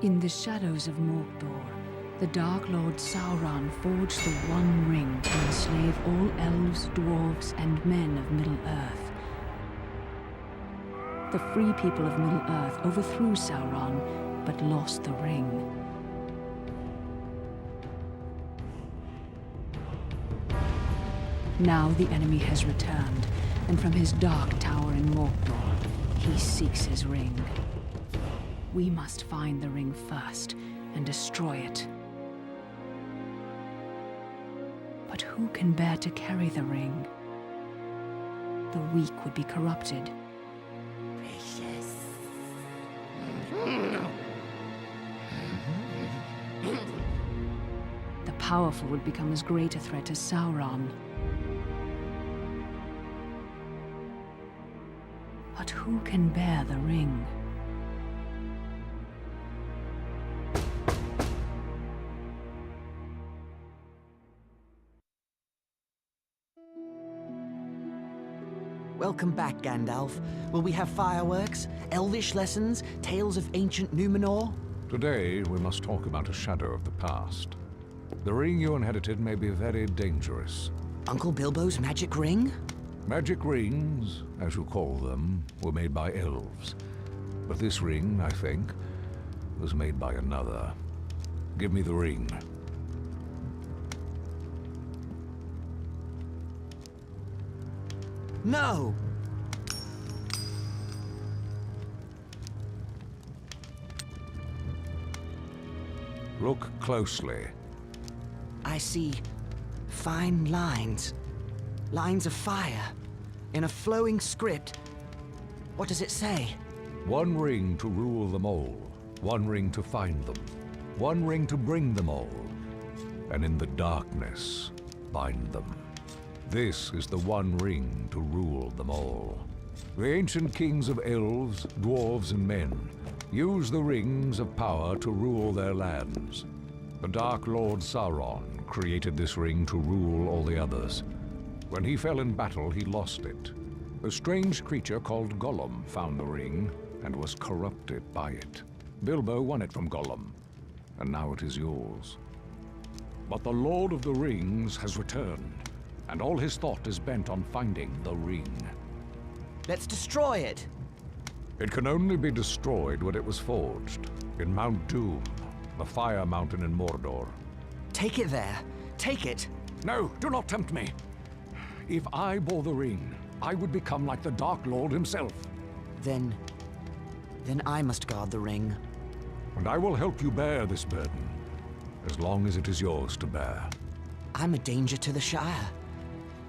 In the shadows of Mordor, the Dark Lord Sauron forged the One Ring to enslave all elves, dwarves, and men of Middle-earth. The free people of Middle-earth overthrew Sauron, but lost the ring. Now the enemy has returned, and from his dark tower in Mordor, he seeks his ring. We must find the ring first and destroy it. But who can bear to carry the ring? The weak would be corrupted. Precious. The powerful would become as great a threat as Sauron. But who can bear the ring? Welcome back, Gandalf. Will we have fireworks, elvish lessons, tales of ancient Numenor? Today, we must talk about a shadow of the past. The ring you inherited may be very dangerous. Uncle Bilbo's magic ring? Magic rings, as you call them, were made by elves. But this ring, I think, was made by another. Give me the ring. No! Look closely. I see fine lines. Lines of fire. In a flowing script. What does it say? One ring to rule them all. One ring to find them. One ring to bring them all. And in the darkness, bind them. This is the one ring to rule them all. The ancient kings of elves, dwarves, and men used the rings of power to rule their lands. The Dark Lord Sauron created this ring to rule all the others. When he fell in battle, he lost it. A strange creature called Gollum found the ring and was corrupted by it. Bilbo won it from Gollum, and now it is yours. But the Lord of the Rings has returned, and all his thought is bent on finding the ring. Let's destroy it! It can only be destroyed when it was forged, in Mount Doom, the Fire Mountain in Mordor. Take it there. Take it. No, do not tempt me. If I bore the ring, I would become like the Dark Lord himself. Then I must guard the ring. And I will help you bear this burden, as long as it is yours to bear. I'm a danger to the Shire.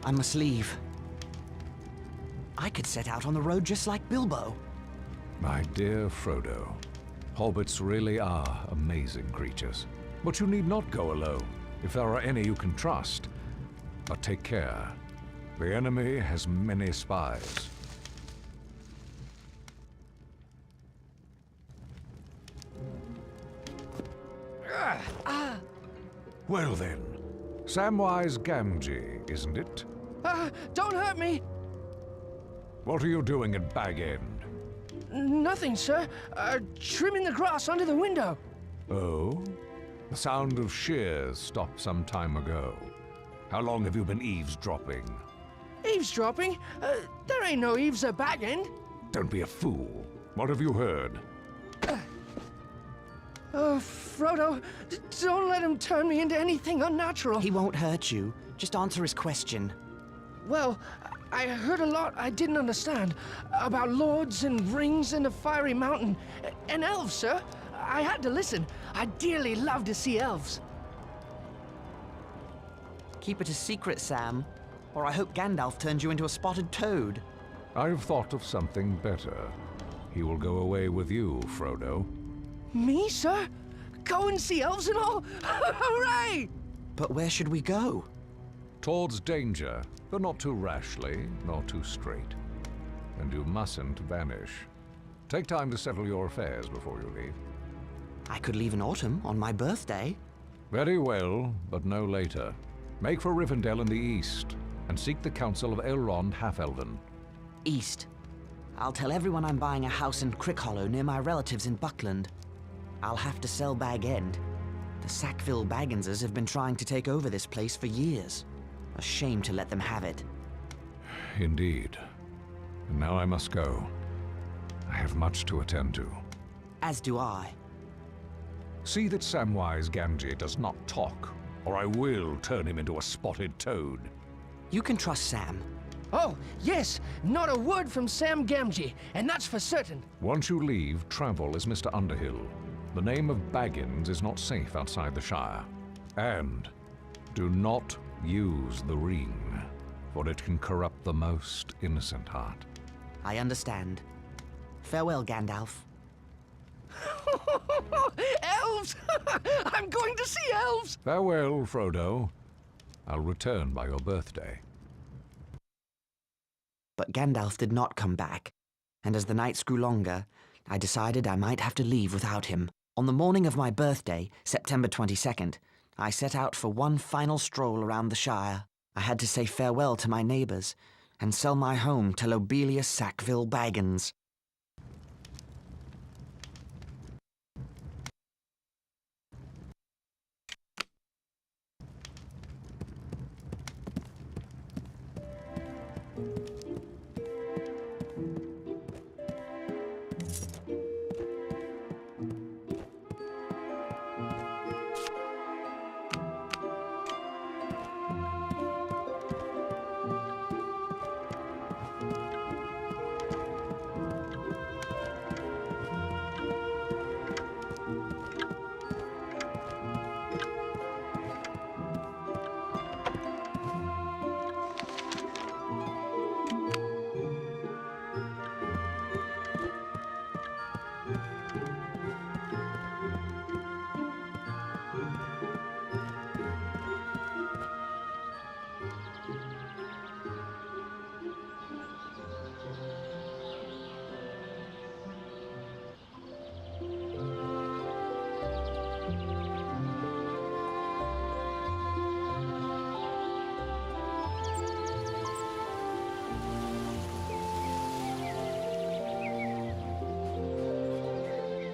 I must leave. I could set out on the road just like Bilbo. My dear Frodo, hobbits really are amazing creatures. But you need not go alone, if there are any you can trust. But take care. The enemy has many spies. Well then, Samwise Gamgee, isn't it? Don't hurt me! What are you doing at Bag End? Nothing, sir. Trimming the grass under the window. Oh? The sound of shears stopped some time ago. How long have you been eavesdropping? Eavesdropping? There ain't no eaves at Bag End. Don't be a fool. What have you heard? Frodo, don't let him turn me into anything unnatural. He won't hurt you. Just answer his question. Well, I heard a lot I didn't understand about lords and rings and the fiery mountain. And elves, sir. I had to listen. I dearly love to see elves. Keep it a secret, Sam. Or I hope Gandalf turns you into a spotted toad. I've thought of something better. He will go away with you, Frodo. Me, sir? Go and see elves and all? Hooray! But where should we go? Towards danger, but not too rashly, nor too straight. And you mustn't vanish. Take time to settle your affairs before you leave. I could leave in autumn, on my birthday. Very well, but no later. Make for Rivendell in the east, and seek the counsel of Elrond Half-Elven. East. I'll tell everyone I'm buying a house in Crickhollow near my relatives in Buckland. I'll have to sell Bag End. The Sackville Bagginses have been trying to take over this place for years. A shame to let them have it. Indeed. And now I must go. I have much to attend to. As do I. See that Samwise Gamgee does not talk, or I will turn him into a spotted toad. You can trust Sam. Oh, yes, not a word from Sam Gamgee, and that's for certain. Once you leave, travel as Mr. Underhill. The name of Baggins is not safe outside the Shire. And do not use the ring, for it can corrupt the most innocent heart. I understand. Farewell, Gandalf. Elves! I'm going to see elves! Farewell, Frodo. I'll return by your birthday. But Gandalf did not come back, and as the nights grew longer, I decided I might have to leave without him. On the morning of my birthday, September 22nd, I set out for one final stroll around the Shire. I had to say farewell to my neighbors and sell my home to Lobelia Sackville Baggins.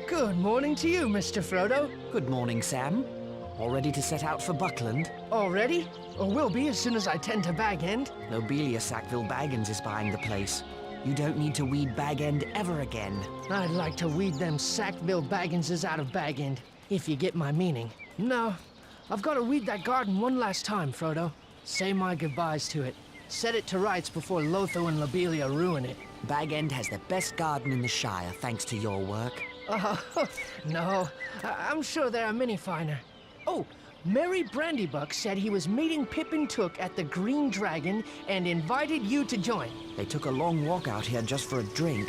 Good morning to you, Mr. Frodo. Good morning, Sam. All ready to set out for Buckland? Already? Or will be as soon as I tend to Bag End. Lobelia Sackville Baggins is buying the place. You don't need to weed Bag End ever again. I'd like to weed them Sackville Bagginses out of Bag End, if you get my meaning. No, I've got to weed that garden one last time, Frodo. Say my goodbyes to it. Set it to rights before Lotho and Lobelia ruin it. Bag End has the best garden in the Shire, thanks to your work. No, I'm sure there are many finer. Oh, Merry Brandybuck said he was meeting Pippin Took at the Green Dragon and invited you to join. They took a long walk out here just for a drink.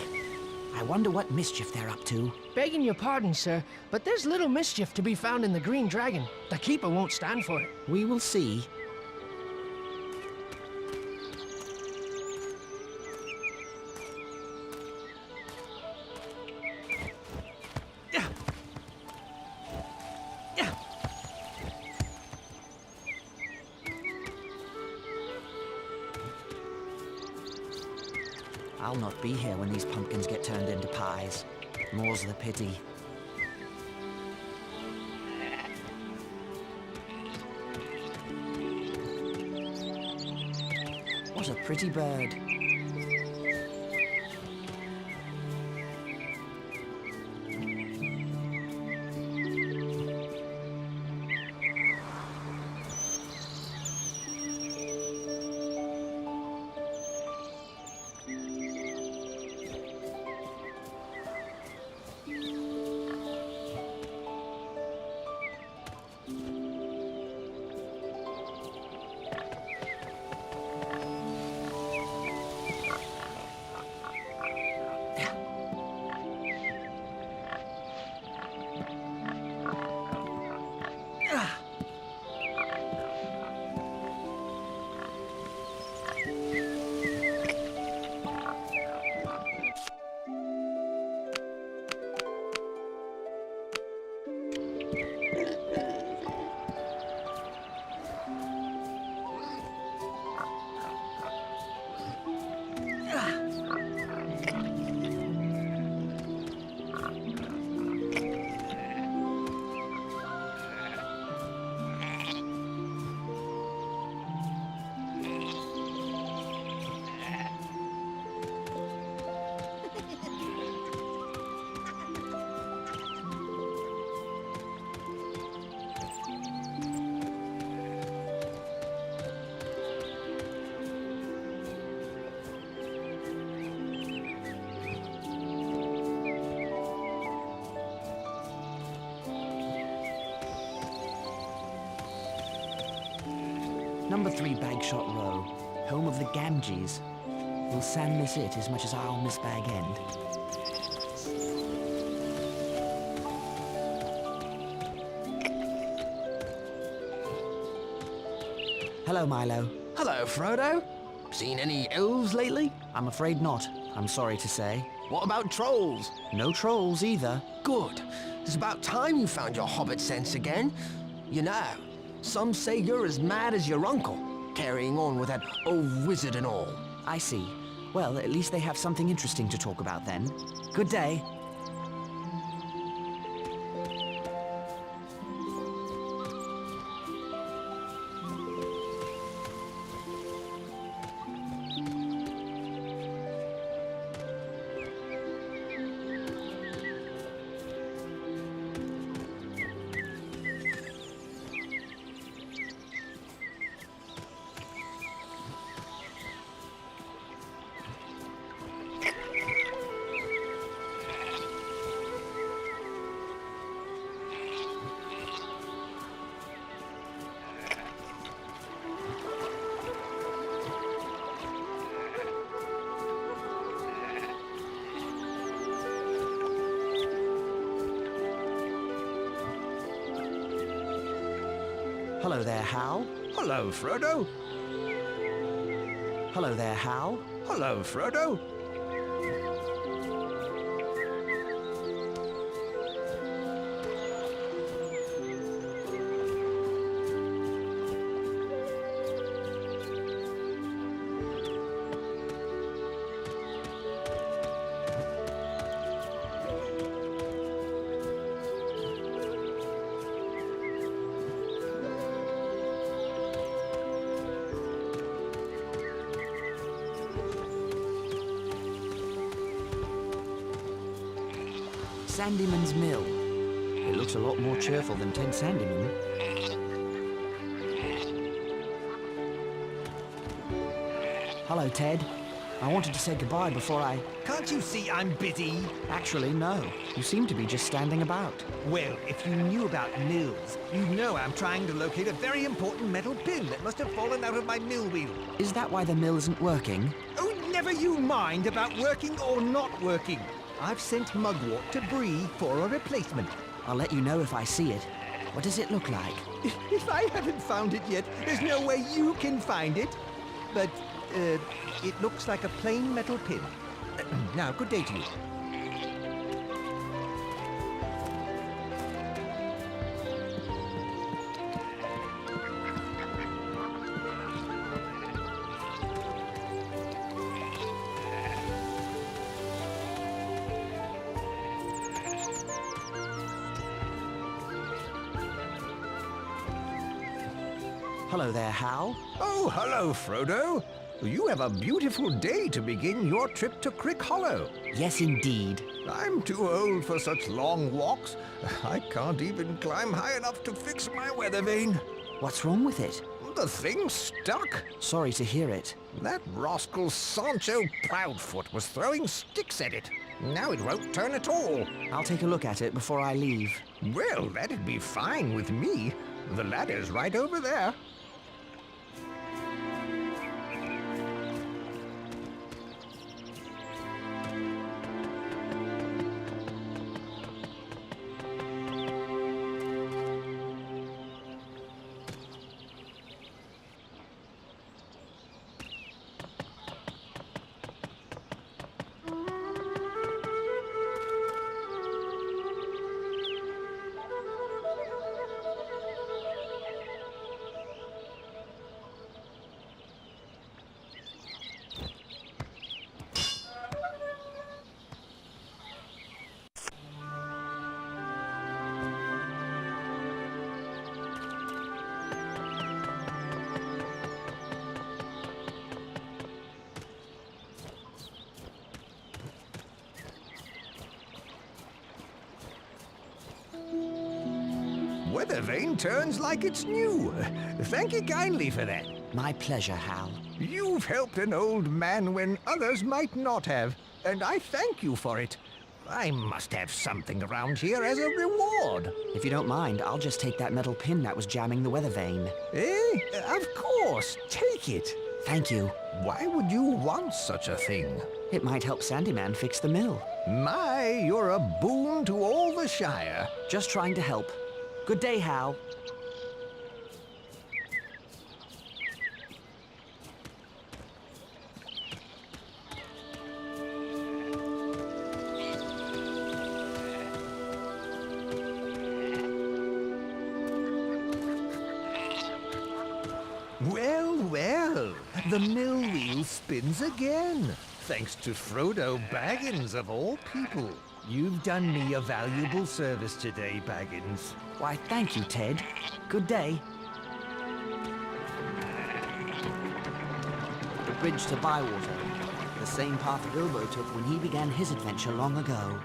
I wonder what mischief they're up to. Begging your pardon, sir, but there's little mischief to be found in the Green Dragon. The Keeper won't stand for it. We will see. I'll not be here when these pumpkins get turned into pies. More's the pity. What a pretty bird. Number 3 Bagshot Row, home of the Ganges. Will Sam miss it as much as I'll miss Bag End? Hello, Milo. Hello, Frodo. Seen any elves lately? I'm afraid not, I'm sorry to say. What about trolls? No trolls either. Good. It's about time you found your hobbit sense again. You know, some say you're as mad as your uncle, carrying on with that old wizard and all. I see. Well, at least they have something interesting to talk about then. Good day. Hello there, Hal. Hello, Frodo. Hello there, Hal. Hello, Frodo. Sandyman's Mill. It looks a lot more cheerful than Ted Sandyman. Hello, Ted. I wanted to say goodbye before I... Can't you see I'm busy? Actually, no. You seem to be just standing about. Well, if you knew about mills, you'd know I'm trying to locate a very important metal pin that must have fallen out of my mill wheel. Is that why the mill isn't working? Oh, never you mind about working or not working. I've sent Mugwort to Bree for a replacement. I'll let you know if I see it. What does it look like? If I haven't found it yet, there's no way you can find it. But, it looks like a plain metal pin. Now, good day to you. Hello there, Hal. Oh, hello, Frodo. You have a beautiful day to begin your trip to Crick Hollow. Yes, indeed. I'm too old for such long walks. I can't even climb high enough to fix my weather vane. What's wrong with it? The thing's stuck. Sorry to hear it. That rascal Sancho Proudfoot was throwing sticks at it. Now it won't turn at all. I'll take a look at it before I leave. Well, that'd be fine with me. The ladder's right over there. Weather vane turns like it's new. Thank you kindly for that. My pleasure, Hal. You've helped an old man when others might not have, and I thank you for it. I must have something around here as a reward. If you don't mind, I'll just take that metal pin that was jamming the weather vane. Eh? Of course. Take it. Thank you. Why would you want such a thing? It might help Sandyman fix the mill. My, you're a boon to all the Shire. Just trying to help. Good day, Hal. Well, well, the mill wheel spins again. Thanks to Frodo Baggins, of all people. You've done me a valuable service today, Baggins. Why, thank you, Ted. Good day. The bridge to Bywater. The same path Bilbo took when he began his adventure long ago.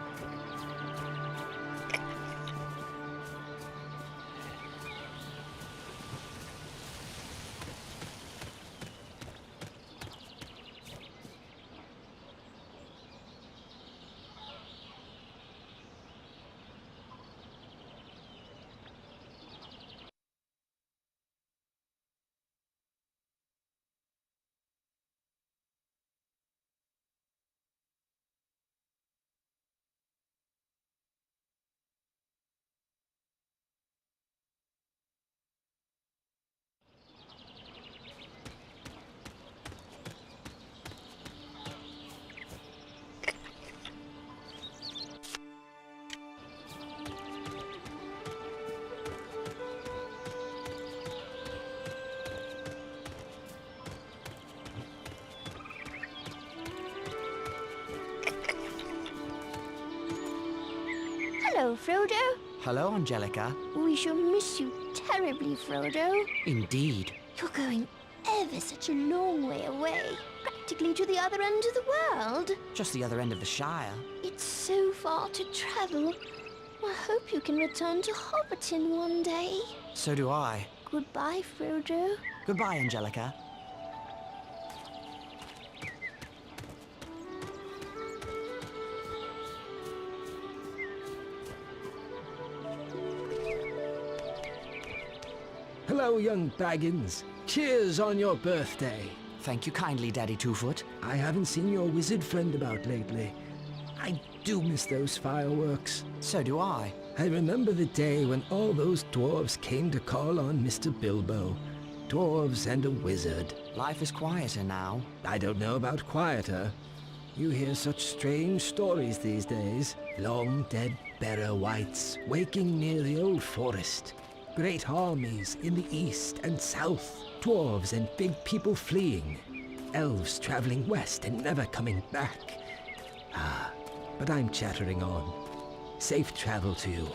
Hello, Frodo. Hello, Angelica. We shall miss you terribly, Frodo. Indeed. You're going ever such a long way away, practically to the other end of the world. Just the other end of the Shire. It's so far to travel. I hope you can return to Hobbiton one day. So do I. Goodbye, Frodo. Goodbye, Angelica. Hello, young Baggins. Cheers on your birthday. Thank you kindly, Daddy Twofoot. I haven't seen your wizard friend about lately. I do miss those fireworks. So do I. I remember the day when all those dwarves came to call on Mr. Bilbo. Dwarves and a wizard. Life is quieter now. I don't know about quieter. You hear such strange stories these days. Long dead Barrow Wights waking near the old forest. Great armies in the east and south. Dwarves and big people fleeing. Elves traveling west and never coming back. Ah, but I'm chattering on. Safe travel to you.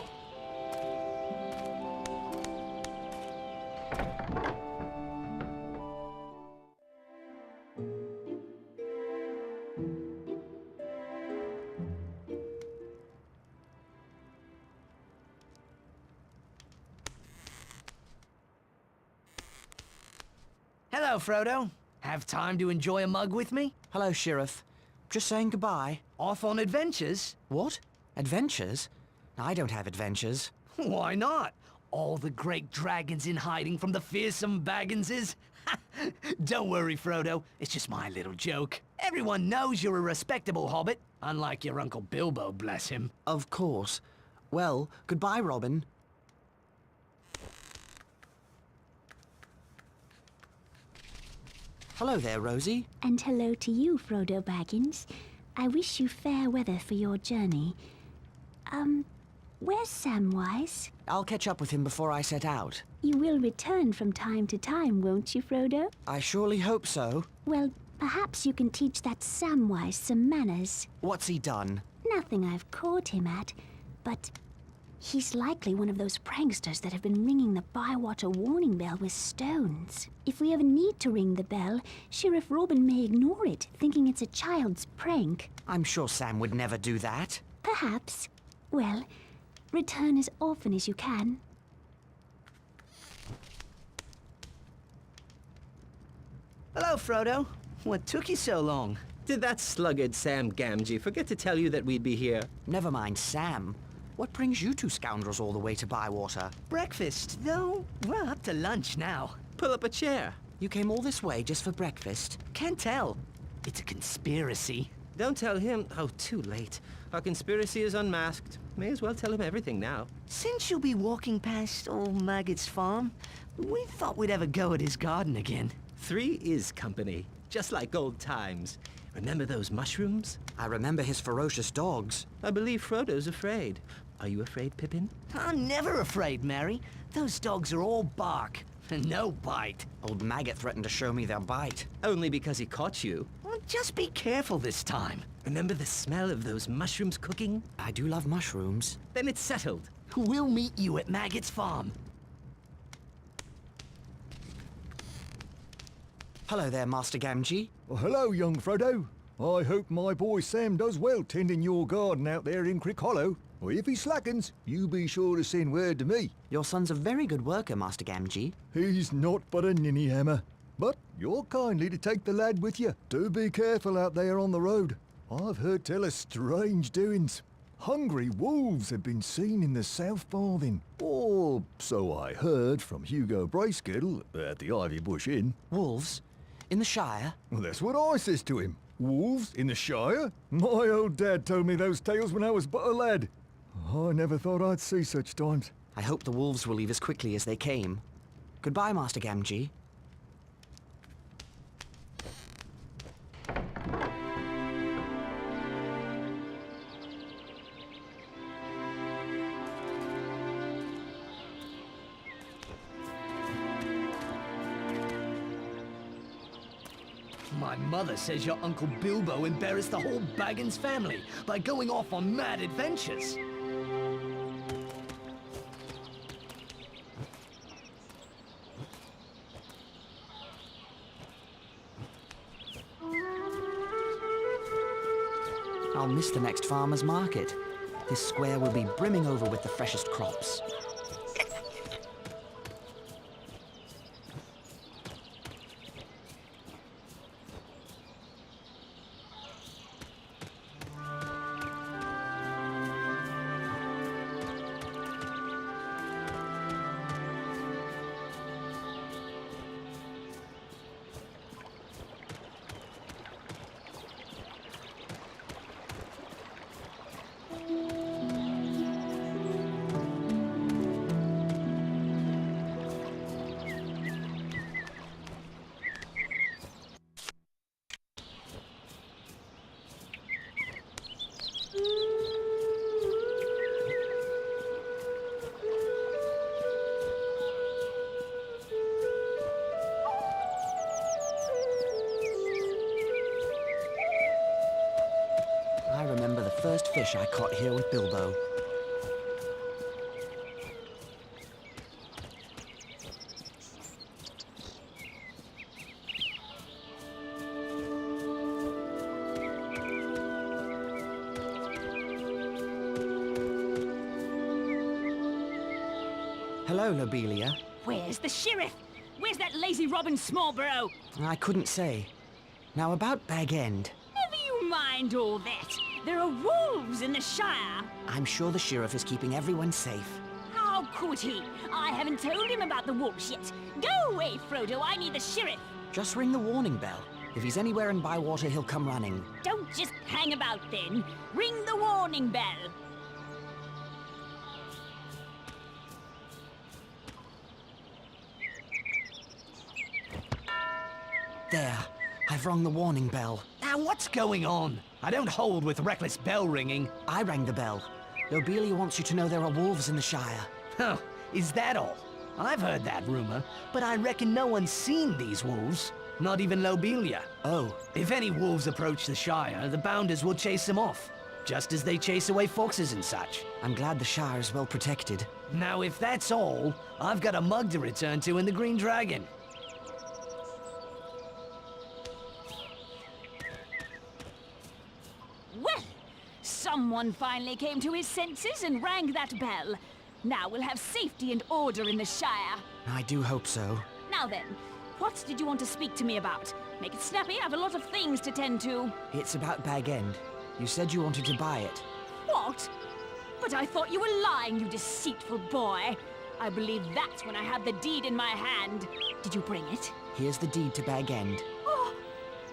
Hello, Frodo. Have time to enjoy a mug with me? Hello, Sheriff. Just saying goodbye. Off on adventures? What? Adventures? I don't have adventures. Why not? All the great dragons in hiding from the fearsome Bagginses? Don't worry, Frodo. It's just my little joke. Everyone knows you're a respectable hobbit, unlike your Uncle Bilbo, bless him. Of course. Well, goodbye, Robin. Hello there, Rosie. And hello to you, Frodo Baggins. I wish you fair weather for your journey. Where's Samwise? I'll catch up with him before I set out. You will return from time to time, won't you, Frodo? I surely hope so. Well, perhaps you can teach that Samwise some manners. What's he done? Nothing I've caught him at, but he's likely one of those pranksters that have been ringing the Bywater warning bell with stones. If we ever need to ring the bell, Sheriff Robin may ignore it, thinking it's a child's prank. I'm sure Sam would never do that. Perhaps. Well, return as often as you can. Hello, Frodo. What took you so long? Did that sluggard Sam Gamgee forget to tell you that we'd be here? Never mind Sam. What brings you two scoundrels all the way to Bywater? Breakfast, though. We're up to lunch now. Pull up a chair. You came all this way just for breakfast? Can't tell. It's a conspiracy. Don't tell him. Oh, too late. Our conspiracy is unmasked. May as well tell him everything now. Since you'll be walking past old Maggot's farm, we thought we'd have a go at his garden again. 3 is company, just like old times. Remember those mushrooms? I remember his ferocious dogs. I believe Frodo's afraid. Are you afraid, Pippin? I'm never afraid, Mary. Those dogs are all bark, and no bite. Old Maggot threatened to show me their bite. Only because he caught you. Well, just be careful this time. Remember the smell of those mushrooms cooking? I do love mushrooms. Then it's settled. We'll meet you at Maggot's farm. Hello there, Master Gamgee. Well, hello, young Frodo. I hope my boy Sam does well tending your garden out there in Crick Hollow. Or if he slackens, you be sure to send word to me. Your son's a very good worker, Master Gamgee. He's not but a ninny hammer. But you're kindly to take the lad with you. Do be careful out there on the road. I've heard tell of strange doings. Hungry wolves have been seen in the South Farthing. Or so I heard from Hugo Bracegirdle at the Ivy Bush Inn. Wolves? In the Shire? Well, that's what I says to him. Wolves in the Shire? My old dad told me those tales when I was but a lad. I never thought I'd see such times. I hope the wolves will leave as quickly as they came. Goodbye, Master Gamgee. My mother says your Uncle Bilbo embarrassed the whole Baggins family by going off on mad adventures. I'll miss the next farmer's market. This square will be brimming over with the freshest crops. I remember the first fish I caught here with Bilbo. Hello, Lobelia. Where's the sheriff? Where's that lazy Robin Smallborough? I couldn't say. Now about Bag End. Never you mind all that. There are wolves in the Shire. I'm sure the sheriff is keeping everyone safe. How could he? I haven't told him about the wolves yet. Go away, Frodo. I need the sheriff. Just ring the warning bell. If he's anywhere in Bywater, he'll come running. Don't just hang about then. Ring the warning bell. There. I've rung the warning bell. Now what's going on? I don't hold with reckless bell ringing. I rang the bell. Lobelia wants you to know there are wolves in the Shire. Huh, is that all? I've heard that rumor, but I reckon no one's seen these wolves. Not even Lobelia. Oh. If any wolves approach the Shire, the Bounders will chase them off. Just as they chase away foxes and such. I'm glad the Shire is well protected. Now if that's all, I've got a mug to return to in the Green Dragon. Well, someone finally came to his senses and rang that bell. Now we'll have safety and order in the Shire. I do hope so. Now then, what did you want to speak to me about? Make it snappy, I have a lot of things to tend to. It's about Bag End. You said you wanted to buy it. What? But I thought you were lying, you deceitful boy. I believed that when I had the deed in my hand. Did you bring it? Here's the deed to Bag End. Oh,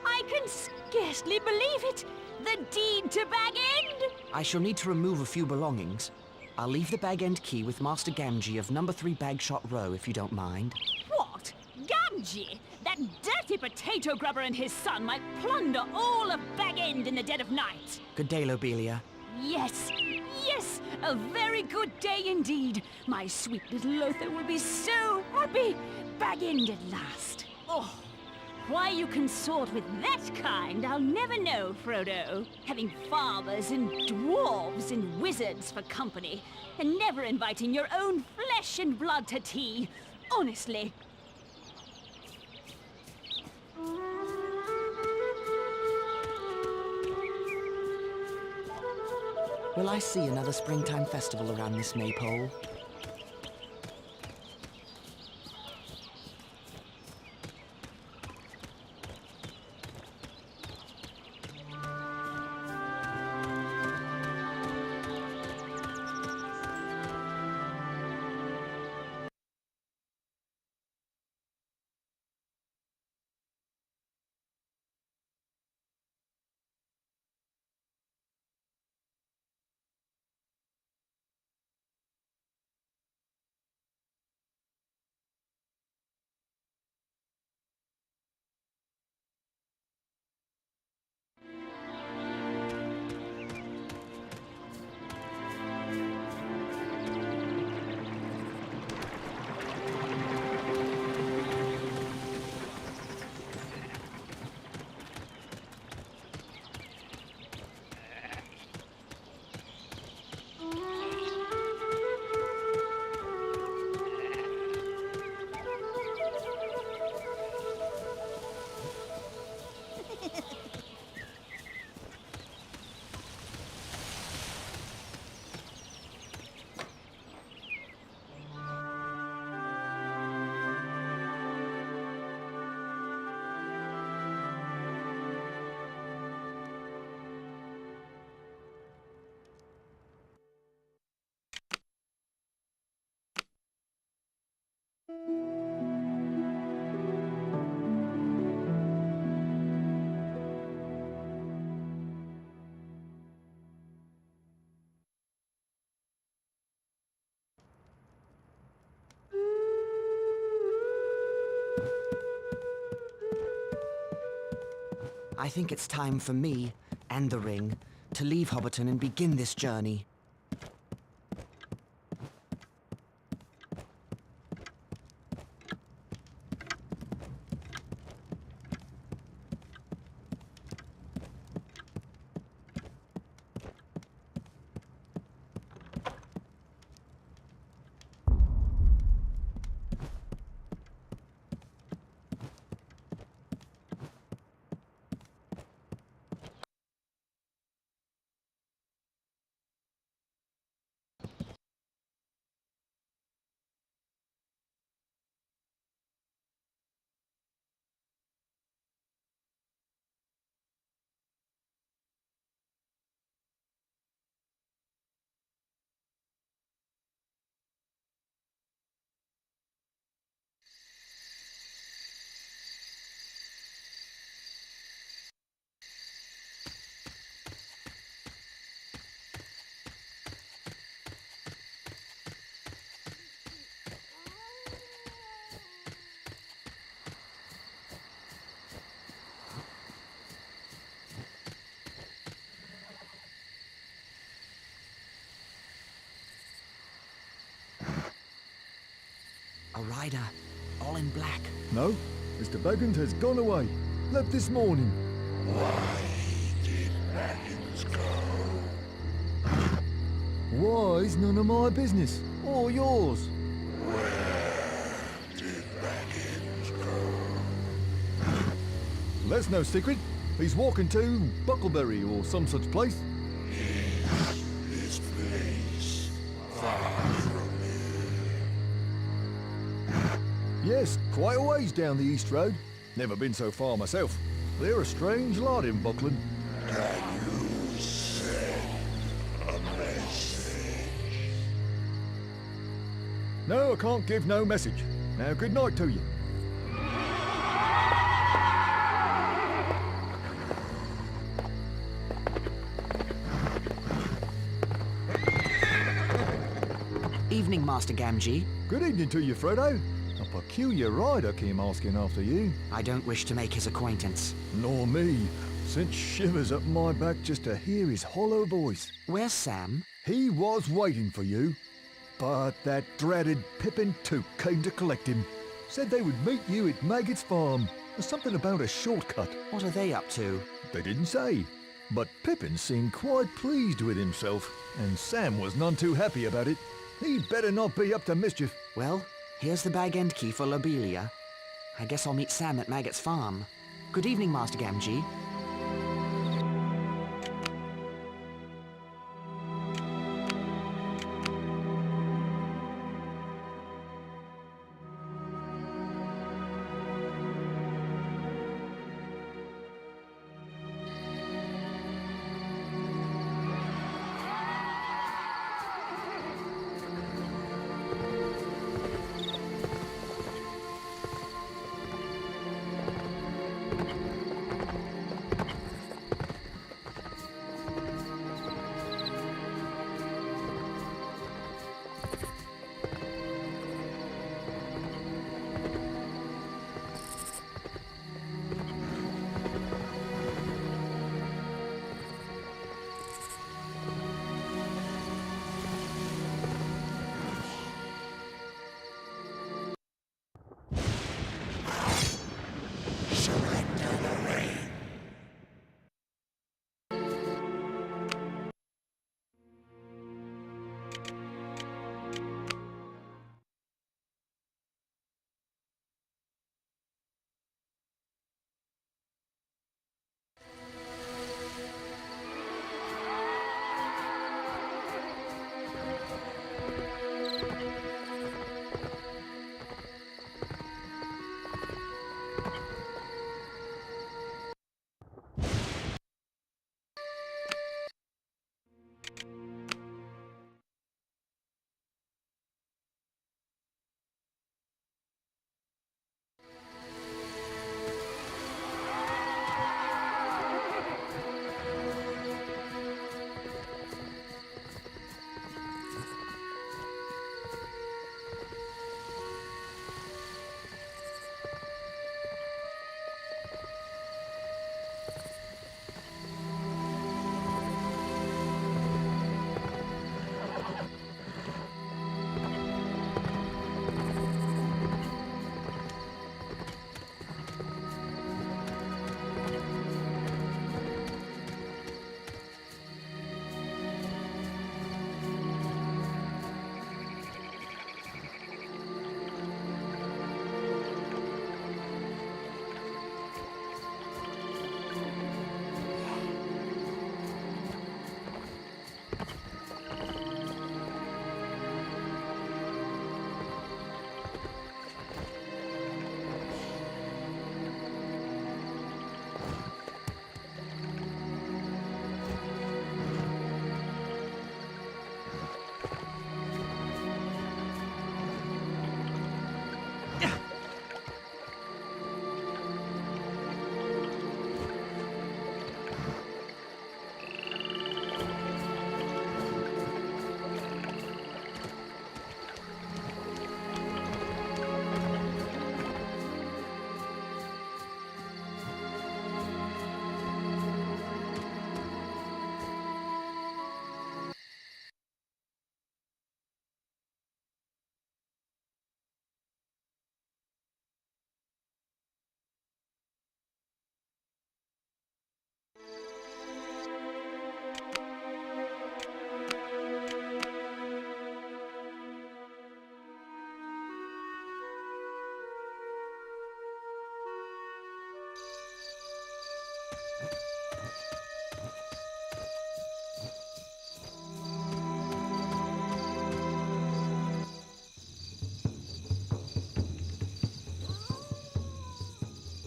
I can scarcely believe it. The deed to Bag End! I shall need to remove a few belongings. I'll leave the Bag End key with Master Gamgee of number 3 Bagshot Row, if you don't mind. What? Gamgee? That dirty potato grubber and his son might plunder all of Bag End in the dead of night. Good day, Lobelia. Yes, yes, a very good day indeed. My sweet little Lothar will be so happy. Bag End at last. Oh, why you consort with that kind, I'll never know, Frodo. Having fathers and dwarves and wizards for company, and never inviting your own flesh and blood to tea. Honestly. Will I see another springtime festival around this maypole? I think it's time for me, and the ring, to leave Hobbiton and begin this journey. A rider, all in black. No, Mr. Baggins has gone away. Left this morning. Why did Baggins go? Why's none of my business, or yours. Where did Baggins go? That's no secret. He's walking to Buckleberry or some such place. Is this place far from here? Yes, quite a ways down the East Road. Never been so far myself. They're a strange lot in Buckland. Can you send a message? No, I can't give no message. Now, good night to you. Evening, Master Gamgee. Good evening to you, Frodo. A peculiar rider came asking after you. I don't wish to make his acquaintance. Nor me. Sent shivers up my back just to hear his hollow voice. Where's Sam? He was waiting for you. But that dreaded Pippin Took came to collect him. Said they would meet you at Maggot's farm. There's something about a shortcut. What are they up to? They didn't say. But Pippin seemed quite pleased with himself, and Sam was none too happy about it. He'd better not be up to mischief. Well, here's the bag end key for Lobelia. I guess I'll meet Sam at Maggot's farm. Good evening, Master Gamgee.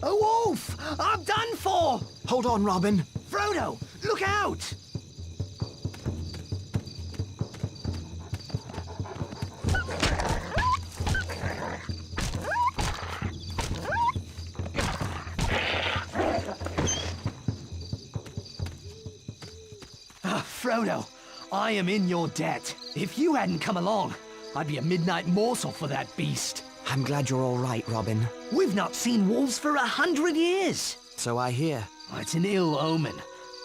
A wolf! I'm done for! Hold on, Robin. Frodo, look out! Frodo, I am in your debt. If you hadn't come along, I'd be a midnight morsel for that beast. I'm glad you're all right, Robin. We've not seen wolves for 100 years. So I hear. It's an ill omen.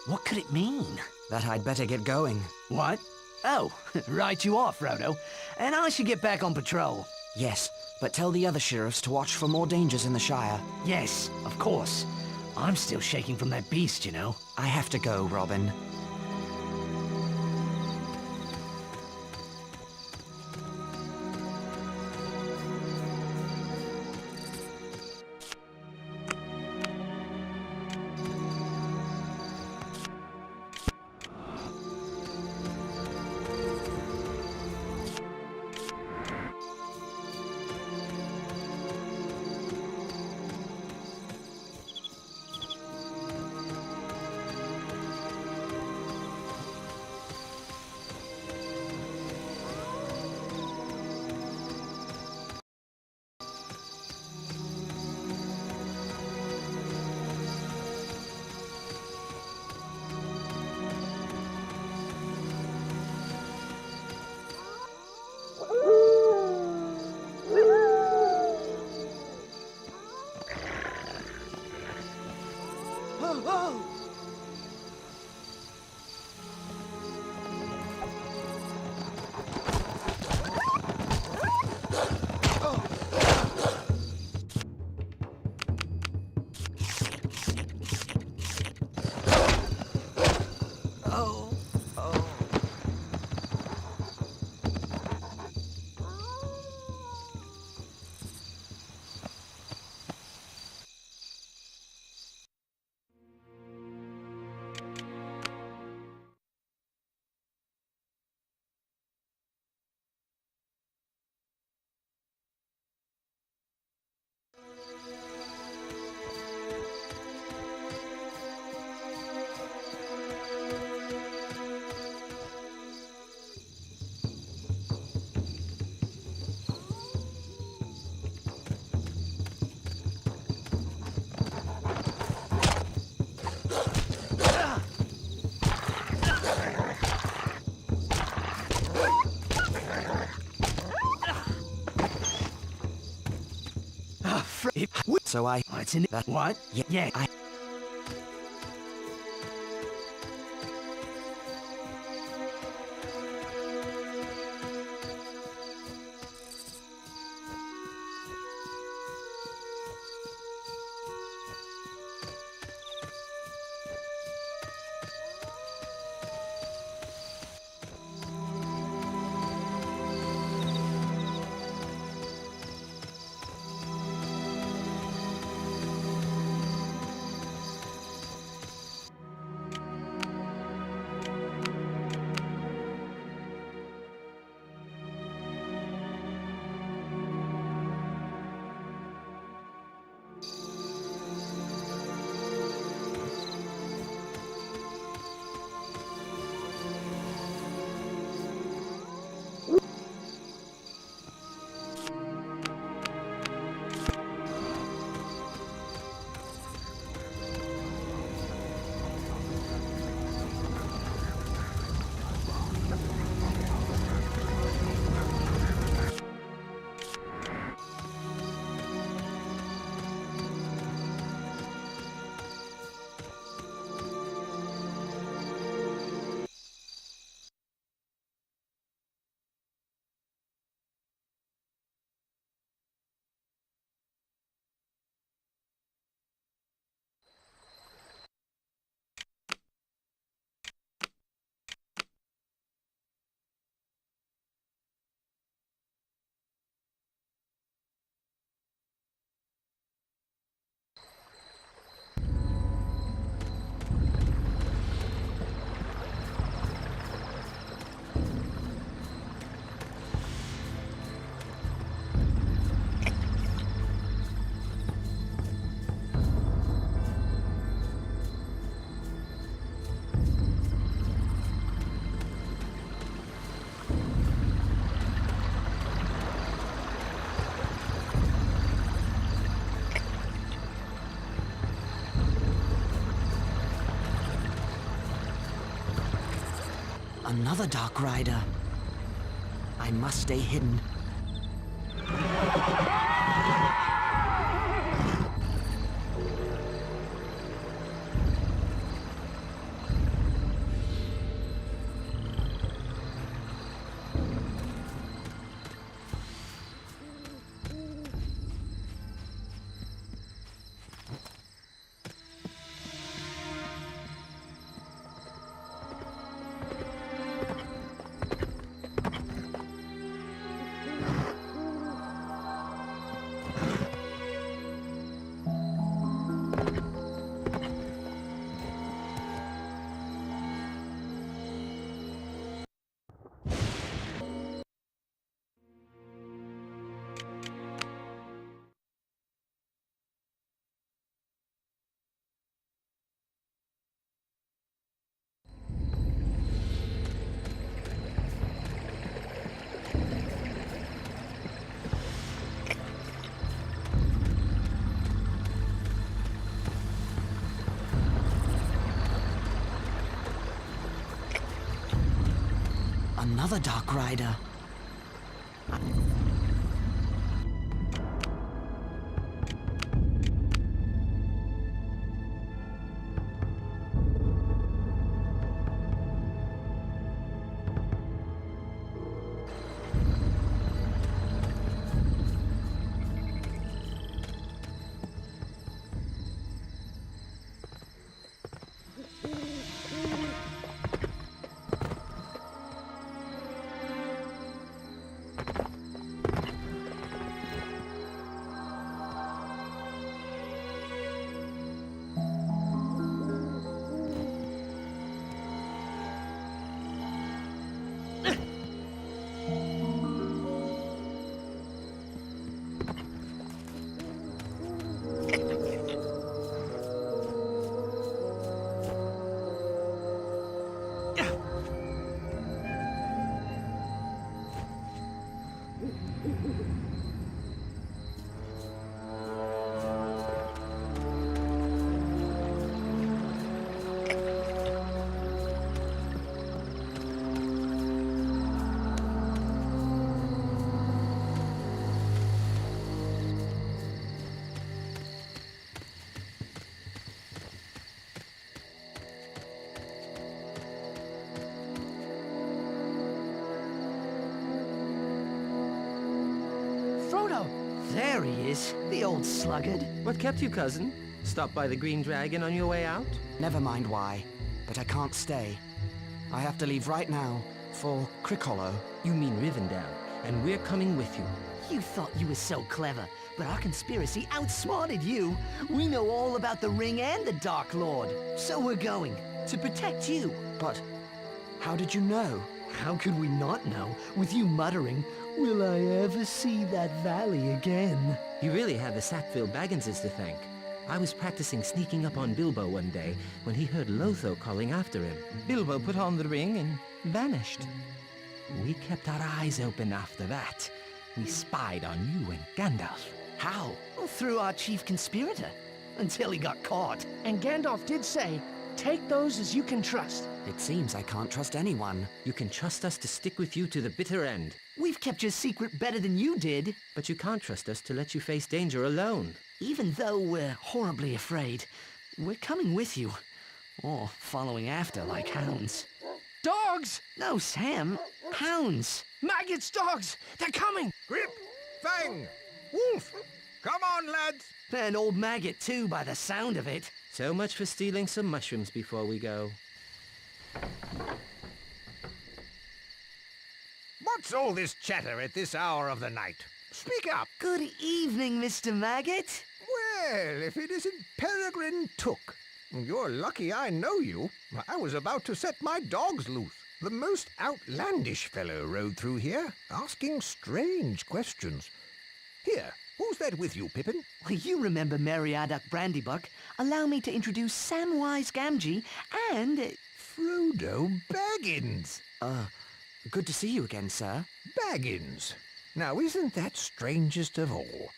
What could it mean? That I'd better get going. What? Oh, right you are, Frodo. And I should get back on patrol. Yes, but tell the other sheriffs to watch for more dangers in the Shire. Yes, of course. I'm still shaking from that beast, you know. I have to go, Robin. So I... It's in that... What? Yeah, I... Another Dark Rider. I must stay hidden. Another Dark Rider. There he is, the old sluggard. What kept you, cousin? Stop by the Green Dragon on your way out? Never mind why, but I can't stay. I have to leave right now for Crickhollow. You mean Rivendell, and we're coming with you. You thought you were so clever, but our conspiracy outsmarted you. We know all about the Ring and the Dark Lord, so we're going to protect you. But how did you know? How could we not know, with you muttering, "Will I ever see that valley again?" You really have the Sackville Bagginses to thank. I was practicing sneaking up on Bilbo one day when he heard Lotho calling after him. Bilbo put on the ring and vanished. We kept our eyes open after that. We spied on you and Gandalf. How? Well, through our chief conspirator, until he got caught. And Gandalf did say, take those as you can trust. It seems I can't trust anyone. You can trust us to stick with you to the bitter end. We've kept your secret better than you did. But you can't trust us to let you face danger alone. Even though we're horribly afraid, we're coming with you. Or following after like hounds. Dogs! No, Sam. Hounds. Maggots, dogs! They're coming! Grip! Fang! Wolf! Come on, lads! An old maggot, too, by the sound of it. So much for stealing some mushrooms before we go. What's all this chatter at this hour of the night? Speak up! Good evening, Mr. Maggot. Well, if it isn't Peregrine Took. You're lucky I know you. I was about to set my dogs loose. The most outlandish fellow rode through here, asking strange questions. Here, who's that with you, Pippin? Well, you remember Meriadoc Brandybuck. Allow me to introduce Samwise Gamgee and... Frodo Baggins. Good to see you again, sir. Baggins. Now, isn't that strangest of all?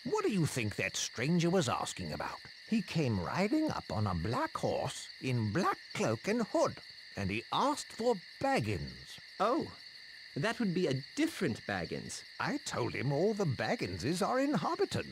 What do you think that stranger was asking about? He came riding up on a black horse in black cloak and hood. and he asked for Baggins. Oh, that would be a different Baggins. I told him all the Bagginses are in Hobbiton.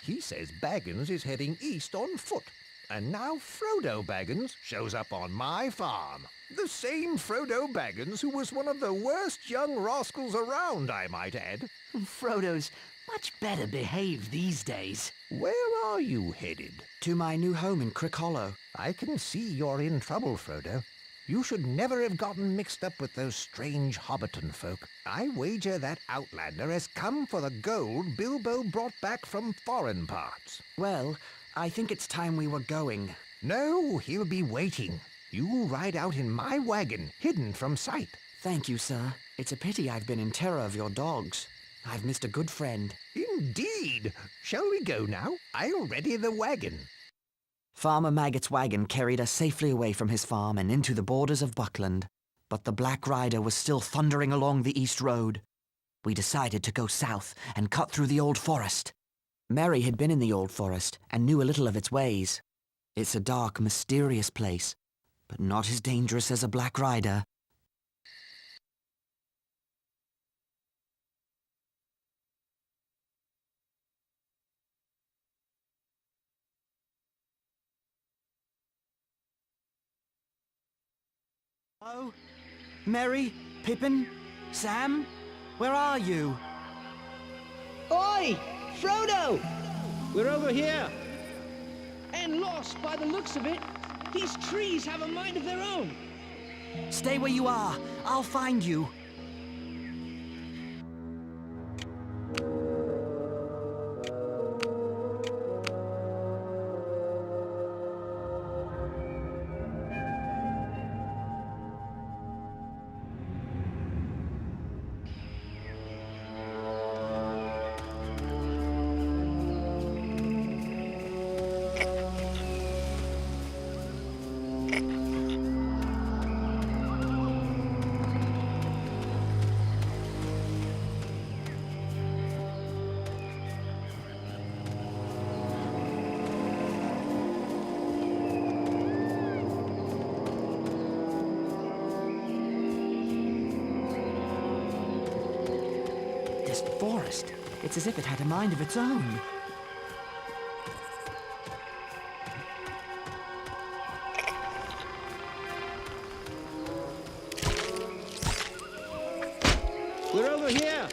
He says Baggins is heading east on foot. And now Frodo Baggins shows up on my farm. The same Frodo Baggins who was one of the worst young rascals around, I might add. Frodo's much better behaved these days. Where are you headed? To my new home in Crick Hollow. I can see you're in trouble, Frodo. You should never have gotten mixed up with those strange Hobbiton folk. I wager that Outlander has come for the gold Bilbo brought back from foreign parts. Well, I think it's time we were going. No, he'll be waiting. You ride out in my wagon, hidden from sight. Thank you, sir. It's a pity I've been in terror of your dogs. I've missed a good friend. Indeed. Shall we go now? I'll ready the wagon. Farmer Maggot's wagon carried us safely away from his farm and into the borders of Buckland. But the Black Rider was still thundering along the East Road. We decided to go south and cut through the Old Forest. Mary had been in the Old Forest and knew a little of its ways. It's a dark, mysterious place, but not as dangerous as a Black Rider. Hello? Mary? Pippin? Sam? Where are you? Oi! Frodo! We're over here. And lost by the looks of it. These trees have a mind of their own. Stay where you are. I'll find you. This forest, it's as if it had a mind of its own. We're over here.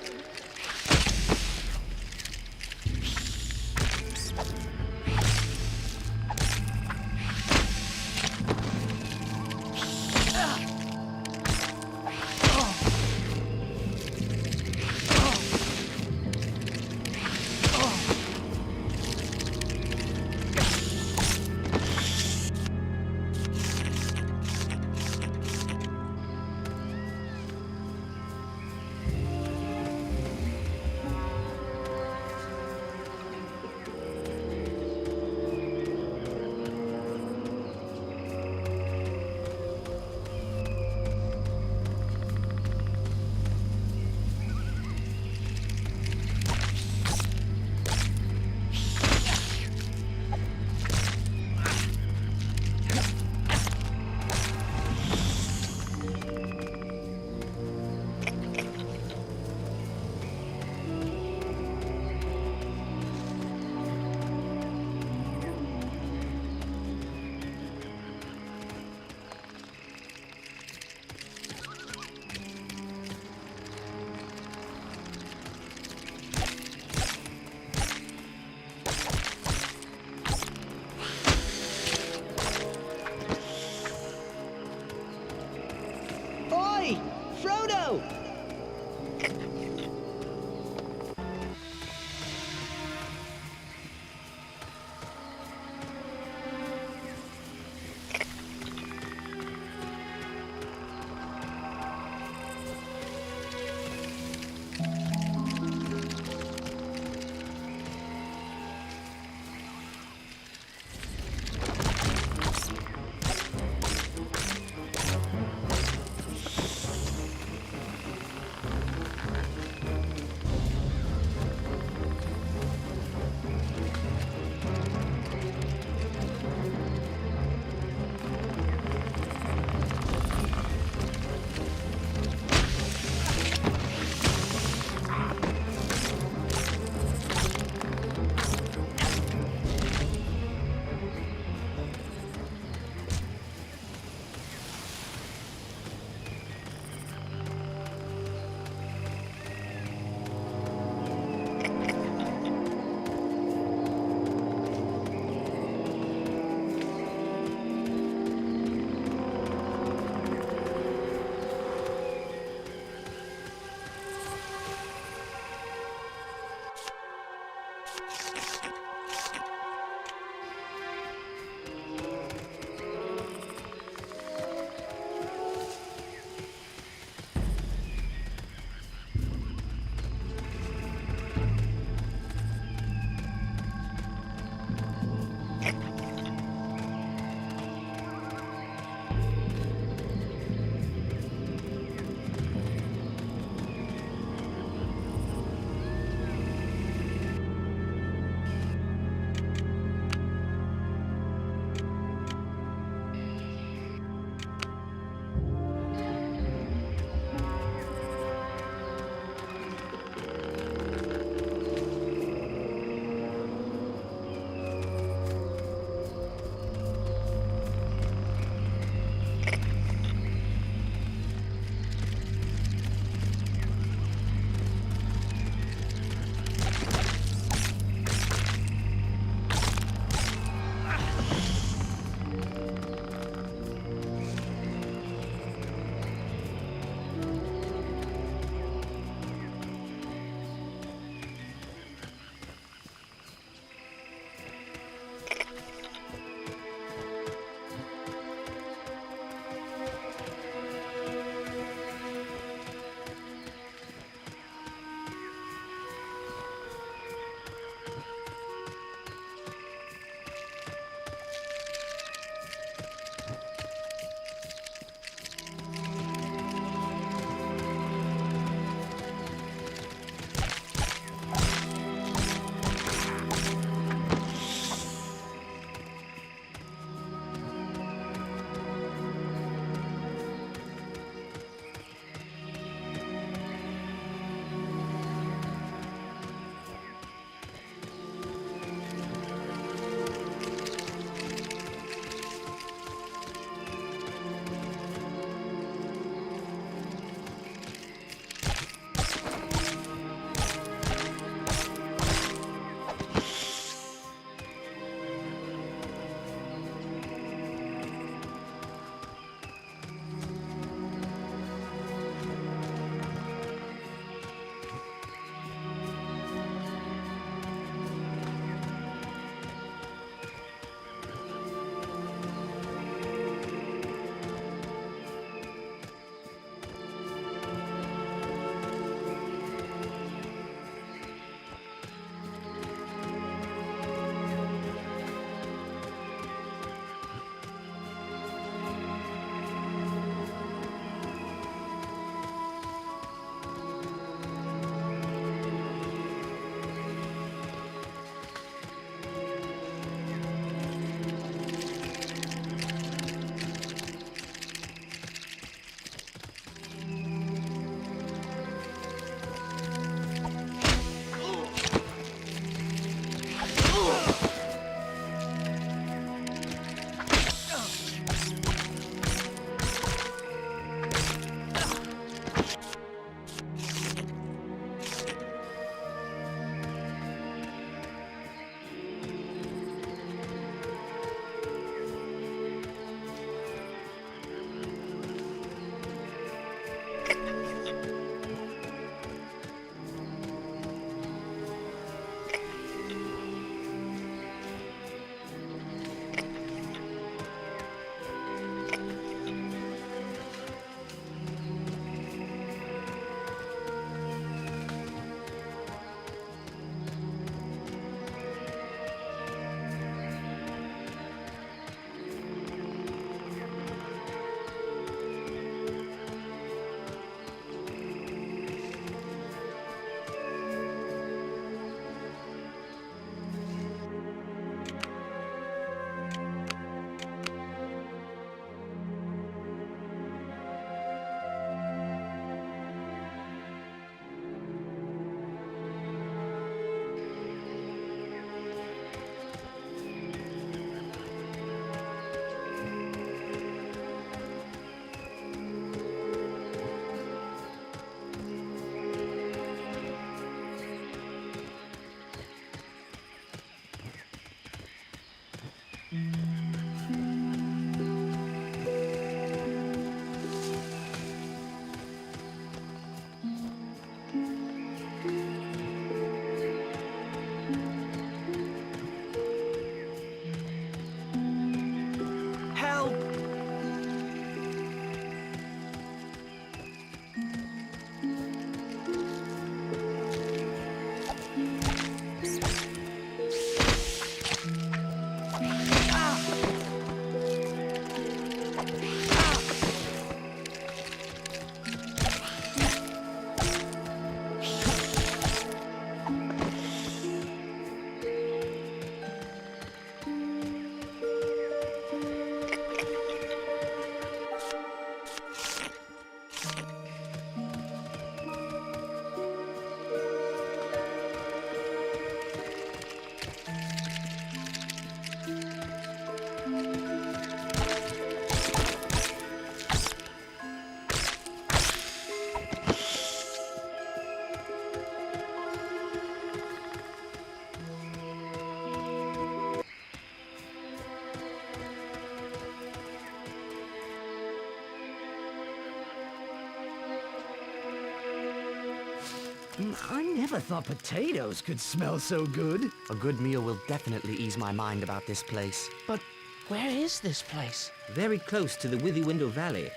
I never thought potatoes could smell so good. A good meal will definitely ease my mind about this place. But where is this place? Very close to the Withywindle Valley,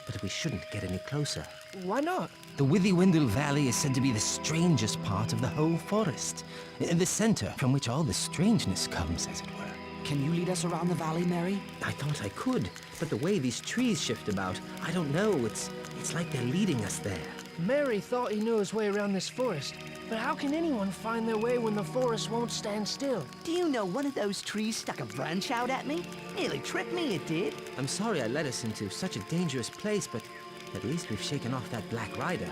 but we shouldn't get any closer. Why not? The Withywindle Valley is said to be the strangest part of the whole forest. The center from which all the strangeness comes, as it were. Can you lead us around the valley, Mary? I thought I could, but the way these trees shift about, I don't know. It's like they're leading us there. Mary thought he knew his way around this forest. But how can anyone find their way when the forest won't stand still? Do you know one of those trees stuck a branch out at me? Nearly tripped me, it did. I'm sorry I led us into such a dangerous place, but at least we've shaken off that Black Rider.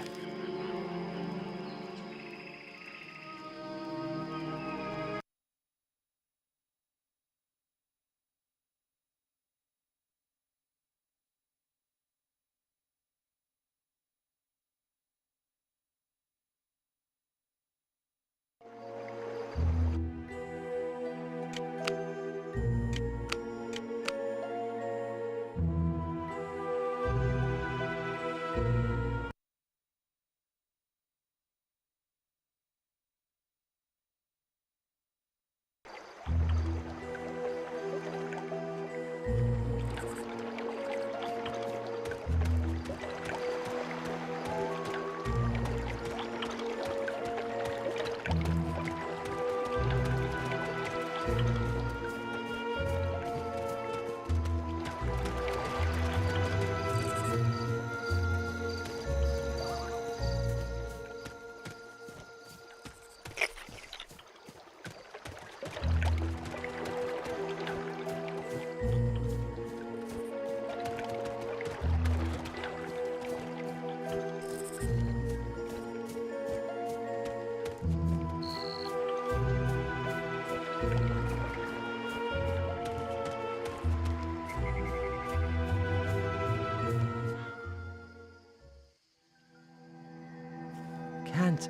Can't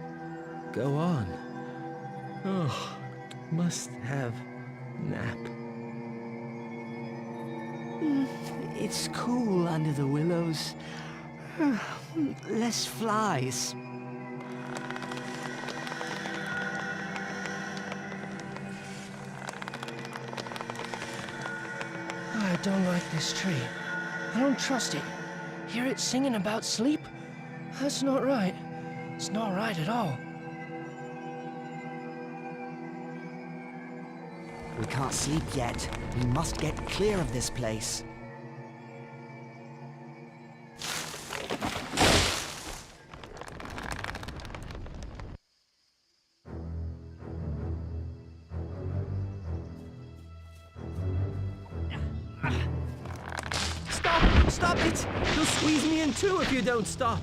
go on. Oh, must have nap. It's cool under the willows. Less flies. I don't like this tree. I don't trust it. Hear it singing about sleep? That's not right. It's not right at all. We can't sleep yet. We must get clear of this place. Stop! Stop it! You'll squeeze me in too if you don't stop.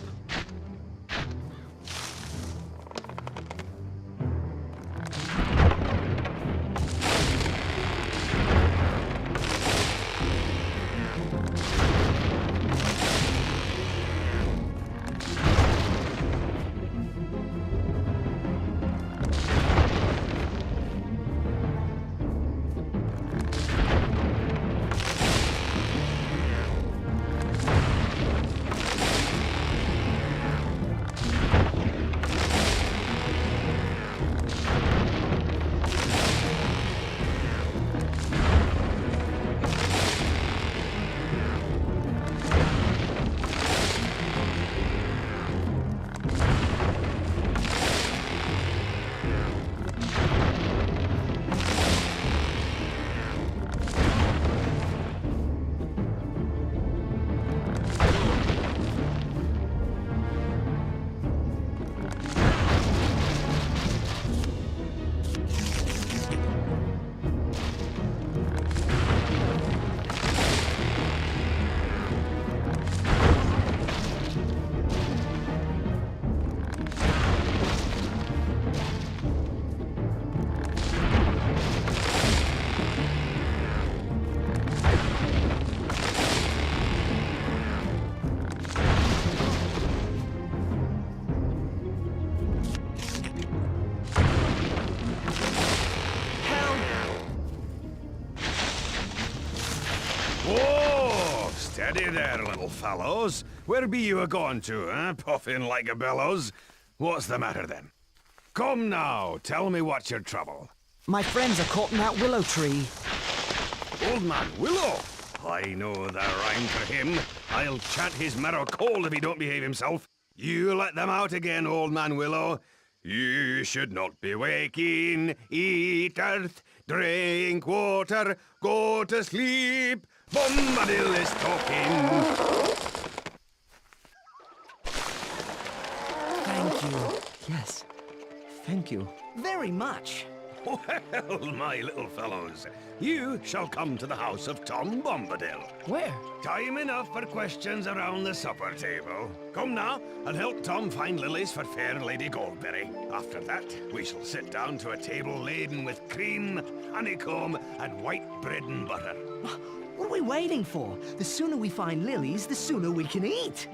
Whoa! Steady there, little fellows. Where be you a-going to, eh? Puffing like a bellows. What's the matter, then? Come now, tell me what's your trouble. My friends are caught in that willow tree. Old Man Willow? I know the rhyme for him. I'll chant his marrow cold if he don't behave himself. You let them out again, Old Man Willow. You should not be waking. Eat earth, drink water, go to sleep. Bombadil is talking. Thank you. Yes. Thank you. Very much. Well, my little fellows, you shall come to the house of Tom Bombadil. Where? Time enough for questions around the supper table. Come now, and help Tom find lilies for fair Lady Goldberry. After that, we shall sit down to a table laden with cream, honeycomb, and white bread and butter. What are we waiting for? The sooner we find lilies, the sooner we can eat.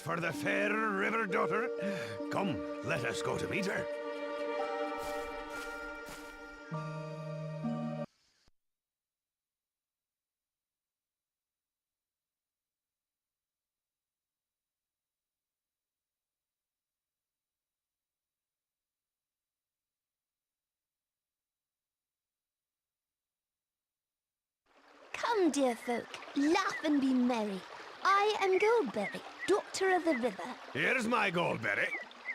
for the fair river daughter? Come, let us go to meet her. Come, dear folk, laugh and be merry. I am Goldberry, Doctor of the River. Here's my Goldberry.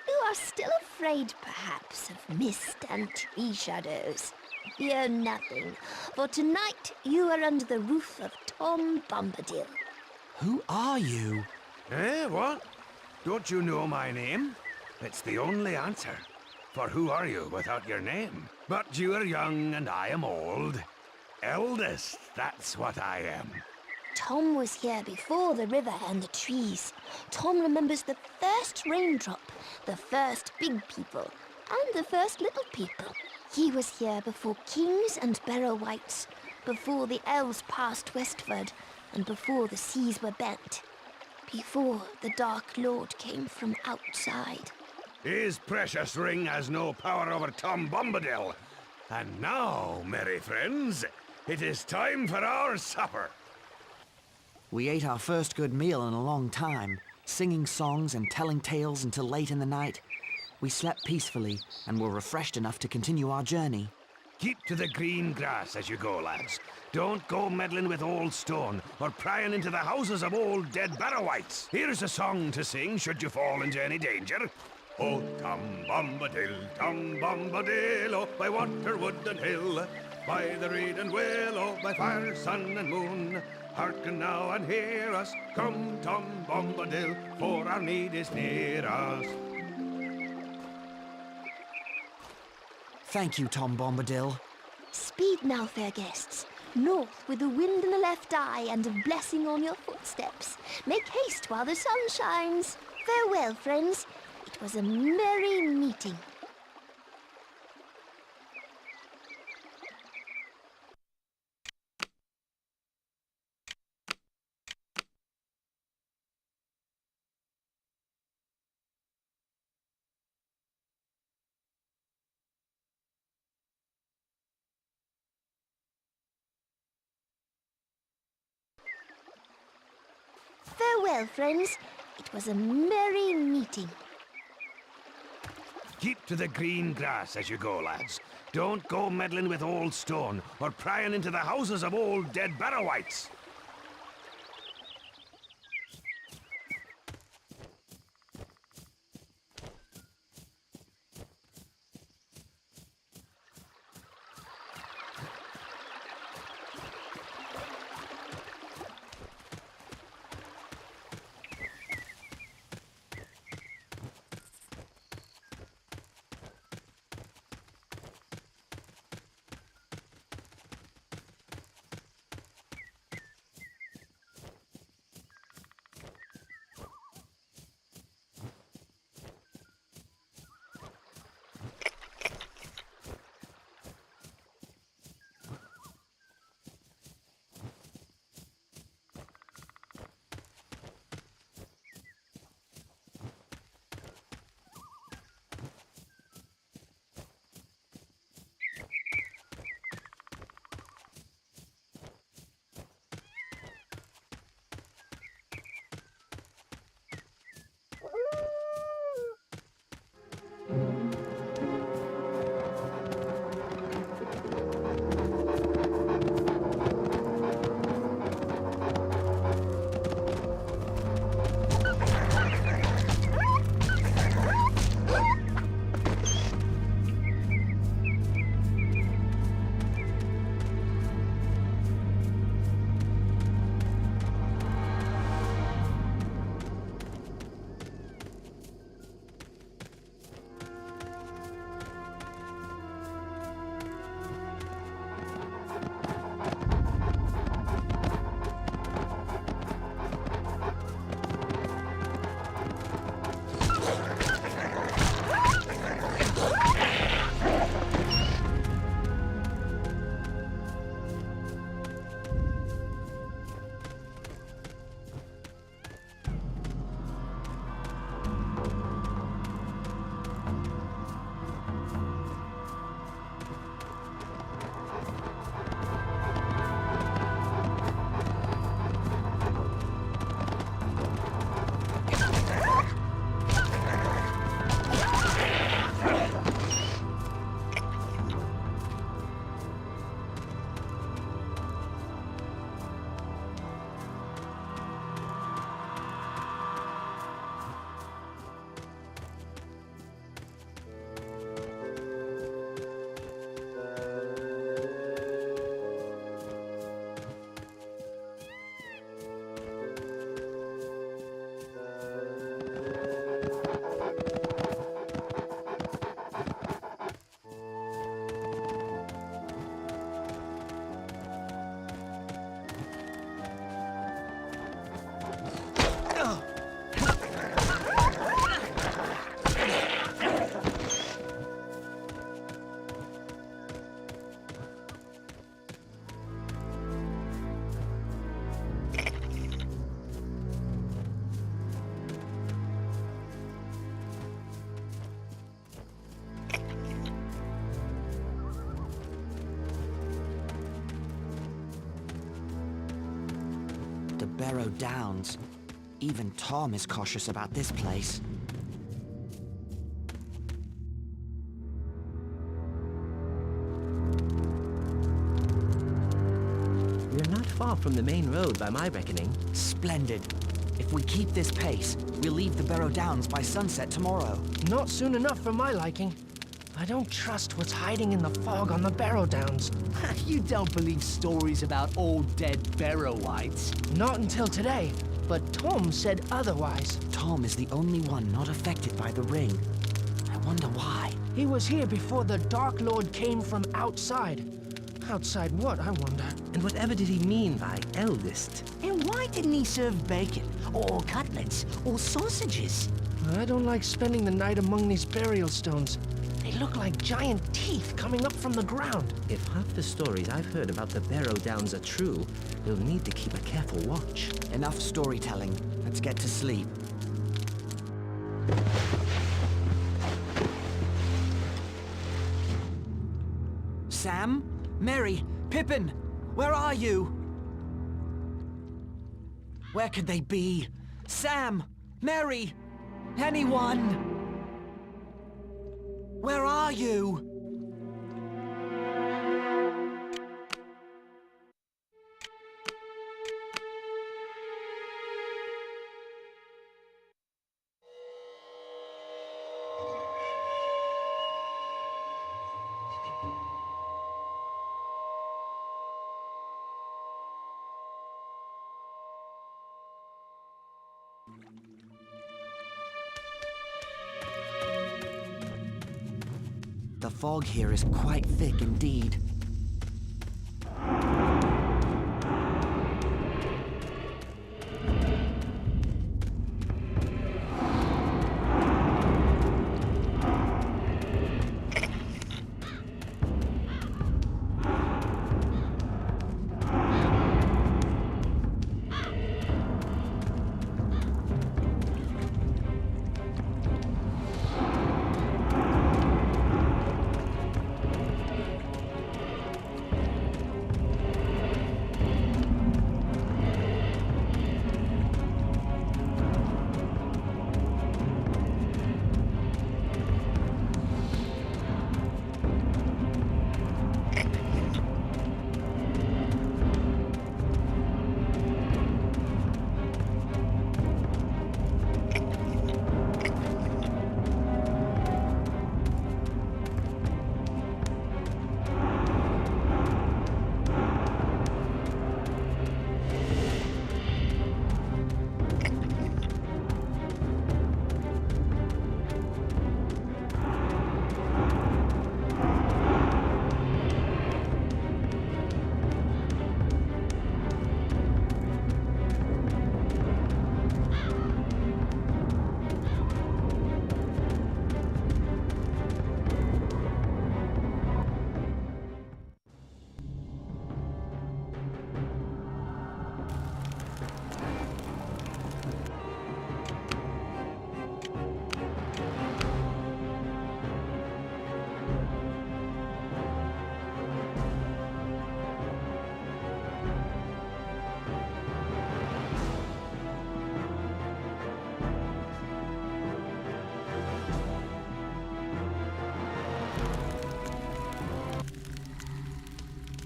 You are still afraid, perhaps, of mist and tree shadows. Fear nothing, for tonight you are under the roof of Tom Bombadil. Who are you? Eh, what? Don't you know my name? It's the only answer. For who are you without your name? But you are young and I am old. Eldest, that's what I am. Tom was here before the river and the trees. Tom remembers the first raindrop, the first big people, and the first little people. He was here before kings and barrow-wights, before the elves passed westward, and before the seas were bent, before the Dark Lord came from outside. His precious ring has no power over Tom Bombadil. And now, merry friends, it is time for our supper. We ate our first good meal in a long time, singing songs and telling tales until late in the night. We slept peacefully and were refreshed enough to continue our journey. Keep to the green grass as you go, lads. Don't go meddling with old stone or prying into the houses of old dead barrow-wights. Here's a song to sing should you fall into any danger. Oh, Tom Bombadil, oh, by water, wood and hill, by the reed and willow, by fire, sun and moon. Hearken now and hear us, come Tom Bombadil, for our need is near us. Thank you, Tom Bombadil. Speed now, fair guests. North with the wind in the left eye and a blessing on your footsteps. Make haste while the sun shines. Farewell, friends. It was a merry meeting. Farewell, friends. It was a merry meeting. Keep to the green grass as you go, lads. Don't go meddling with old stone or prying into the houses of old dead barrow-wights. Barrow Downs. Even Tom is cautious about this place. We're not far from the main road by my reckoning. Splendid. If we keep this pace, we'll leave the Barrow Downs by sunset tomorrow. Not soon enough for my liking. I don't trust what's hiding in the fog on the Barrow Downs. You don't believe stories about old dead Barrowites. Not until today, but Tom said otherwise. Tom is the only one not affected by the ring. I wonder why. He was here before the Dark Lord came from outside. Outside what, I wonder? And whatever did he mean by eldest? And why didn't he serve bacon, or cutlets, or sausages? I don't like spending the night among these burial stones. They look like giant teeth coming up from the ground. If half the stories I've heard about the Barrow Downs are true, we'll need to keep a careful watch. Enough storytelling. Let's get to sleep. Sam? Mary? Pippin? Where are you? Where could they be? Sam? Mary? Anyone? Where are you? The fog here is quite thick indeed.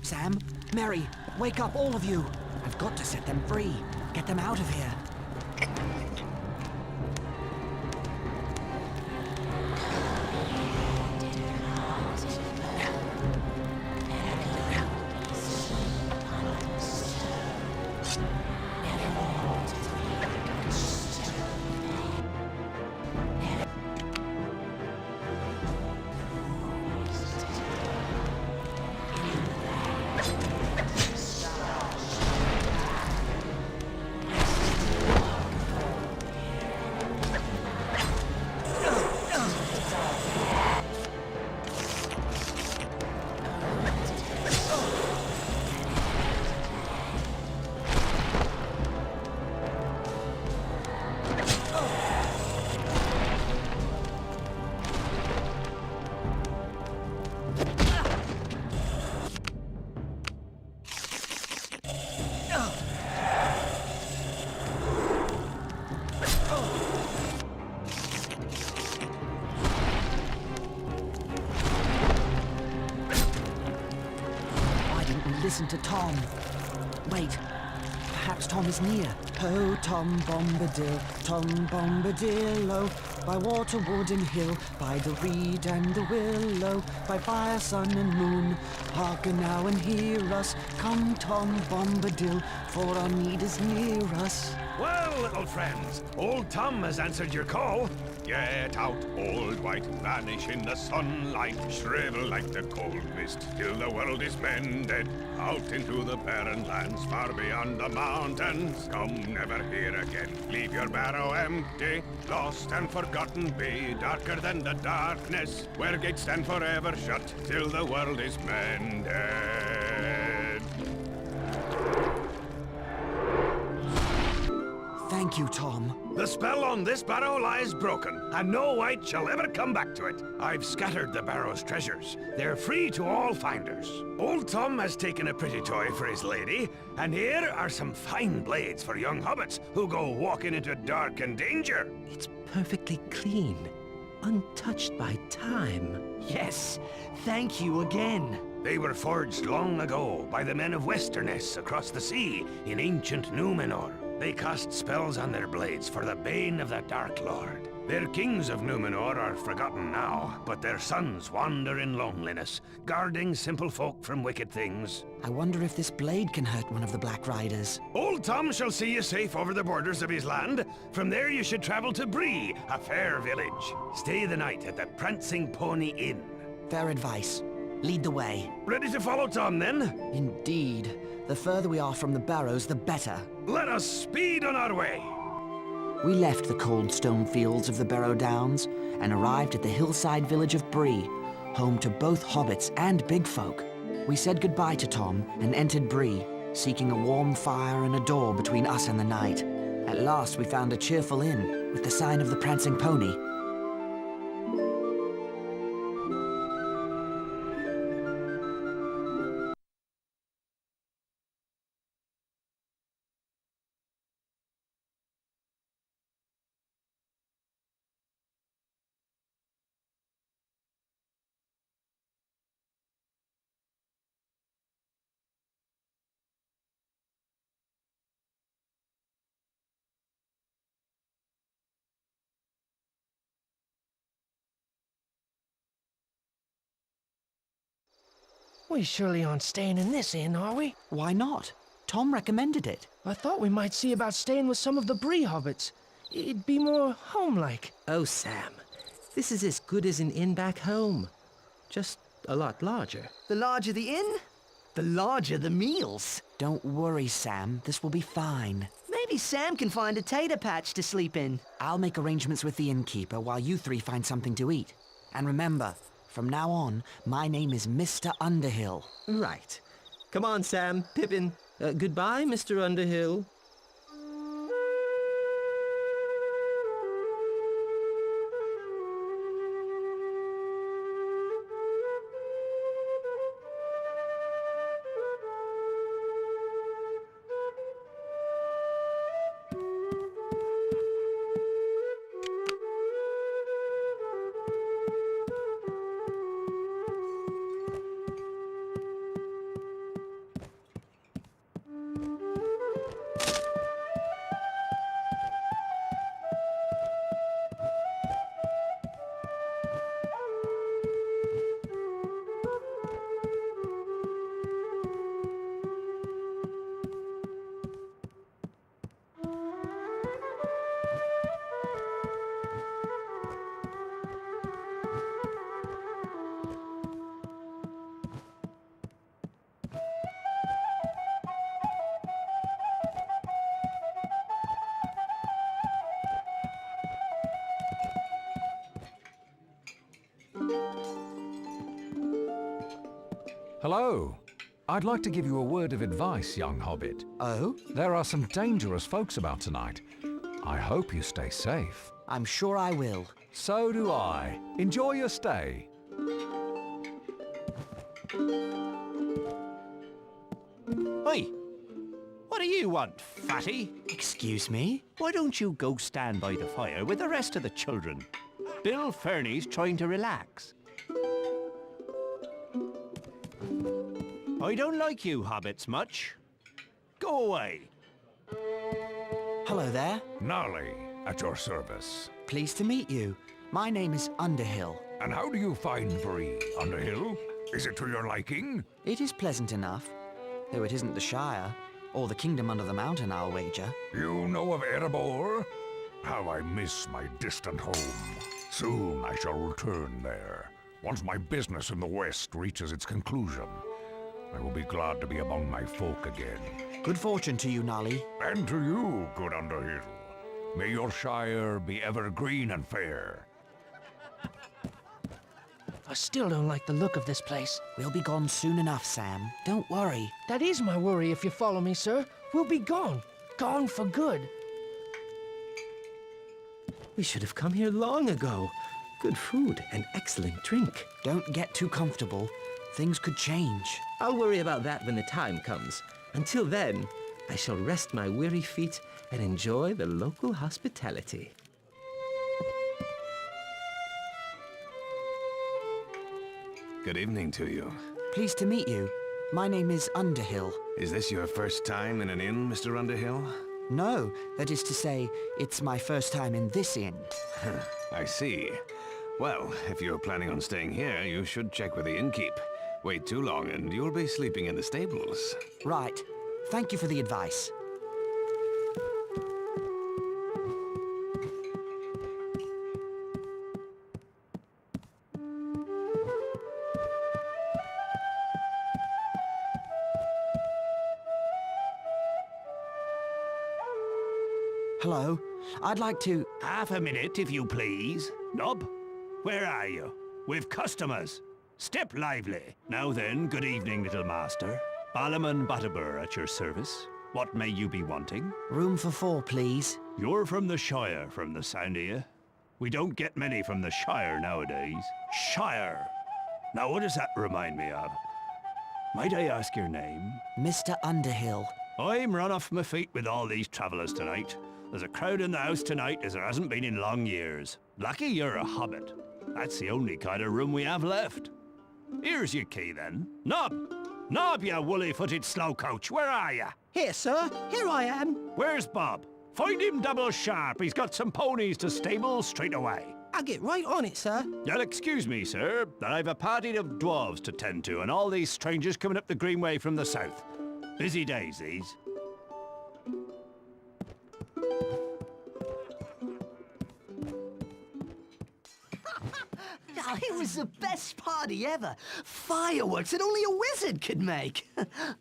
Sam? Mary? Wake up, all of you! I've got to set them free. Get them out of here. listen to Tom. Wait, perhaps Tom is near. Oh, Tom Bombadil, Tom Bombadil, oh, by water, wood and hill, by the reed and the willow, by fire, sun and moon, hearken now and hear us. Come, Tom Bombadil, for our need is near us. Well, little friends, old Tom has answered your call. Get out, old white, vanish in the sunlight, shrivel like the cold mist till the world is mended. Out into the barren lands far beyond the mountains. Come never here again, leave your barrow empty. Lost and forgotten be, darker than the darkness, where gates stand forever shut till the world is mended. Thank you, Tom. The spell on this barrow lies broken, and no wight shall ever come back to it. I've scattered the barrow's treasures. They're free to all finders. Old Tom has taken a pretty toy for his lady, and here are some fine blades for young hobbits who go walking into dark and danger. It's perfectly clean, untouched by time. Yes, thank you again. They were forged long ago by the men of Westerness across the sea in ancient Numenor. They cast spells on their blades for the bane of the Dark Lord. Their kings of Numenor are forgotten now, but their sons wander in loneliness, guarding simple folk from wicked things. I wonder if this blade can hurt one of the Black Riders. Old Tom shall see you safe over the borders of his land. From there you should travel to Bree, a fair village. Stay the night at the Prancing Pony Inn. Fair advice. Lead the way. Ready to follow Tom, then? Indeed. The further we are from the barrows, the better. Let us speed on our way. We left the cold stone fields of the Barrow Downs and arrived at the hillside village of Bree, home to both hobbits and big folk. We said goodbye to Tom and entered Bree, seeking a warm fire and a door between us and the night. At last we found a cheerful inn with the sign of the Prancing Pony. We surely aren't staying in this inn, are we? Why not? Tom recommended it. I thought we might see about staying with some of the Bree hobbits. It'd be more home-like. Oh, Sam, this is as good as an inn back home. Just a lot larger. The larger the inn, the larger the meals. Don't worry, Sam. This will be fine. Maybe Sam can find a tater patch to sleep in. I'll make arrangements with the innkeeper while you three find something to eat. And remember, from now on, my name is Mr. Underhill. Right. Come on, Sam, Pippin. Goodbye, Mr. Underhill. Hello. I'd like to give you a word of advice, young hobbit. Oh? There are some dangerous folks about tonight. I hope you stay safe. I'm sure I will. So do I. Enjoy your stay. Oi! What do you want, fatty? Excuse me? Why don't you go stand by the fire with the rest of the children? Bill Fernie's trying to relax. I don't like you hobbits much. Go away. Hello there. Gnarly, at your service. Pleased to meet you. My name is Underhill. And how do you find Bree, Underhill? Is it to your liking? It is pleasant enough, though it isn't the Shire, or the kingdom under the mountain, I'll wager. You know of Erebor? How I miss my distant home. Soon I shall return there. Once my business in the West reaches its conclusion, I will be glad to be among my folk again. Good fortune to you, Nolly. And to you, good Underhill. May your Shire be ever green and fair. I still don't like the look of this place. We'll be gone soon enough, Sam. Don't worry. That is my worry, if you follow me, sir. We'll be gone. Gone for good. We should have come here long ago. Good food and excellent drink. Don't get too comfortable. Things could change. I'll worry about that when the time comes. Until then, I shall rest my weary feet and enjoy the local hospitality. Good evening to you. Pleased to meet you. My name is Underhill. Is this your first time in an inn, Mr. Underhill? No, that is to say, it's my first time in this inn. I see. Well, if you're planning on staying here, you should check with the innkeep. Wait too long and you'll be sleeping in the stables. Right. Thank you for the advice. Hello. I'd like to... Half a minute, if you please. Nob, where are you? We've customers. Step lively. Now then, good evening, little master. Balliman Butterbur at your service. What may you be wanting? Room for 4, please. You're from the Shire, from the sound of you. We don't get many from the Shire nowadays. Shire! Now what does that remind me of? Might I ask your name? Mr. Underhill. I'm run off my feet with all these travellers tonight. There's a crowd in the house tonight as there hasn't been in long years. Lucky you're a hobbit. That's the only kind of room we have left. Here's your key, then. Nob! Nob, you woolly-footed slowcoach, where are you? Here, sir. Here I am. Where's Bob? Find him double sharp. He's got some ponies to stable straight away. I'll get right on it, sir. You'll excuse me, sir, that I've a party of dwarves to tend to, and all these strangers coming up the Greenway from the south. Busy days, these. Oh, it was the best party ever. Fireworks that only a wizard could make.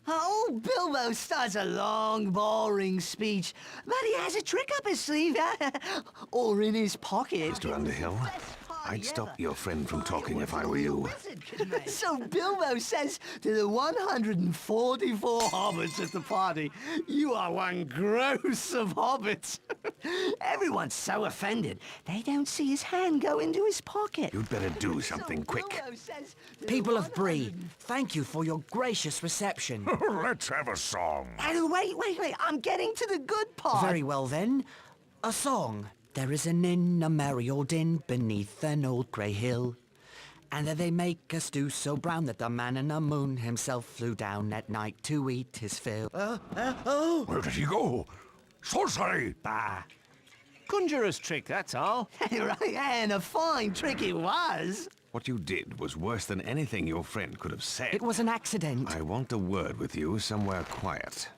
Old Bilbo starts a long, boring speech, but he has a trick up his sleeve, or in his pocket. Mr. Underhill, I'd stop your friend from talking if I were you. So Bilbo says to the 144 hobbits at the party, "You are one gross of hobbits." Everyone's so offended, they don't see his hand go into his pocket. You'd better do something quick. People of Bree, thank you for your gracious reception. Let's have a song. And wait, I'm getting to the good part. Very well then. A song. There is an inn, a merry old inn, beneath an old grey hill. And there they make a stew so brown that the man in the moon himself flew down at night to eat his fill. Where did he go? Sorcery! Bah. Conjurer's trick, that's all. Right, and a fine trick it was. What you did was worse than anything your friend could have said. It was an accident. I want a word with you somewhere quiet.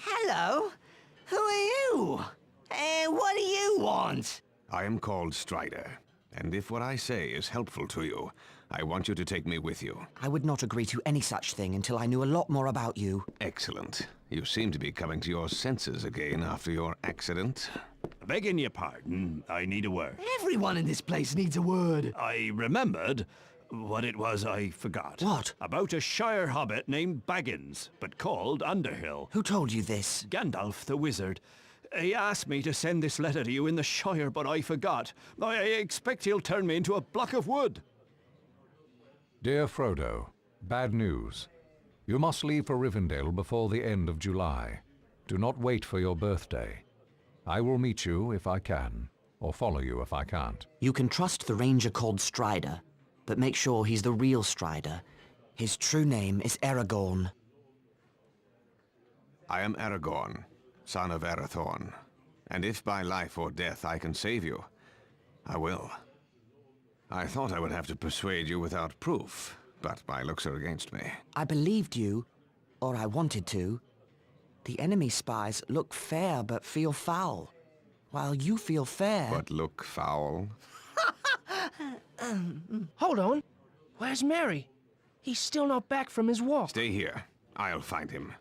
Hello? Who are you? And what do you want? I am called Strider, and if what I say is helpful to you, I want you to take me with you. I would not agree to any such thing until I knew a lot more about you. Excellent. You seem to be coming to your senses again after your accident. Begging your pardon, I need a word. Everyone in this place needs a word. I remembered what it was I forgot. What? About a Shire hobbit named Baggins, but called Underhill. Who told you this? Gandalf the wizard. He asked me to send this letter to you in the Shire, but I forgot. I expect he'll turn me into a block of wood. Dear Frodo, bad news. You must leave for Rivendell before the end of July. Do not wait for your birthday. I will meet you if I can, or follow you if I can't. You can trust the ranger called Strider, but make sure he's the real Strider. His true name is Aragorn. I am Aragorn, son of Arathorn, and if by life or death I can save you, I will. I thought I would have to persuade you without proof, but my looks are against me. I believed you, or I wanted to. The enemy spies look fair but feel foul, while you feel fair. But look foul? Hold on. Where's Mary? He's still not back from his walk. Stay here. I'll find him.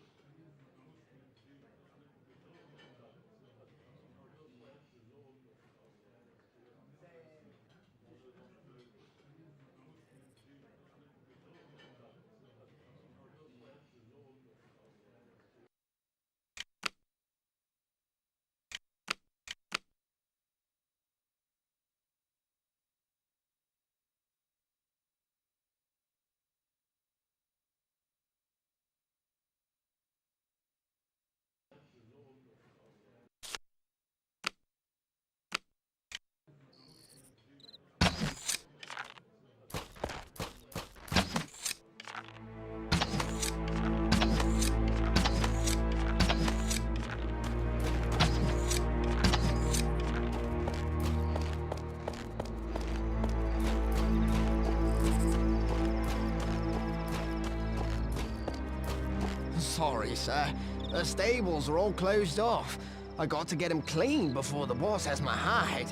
Sorry, sir. The stables are all closed off. I got to get them clean before the boss has my hide.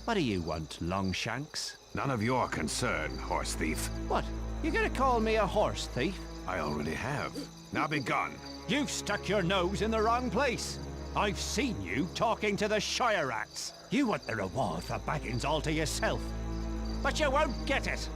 What do you want, Longshanks? None of your concern, horse thief. What? You gonna call me a horse thief? I already have. Now be gone. You've stuck your nose in the wrong place. I've seen you talking to the Shire rats. You want the reward for Baggins all to yourself. But you won't get it.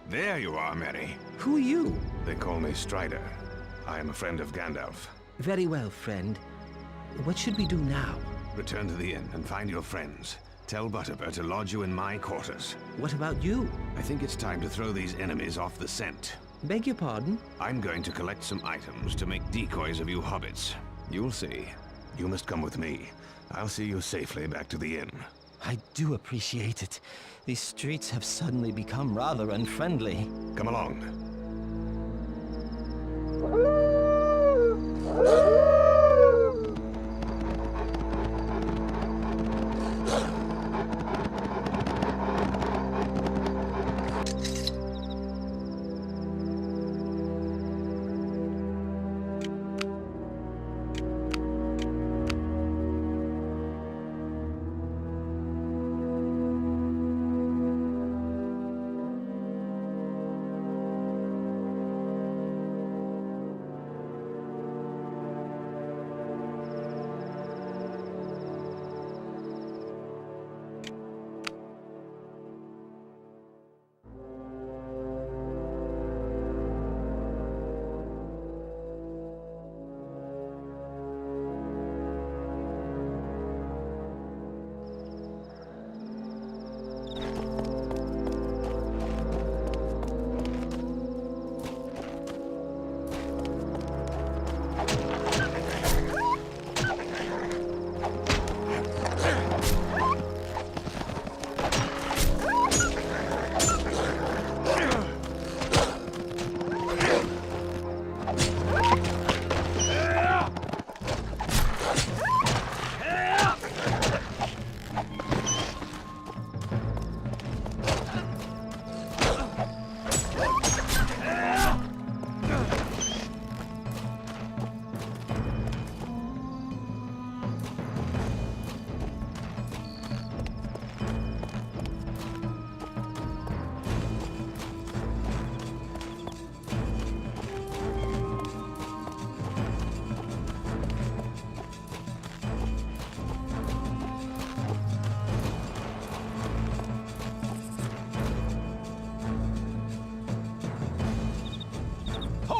There you are, Mary. Who are you? They call me Strider. I am a friend of Gandalf. Very well, friend. What should we do now? Return to the inn and find your friends. Tell Butterbur to lodge you in my quarters. What about you? I think it's time to throw these enemies off the scent. Beg your pardon? I'm going to collect some items to make decoys of you hobbits. You'll see. You must come with me. I'll see you safely back to the inn. I do appreciate it. These streets have suddenly become rather unfriendly. Come along.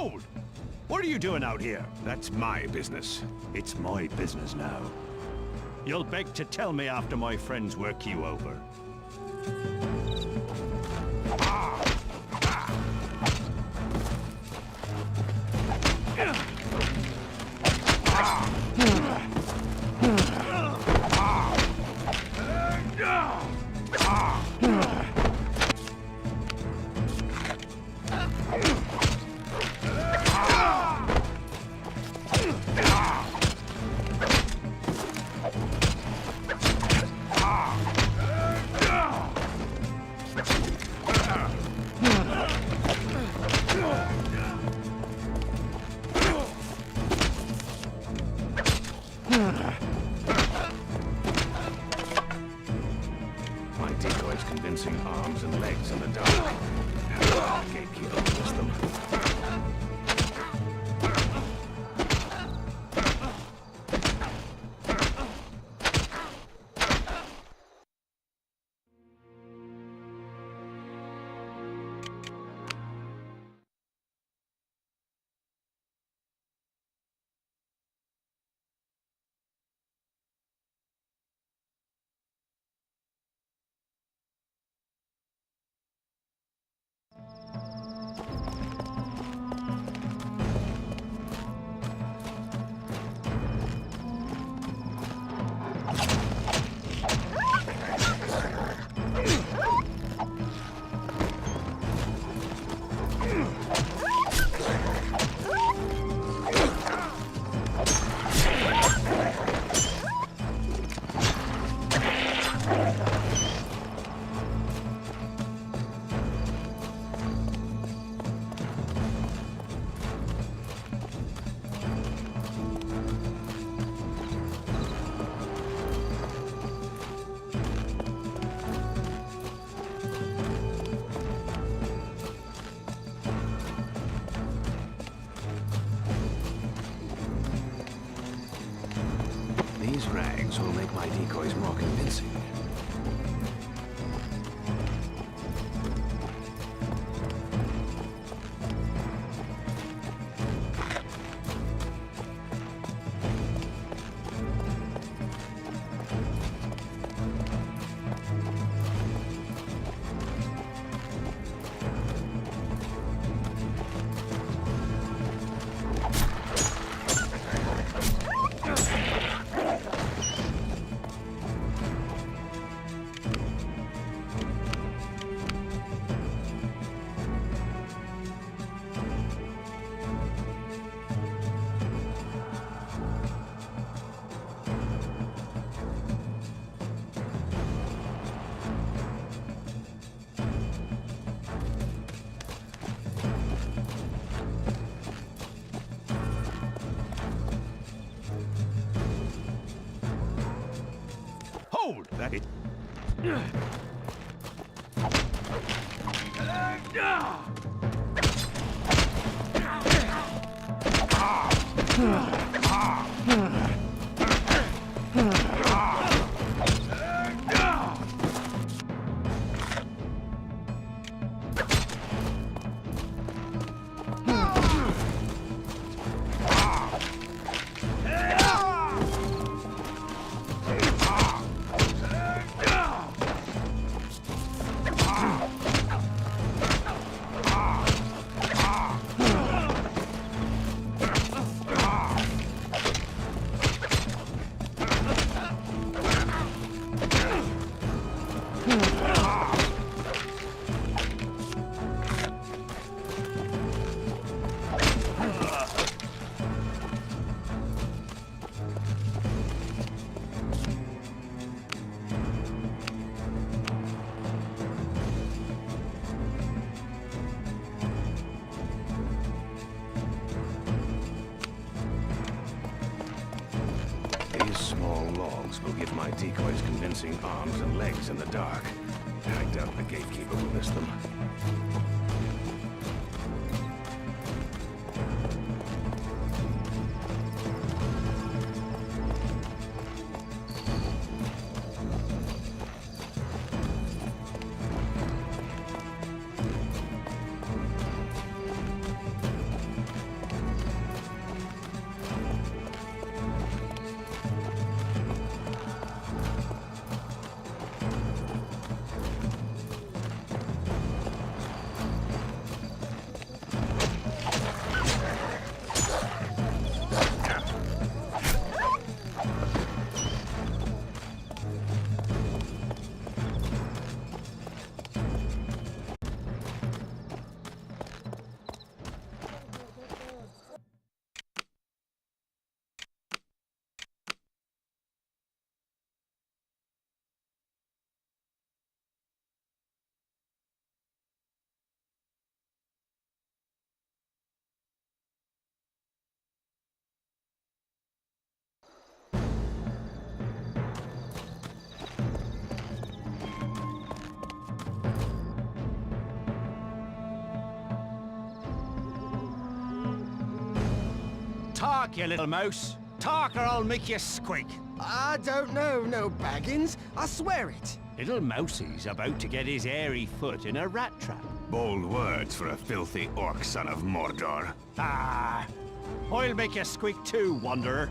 Hold! What are you doing out here? That's my business. It's my business now. You'll beg to tell me after my friends work you over. My decoy's convincing arms and legs in the dark. The gatekeeper will miss them. These rags will make my decoys more convincing. Hold! That it. These small logs will give my decoys convincing arms and legs in the dark. I doubt the gatekeeper will miss them. Talk, you little mouse. Talk or I'll make you squeak. I don't know, no Baggins. I swear it. Little Mousie's about to get his hairy foot in a rat trap. Bold words for a filthy orc son of Mordor. Ah, I'll make you squeak too, wanderer.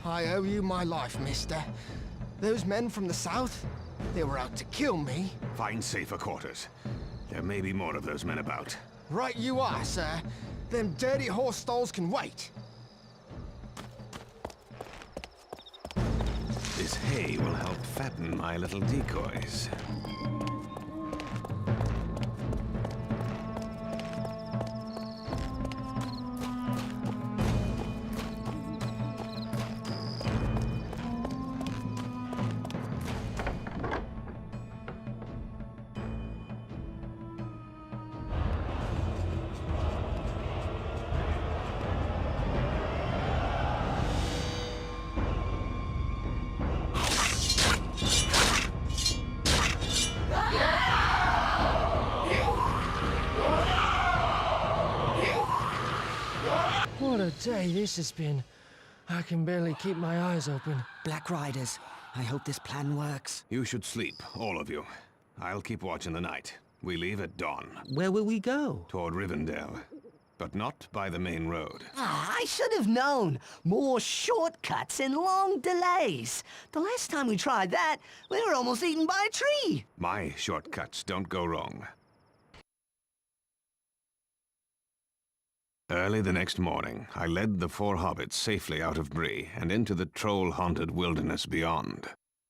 I owe you my life, mister. Those men from the south, they were out to kill me. Find safer quarters. There may be more of those men about. Right you are, sir. Them dirty horse stalls can wait. This hay will help fatten my little decoys. What a day this has been. I can barely keep my eyes open. Black Riders, I hope this plan works. You should sleep, all of you. I'll keep watch in the night. We leave at dawn. Where will we go? Toward Rivendell. But not by the main road. Ah, I should have known. More shortcuts and long delays. The last time we tried that, we were almost eaten by a tree. My shortcuts don't go wrong. Early the next morning, I led the 4 hobbits safely out of Bree and into the troll-haunted wilderness beyond.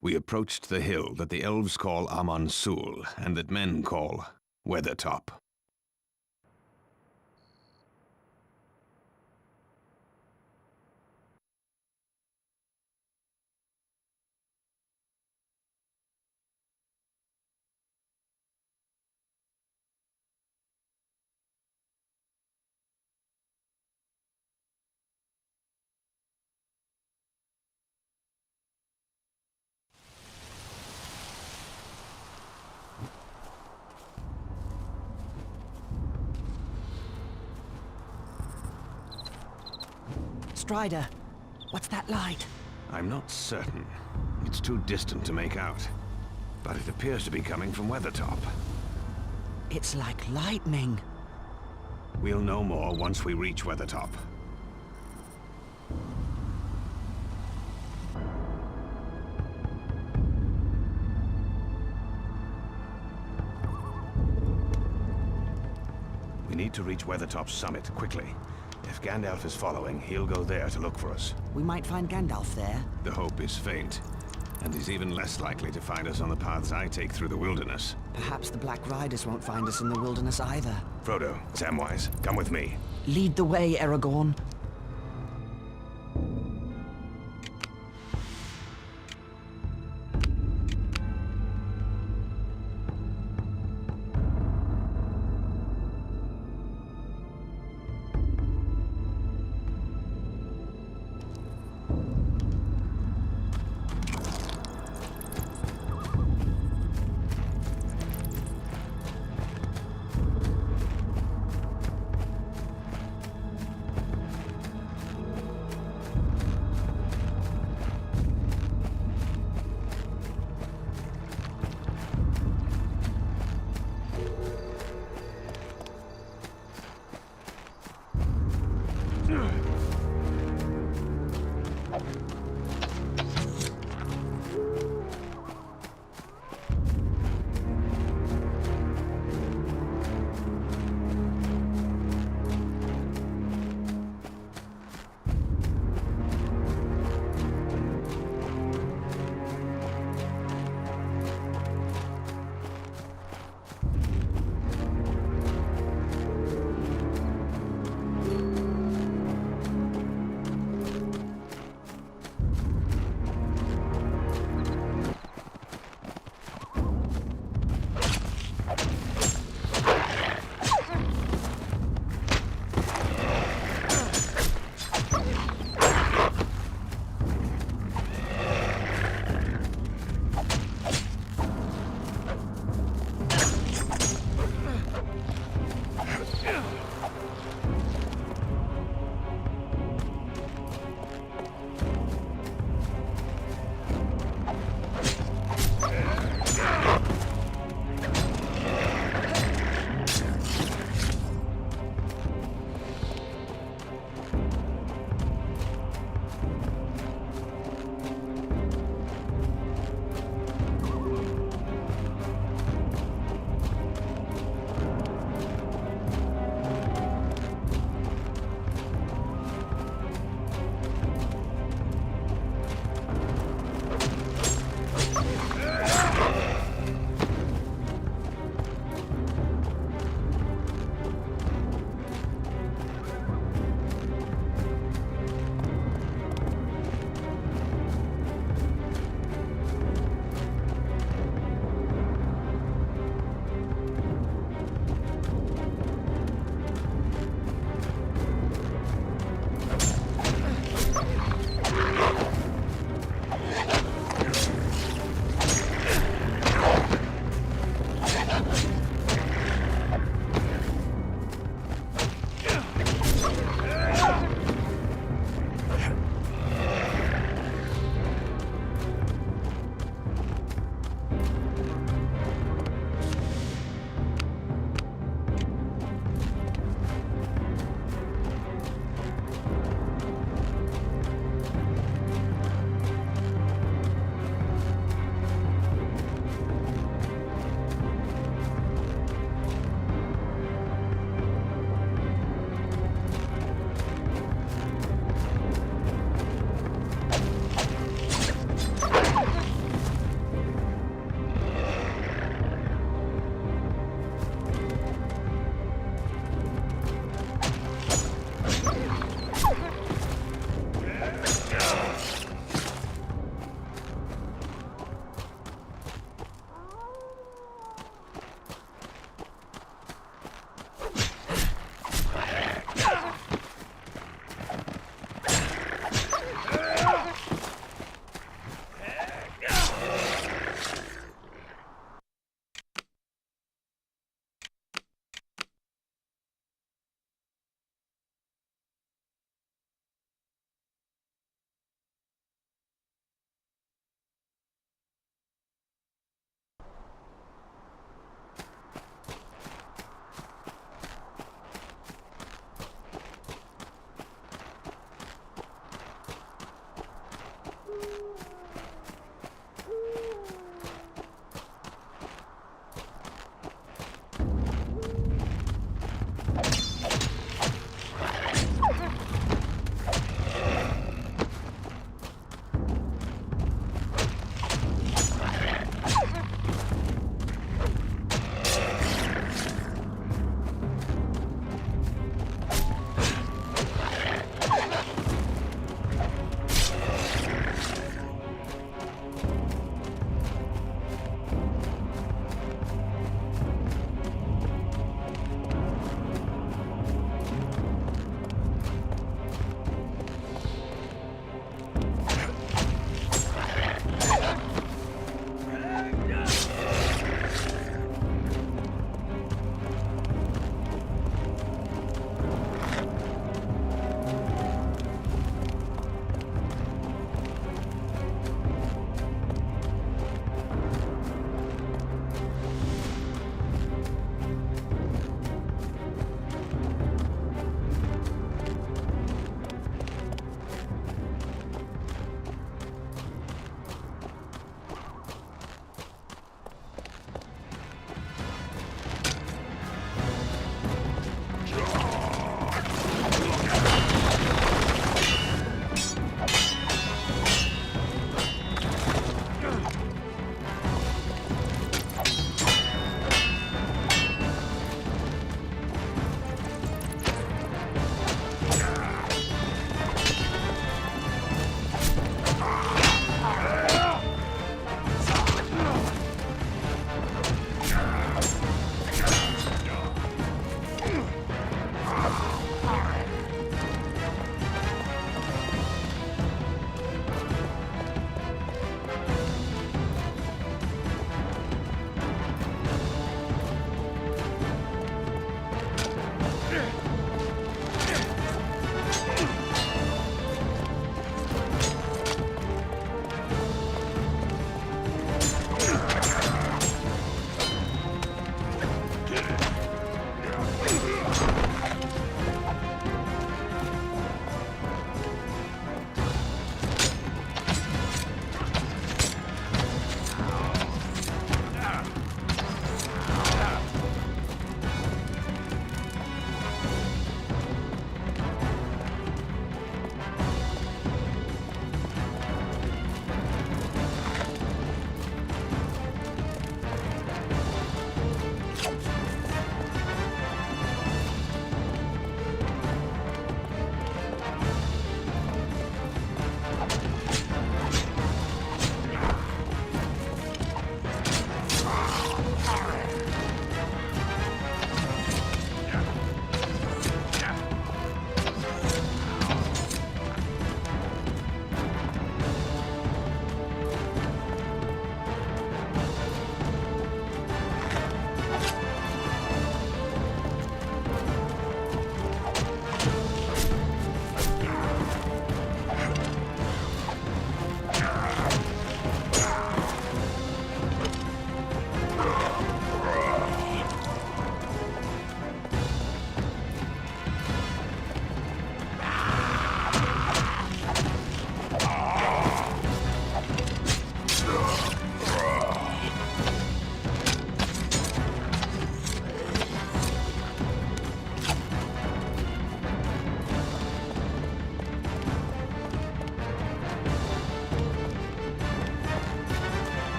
We approached the hill that the elves call Amansul and that men call Weathertop. Strider, what's that light? I'm not certain. It's too distant to make out. But it appears to be coming from Weathertop. It's like lightning. We'll know more once we reach Weathertop. We need to reach Weathertop's summit quickly. If Gandalf is following, he'll go there to look for us. We might find Gandalf there. The hope is faint. And he's even less likely to find us on the paths I take through the wilderness. Perhaps the Black Riders won't find us in the wilderness either. Frodo, Samwise, come with me. Lead the way, Aragorn.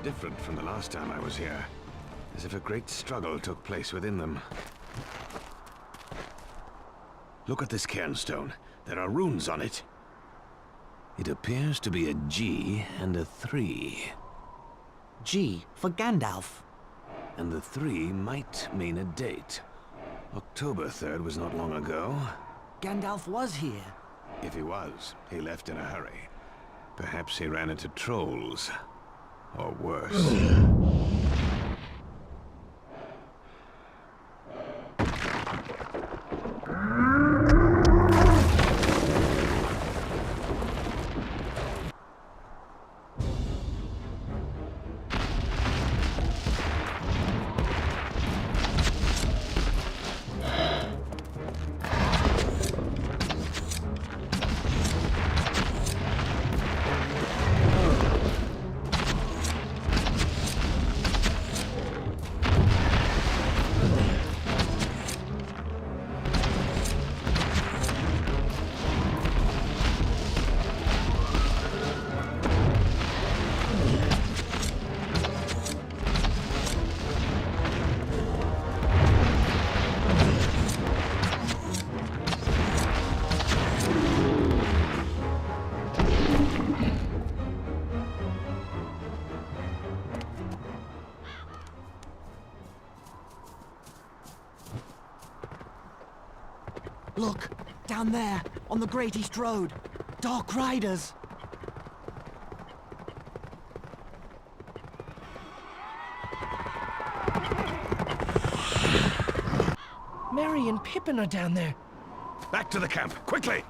different from the last time I was here. As if a great struggle took place within them. Look at this cairnstone. There are runes on it. It appears to be a G and a 3. G for Gandalf. And the 3 might mean a date. October 3rd was not long ago. Gandalf was here. If he was, he left in a hurry. Perhaps he ran into trolls. Or worse. Look, down there, on the Great East Road. Dark Riders. Merry and Pippin are down there. Back to the camp, quickly!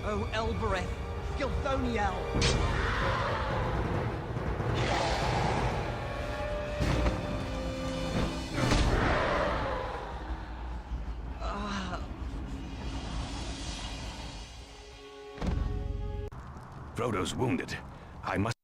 Oh, Elbereth, Gilthoniel. Frodo's wounded. I must...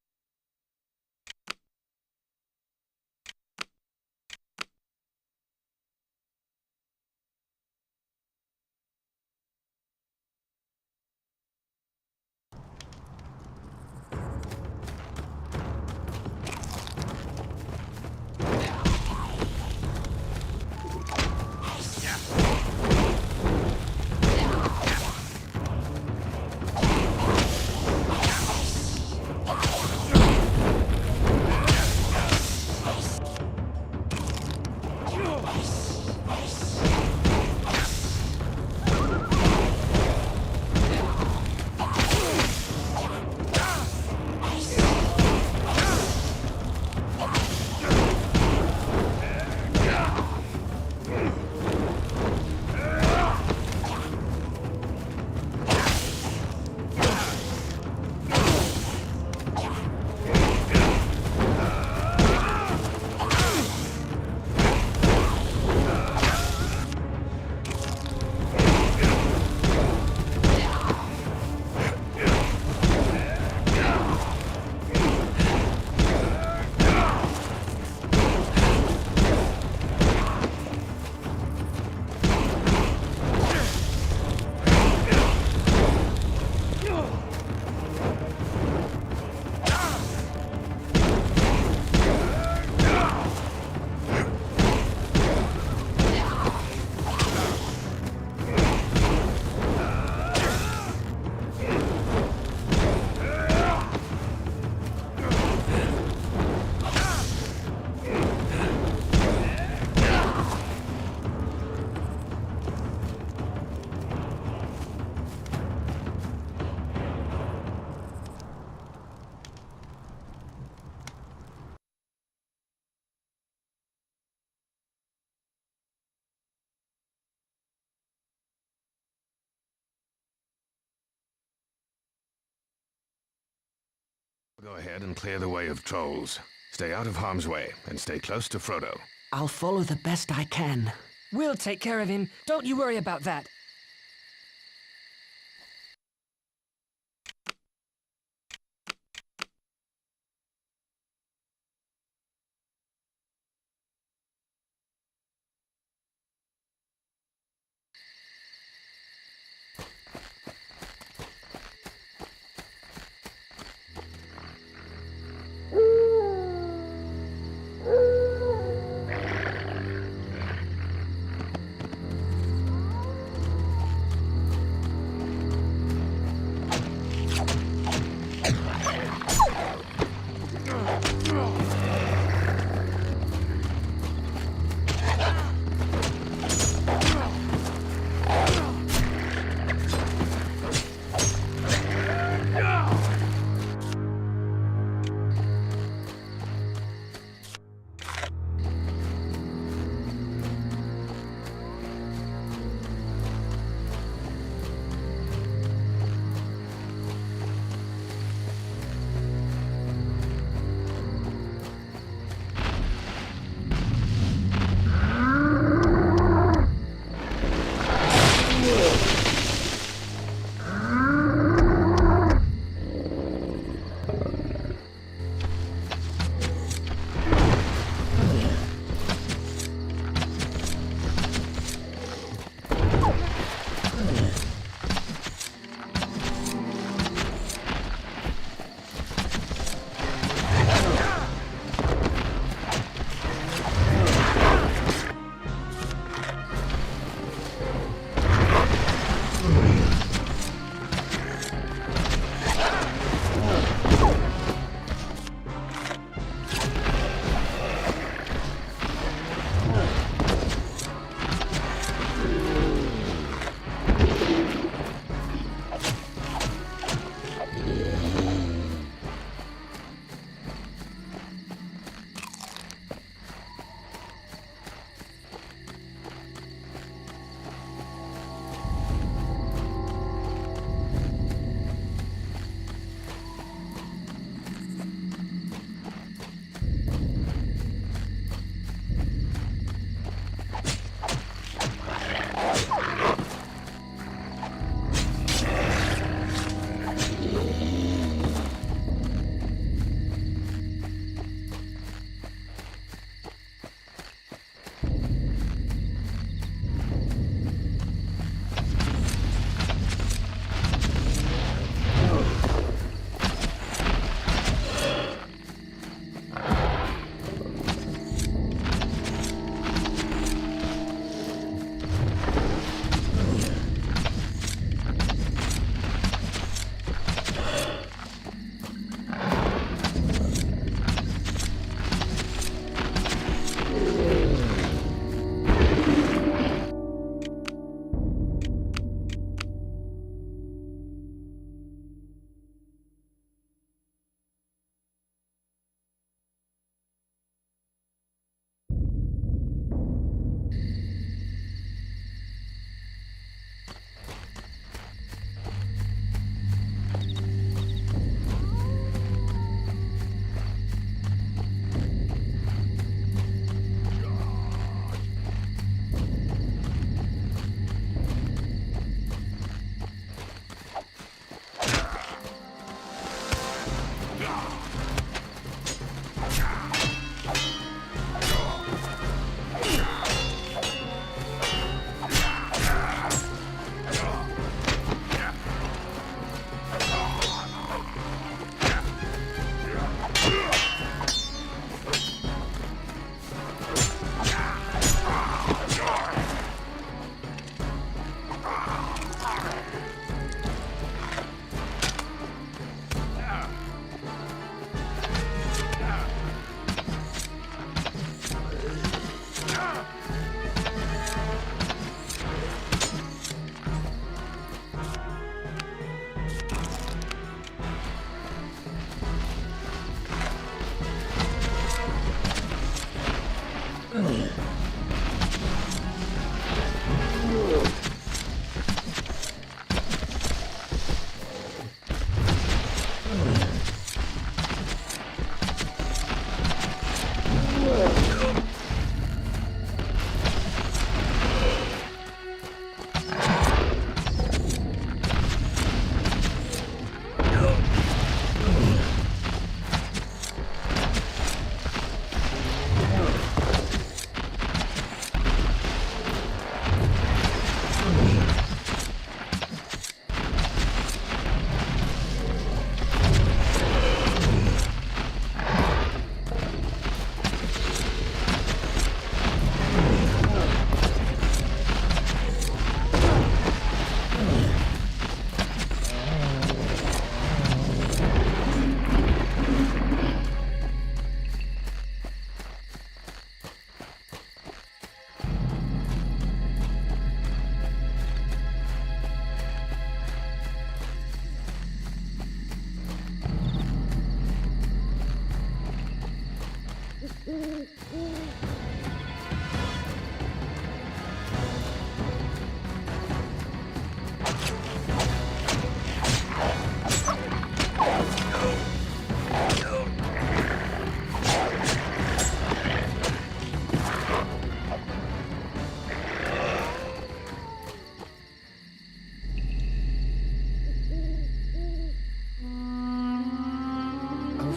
ahead and clear the way of trolls. Stay out of harm's way, and stay close to Frodo. I'll follow the best I can. We'll take care of him. Don't you worry about that.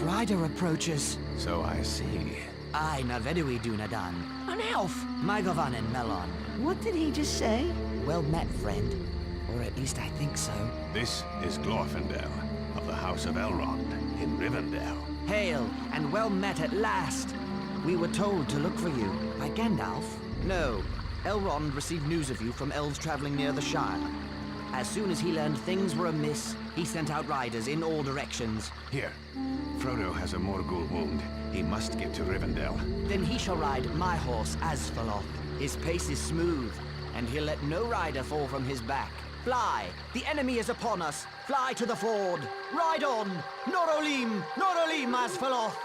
Rider approaches. So I see. I navedui dunadan. An elf! Mygovanen melon. What did he just say? Well met, friend. Or at least I think so. This is Glorfindel of the House of Elrond in Rivendell. Hail, and well met at last. We were told to look for you. By Gandalf? No. Elrond received news of you from elves traveling near the Shire. As soon as he learned things were amiss, he sent out riders in all directions. Here. Frodo has a Morgul wound. He must get to Rivendell. Then he shall ride my horse, Asfaloth. His pace is smooth, and he'll let no rider fall from his back. Fly! The enemy is upon us! Fly to the ford! Ride on! Norolim! Norolim, Asfaloth!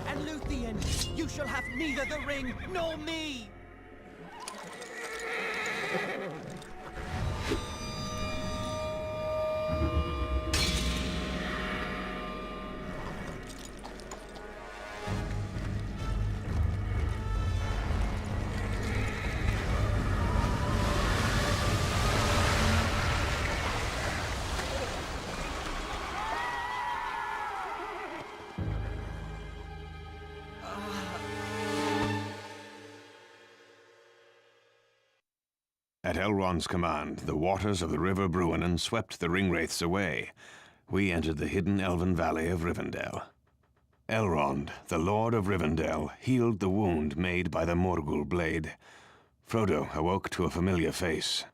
And Luthien, you shall have neither the ring nor me! At Elrond's command, the waters of the River Bruinen swept the Ringwraiths away. We entered the hidden elven valley of Rivendell. Elrond, the Lord of Rivendell, healed the wound made by the Morgul blade. Frodo awoke to a familiar face.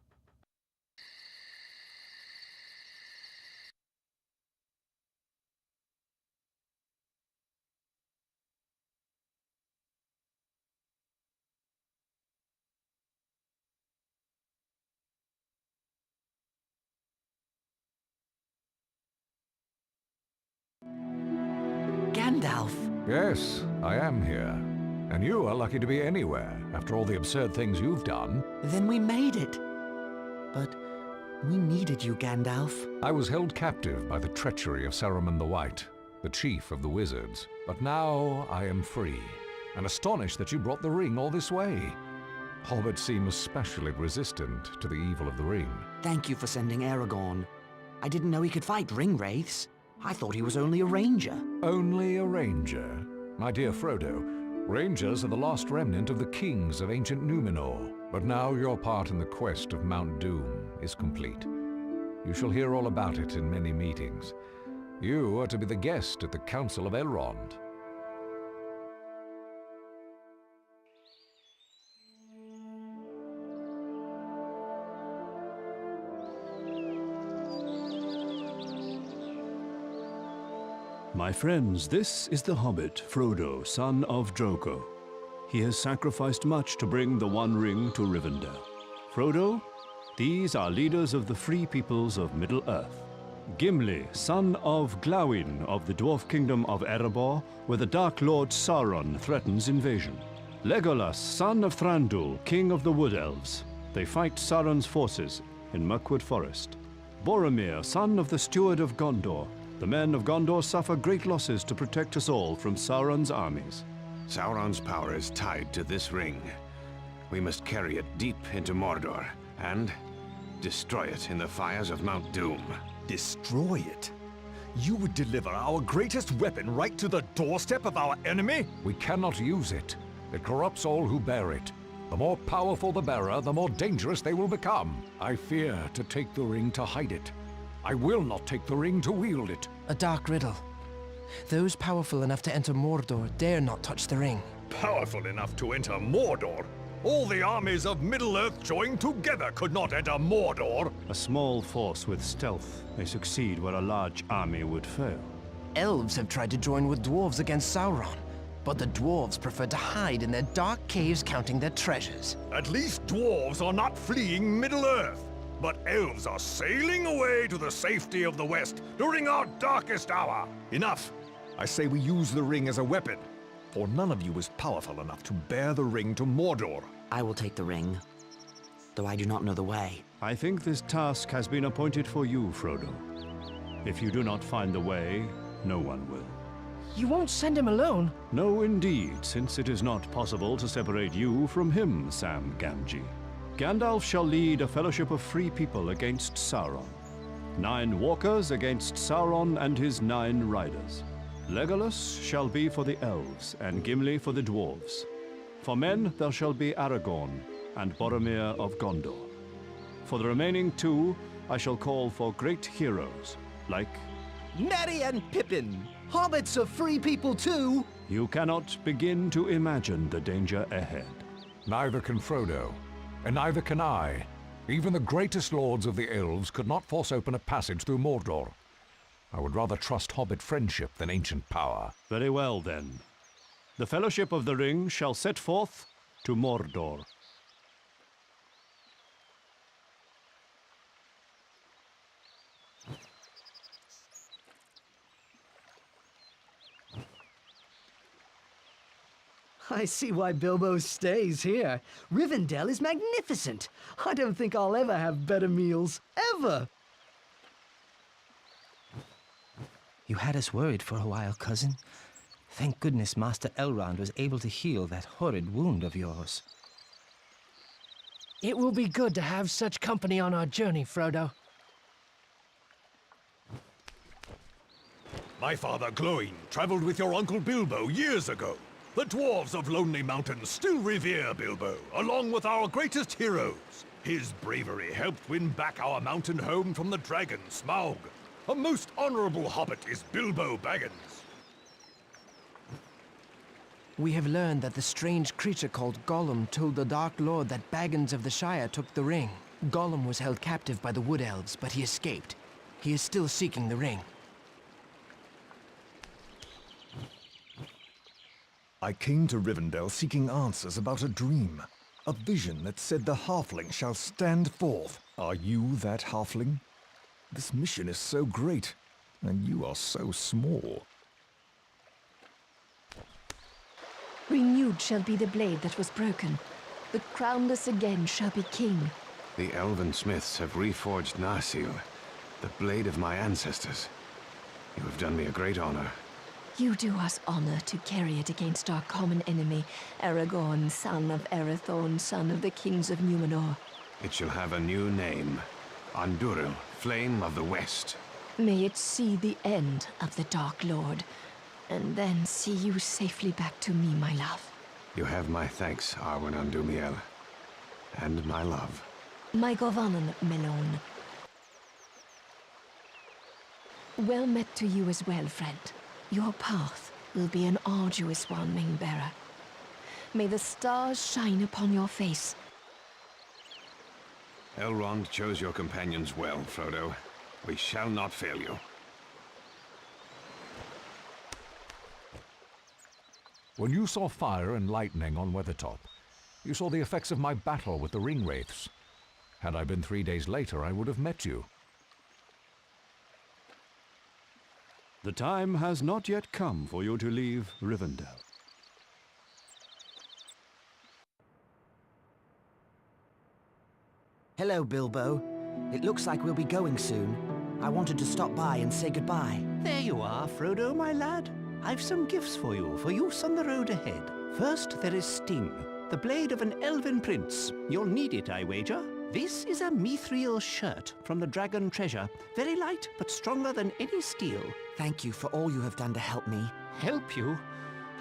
Gandalf! Yes, I am here. And you are lucky to be anywhere, after all the absurd things you've done. Then we made it. But we needed you, Gandalf. I was held captive by the treachery of Saruman the White, the chief of the wizards. But now I am free, and astonished that you brought the ring all this way. Hobbits seem especially resistant to the evil of the ring. Thank you for sending Aragorn. I didn't know he could fight ringwraiths. I thought he was only a ranger. Only a ranger? My dear Frodo, rangers are the last remnant of the kings of ancient Numenor. But now your part in the quest of Mount Doom is complete. You shall hear all about it in many meetings. You are to be the guest at the Council of Elrond. My friends, this is the hobbit, Frodo, son of Drogo. He has sacrificed much to bring the One Ring to Rivendell. Frodo, these are leaders of the free peoples of Middle-earth. Gimli, son of Glawin of the dwarf kingdom of Erebor, where the Dark Lord Sauron threatens invasion. Legolas, son of Thranduil, king of the Wood Elves. They fight Sauron's forces in Mirkwood Forest. Boromir, son of the Steward of Gondor. The men of Gondor suffer great losses to protect us all from Sauron's armies. Sauron's power is tied to this ring. We must carry it deep into Mordor and destroy it in the fires of Mount Doom. Destroy it? You would deliver our greatest weapon right to the doorstep of our enemy? We cannot use it. It corrupts all who bear it. The more powerful the bearer, the more dangerous they will become. I fear to take the ring to hide it. I will not take the ring to wield it. A dark riddle. Those powerful enough to enter Mordor dare not touch the ring. powerful enough to enter Mordor. All the armies of Middle-earth joined together could not enter Mordor. A small force with stealth may succeed where a large army would fail. Elves have tried to join with dwarves against Sauron, but the dwarves prefer to hide in their dark caves counting their treasures. At least dwarves are not fleeing Middle-earth, but elves are sailing away to the safety of the West during our darkest hour. Enough! I say we use the ring as a weapon, for none of you is powerful enough to bear the ring to Mordor. I will take the ring, though I do not know the way. I think this task has been appointed for you, Frodo. If you do not find the way, no one will. You won't send him alone? No, indeed, since it is not possible to separate you from him, Sam Gamgee. Gandalf shall lead a fellowship of free people against Sauron. 9 walkers against Sauron and his 9 riders. Legolas shall be for the elves, and Gimli for the dwarves. For men there shall be Aragorn and Boromir of Gondor. For the remaining 2, I shall call for great heroes, like... Merry and Pippin! Hobbits are free people too! You cannot begin to imagine the danger ahead. Neither can Frodo, and neither can I. Even the greatest lords of the elves could not force open a passage through Mordor. I would rather trust hobbit friendship than ancient power. Very well, then. The Fellowship of the Ring shall set forth to Mordor. I see why Bilbo stays here. Rivendell is magnificent. I don't think I'll ever have better meals. Ever! You had us worried for a while, cousin. Thank goodness Master Elrond was able to heal that horrid wound of yours. It will be good to have such company on our journey, Frodo. My father Gloin traveled with your Uncle Bilbo years ago. The dwarves of Lonely Mountain still revere Bilbo, along with our greatest heroes. His bravery helped win back our mountain home from the dragon Smaug. A most honorable hobbit is Bilbo Baggins. We have learned that the strange creature called Gollum told the Dark Lord that Baggins of the Shire took the ring. Gollum was held captive by the Wood Elves, but he escaped. He is still seeking the ring. I came to Rivendell seeking answers about a dream. A vision that said the halfling shall stand forth. Are you that halfling? This mission is so great, and you are so small. Renewed shall be the blade that was broken. The crownless again shall be king. The elven smiths have reforged Narsil, the blade of my ancestors. You have done me a great honor. You do us honor to carry it against our common enemy, Aragorn, son of Arathorn, son of the kings of Numenor. It shall have a new name. Andúril, Flame of the West. May it see the end of the Dark Lord, and then see you safely back to me, my love. You have my thanks, Arwen Andúmiel, and my love. My Govanan Melon. Well met to you as well, friend. Your path will be an arduous one, Ringbearer. May the stars shine upon your face. Elrond chose your companions well, Frodo. We shall not fail you. When you saw fire and lightning on Weathertop, you saw the effects of my battle with the Ringwraiths. Had I been 3 days later, I would have met you. The time has not yet come for you to leave Rivendell. Hello, Bilbo. It looks like we'll be going soon. I wanted to stop by and say goodbye. There you are, Frodo, my lad. I've some gifts for use on the road ahead. First, there is Sting, the blade of an elven prince. You'll need it, I wager. This is a mithril shirt from the Dragon Treasure. Very light, but stronger than any steel. Thank you for all you have done to help me. Help you?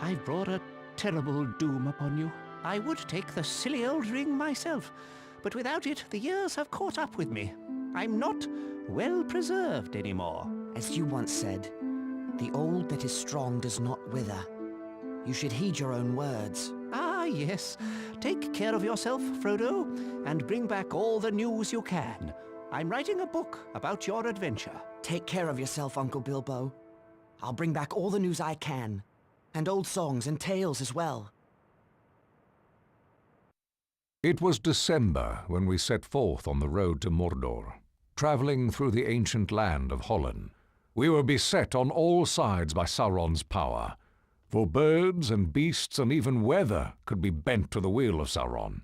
I've brought a terrible doom upon you. I would take the silly old ring myself, but without it, the years have caught up with me. I'm not well preserved anymore. As you once said, the old that is strong does not wither. You should heed your own words. Ah, yes. Take care of yourself, Frodo, and bring back all the news you can. I'm writing a book about your adventure. Take care of yourself, Uncle Bilbo. I'll bring back all the news I can. And old songs and tales as well. It was December when we set forth on the road to Mordor, traveling through the ancient land of Hollin. We were beset on all sides by Sauron's power, for birds and beasts and even weather could be bent to the will of Sauron.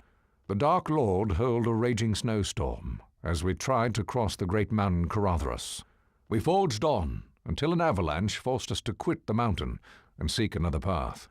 The Dark Lord hurled a raging snowstorm as we tried to cross the great mountain Caradhras. We forged on until an avalanche forced us to quit the mountain and seek another path.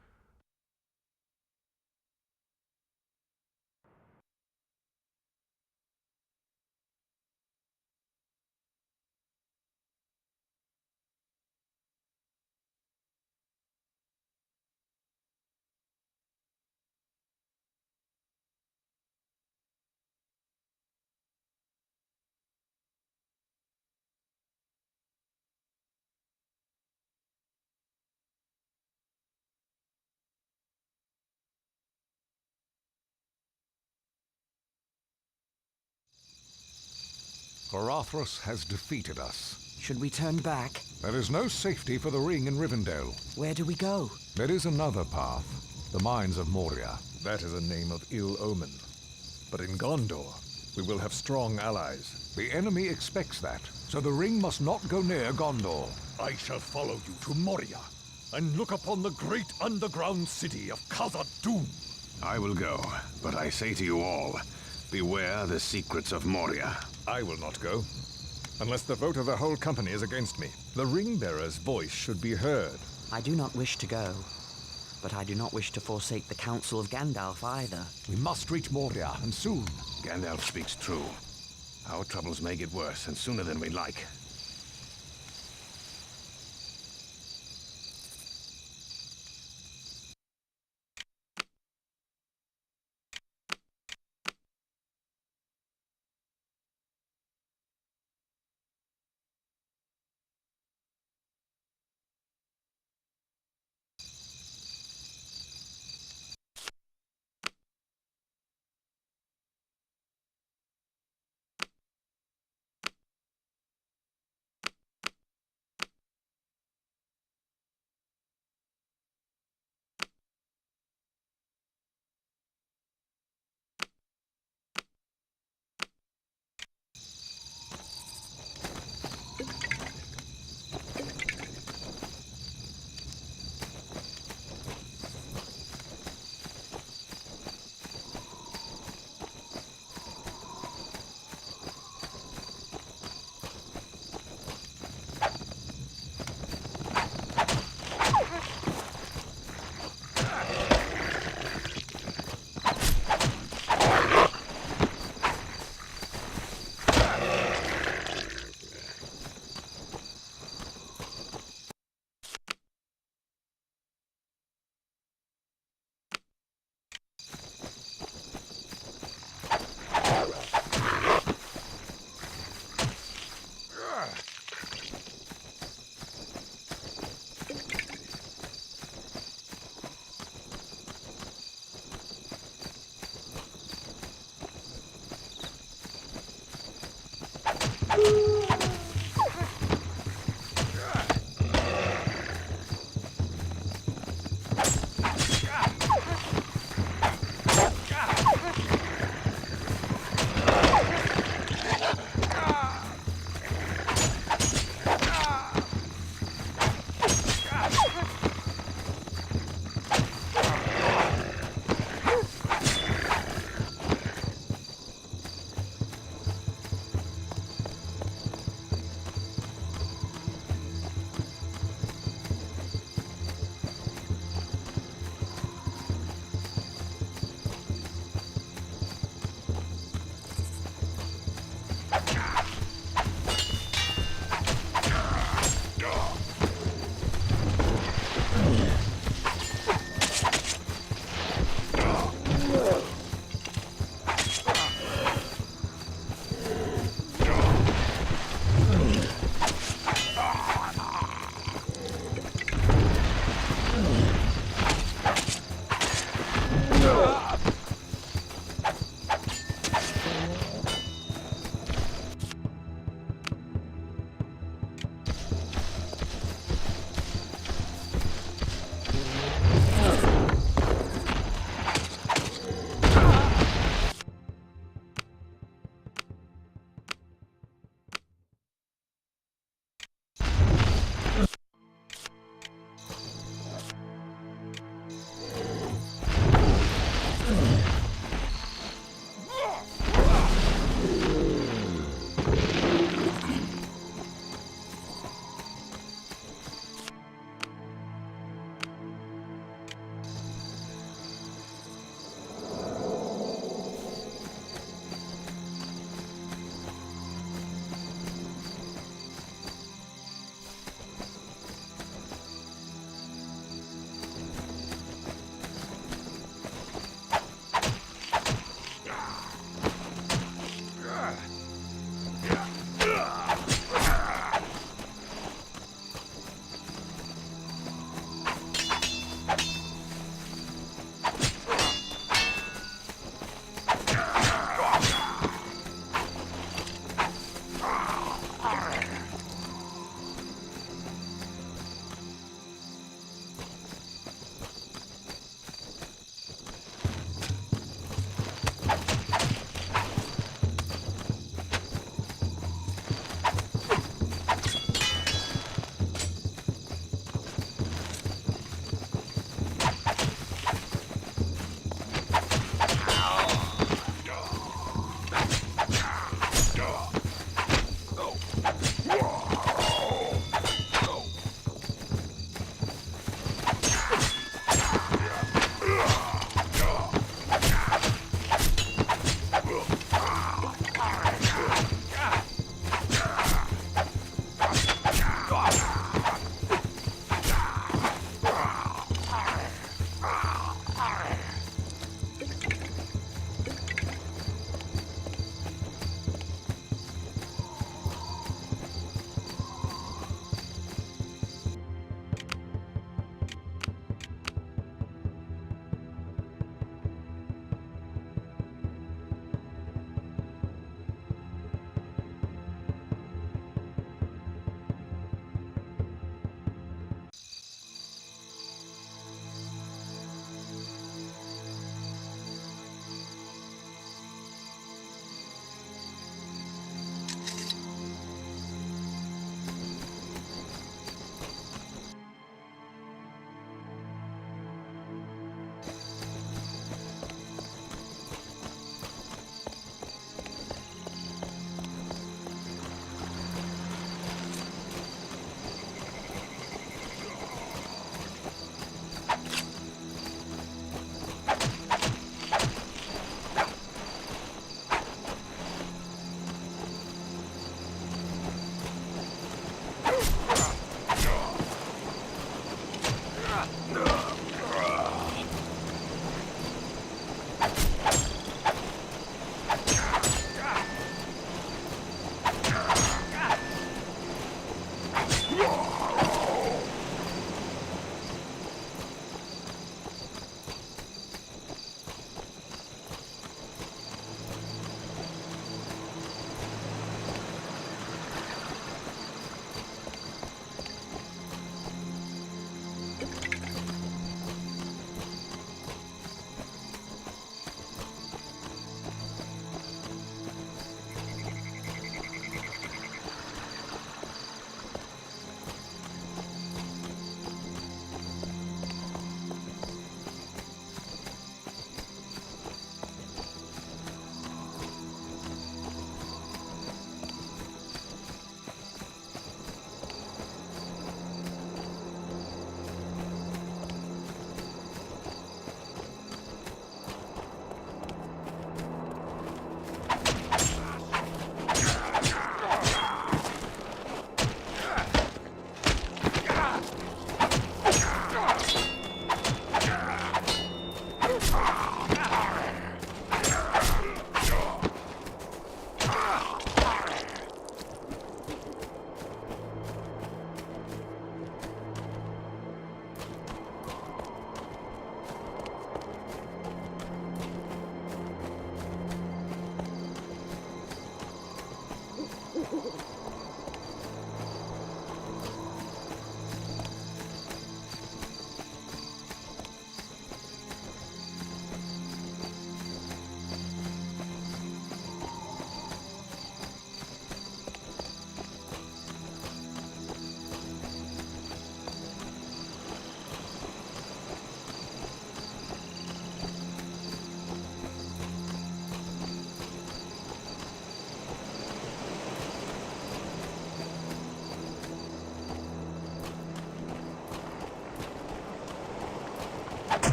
Caradhras has defeated us. Should we turn back? There is no safety for the ring in Rivendell. Where do we go? There is another path, the mines of Moria. That is a name of ill omen. But in Gondor, we will have strong allies. The enemy expects that, so the ring must not go near Gondor. I shall follow you to Moria and look upon the great underground city of Khazad-dûm. I will go, but I say to you all, beware the secrets of Moria. I will not go, unless the vote of the whole company is against me. The ring-bearer's voice should be heard. I do not wish to go, but I do not wish to forsake the counsel of Gandalf either. We must reach Moria, and soon. Gandalf speaks true. Our troubles may get worse, and sooner than we'd like.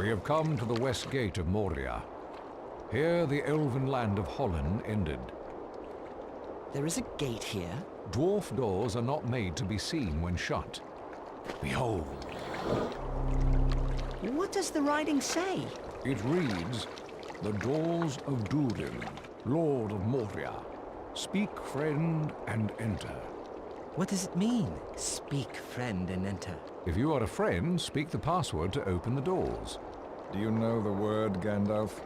We have come to the west gate of Moria. Here the elven land of Holland ended. There is a gate here? Dwarf doors are not made to be seen when shut. Behold. What does the writing say? It reads, "The doors of Durin, Lord of Moria. Speak, friend, and enter." What does it mean? Speak, friend, and enter. If you are a friend, speak the password to open the doors. Do you know the word, Gandalf?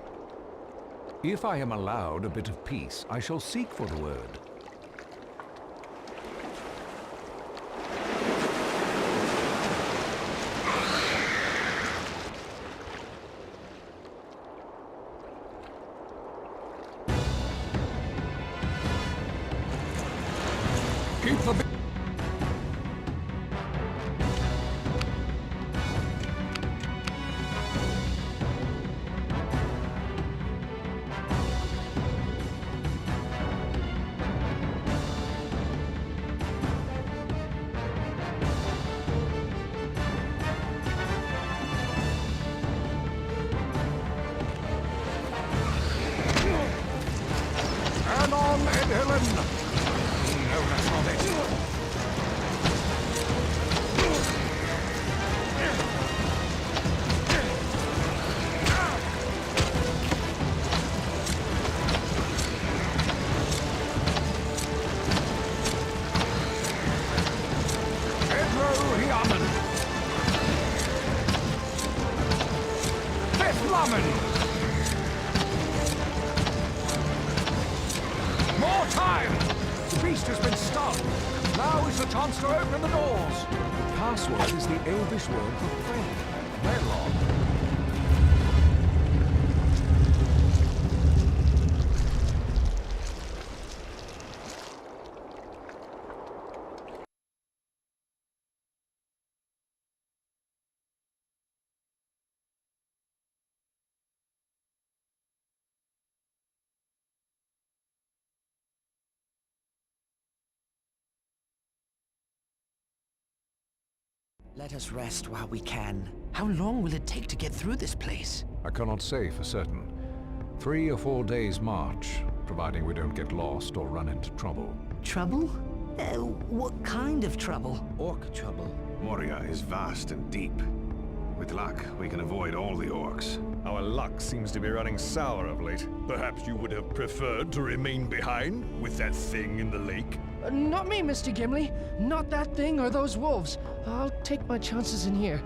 If I am allowed a bit of peace, I shall seek for the word. Keep the... And on, Ed Helen! No, that's not it. Pedro Hiamen! Fifth Lamen! More time! The beast has been stunned. Now is the chance to open the doors. The password is the Elvish word for friend. Melon. Let us rest while we can. How long will it take to get through this place? I cannot say for certain. 3 or 4 days march, providing we don't get lost or run into trouble. Trouble? What kind of trouble? Orc trouble. Moria is vast and deep. With luck, we can avoid all the orcs. Our luck seems to be running sour of late. Perhaps you would have preferred to remain behind with that thing in the lake? Not me, Mr. Gimli. Not that thing or those wolves. I'll take my chances in here.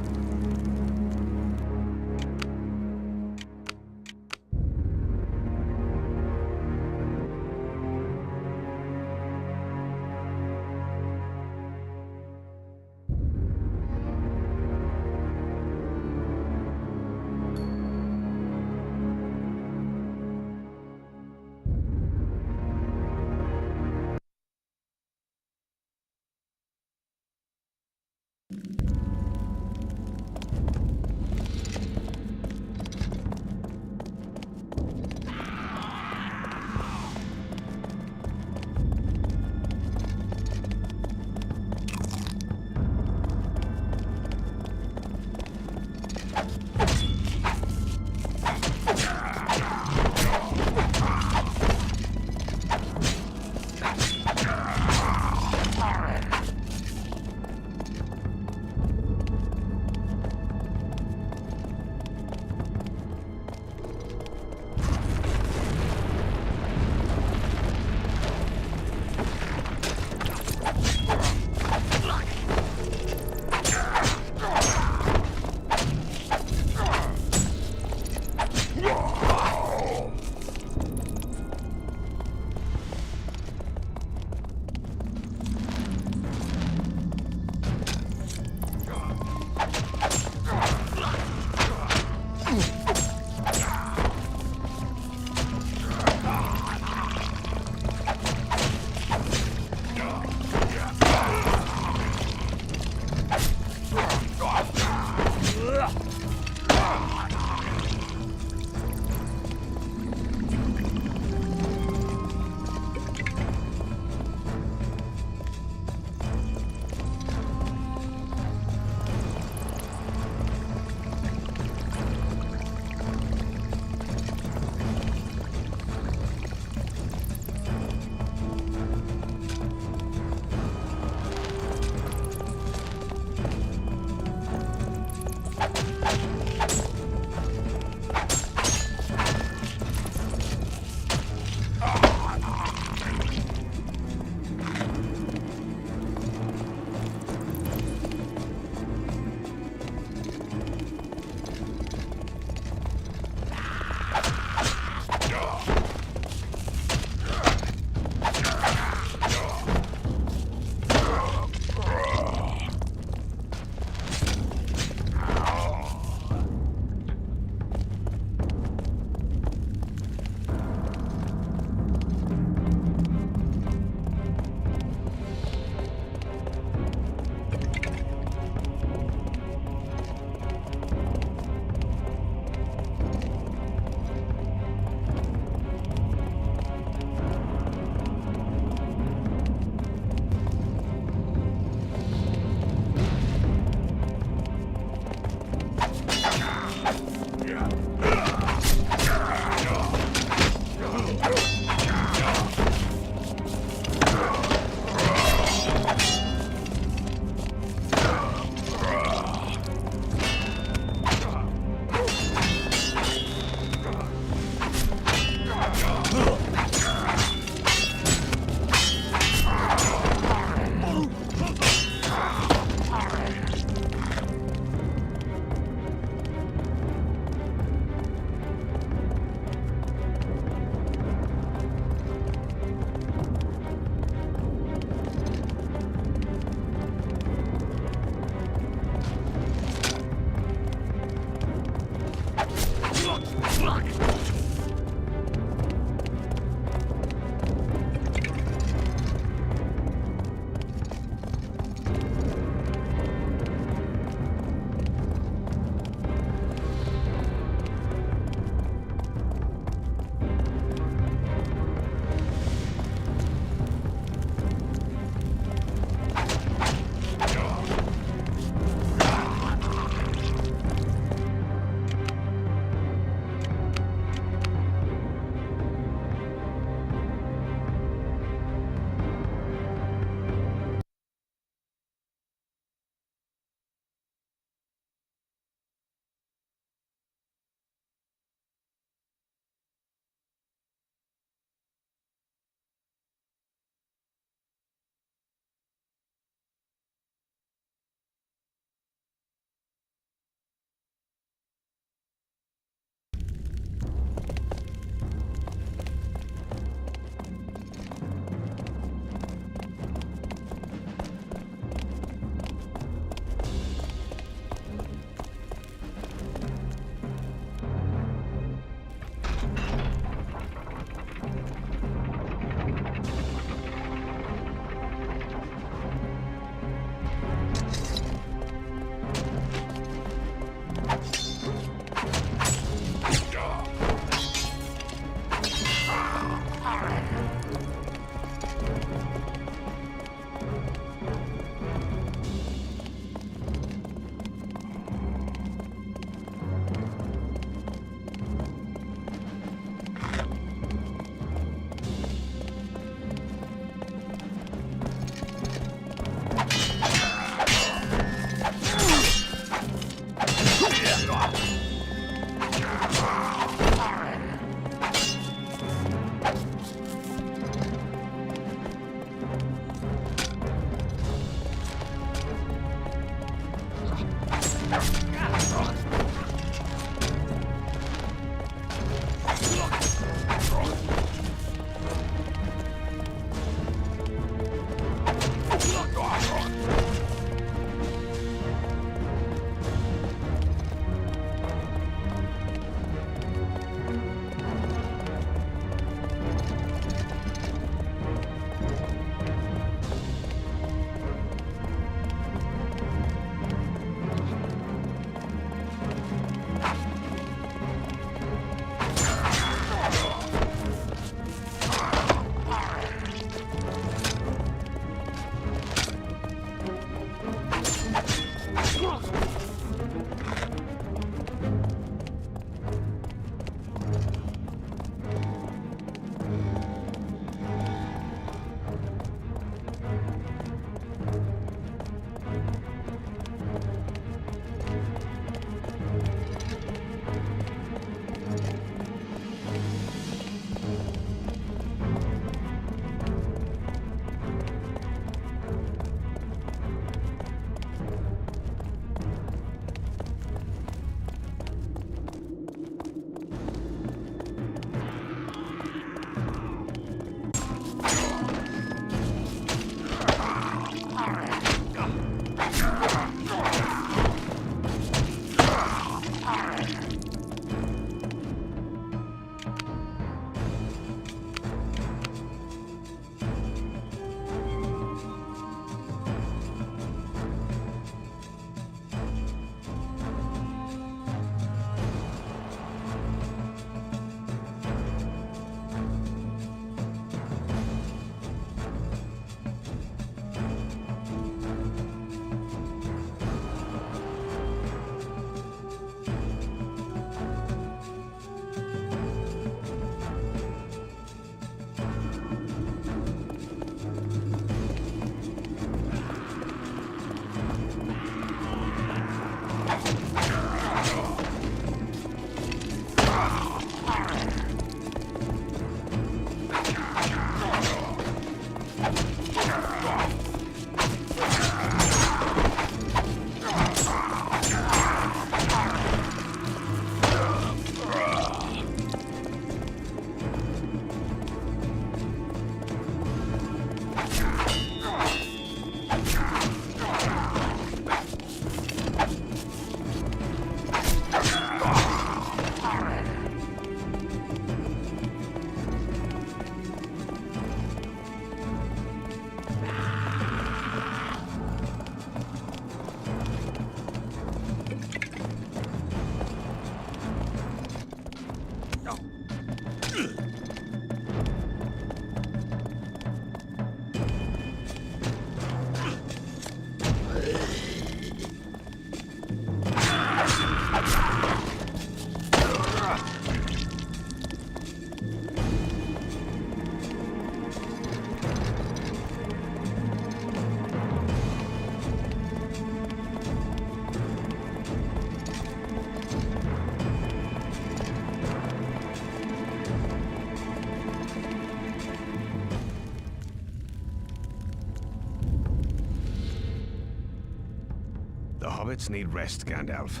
Hobbits need rest, Gandalf.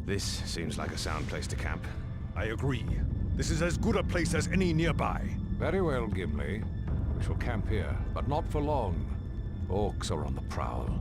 This seems like a sound place to camp. I agree. This is as good a place as any nearby. Very well, Gimli. We shall camp here, but not for long. Orcs are on the prowl.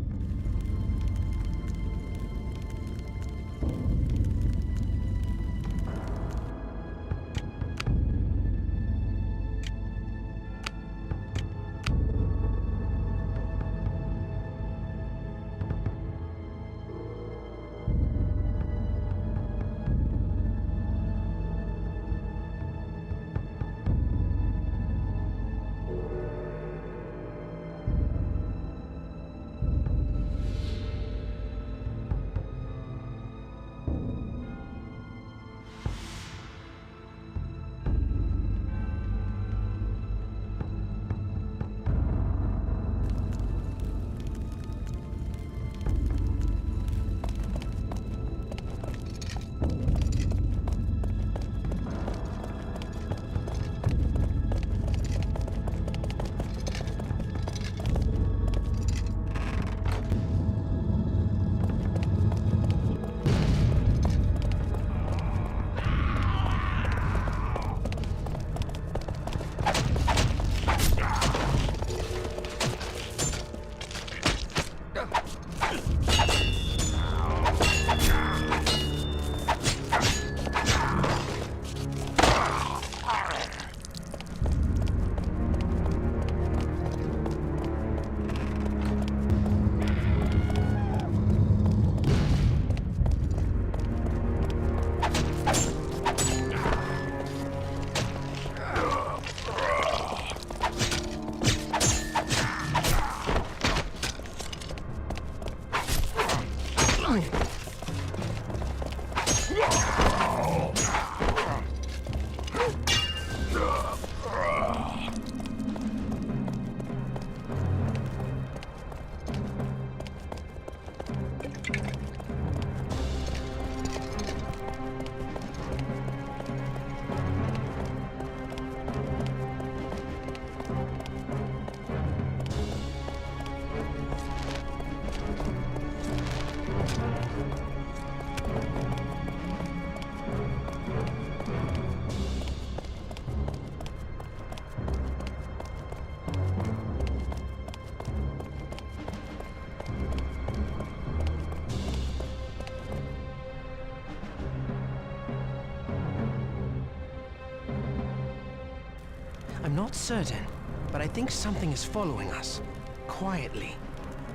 I'm not certain, but I think something is following us. Quietly.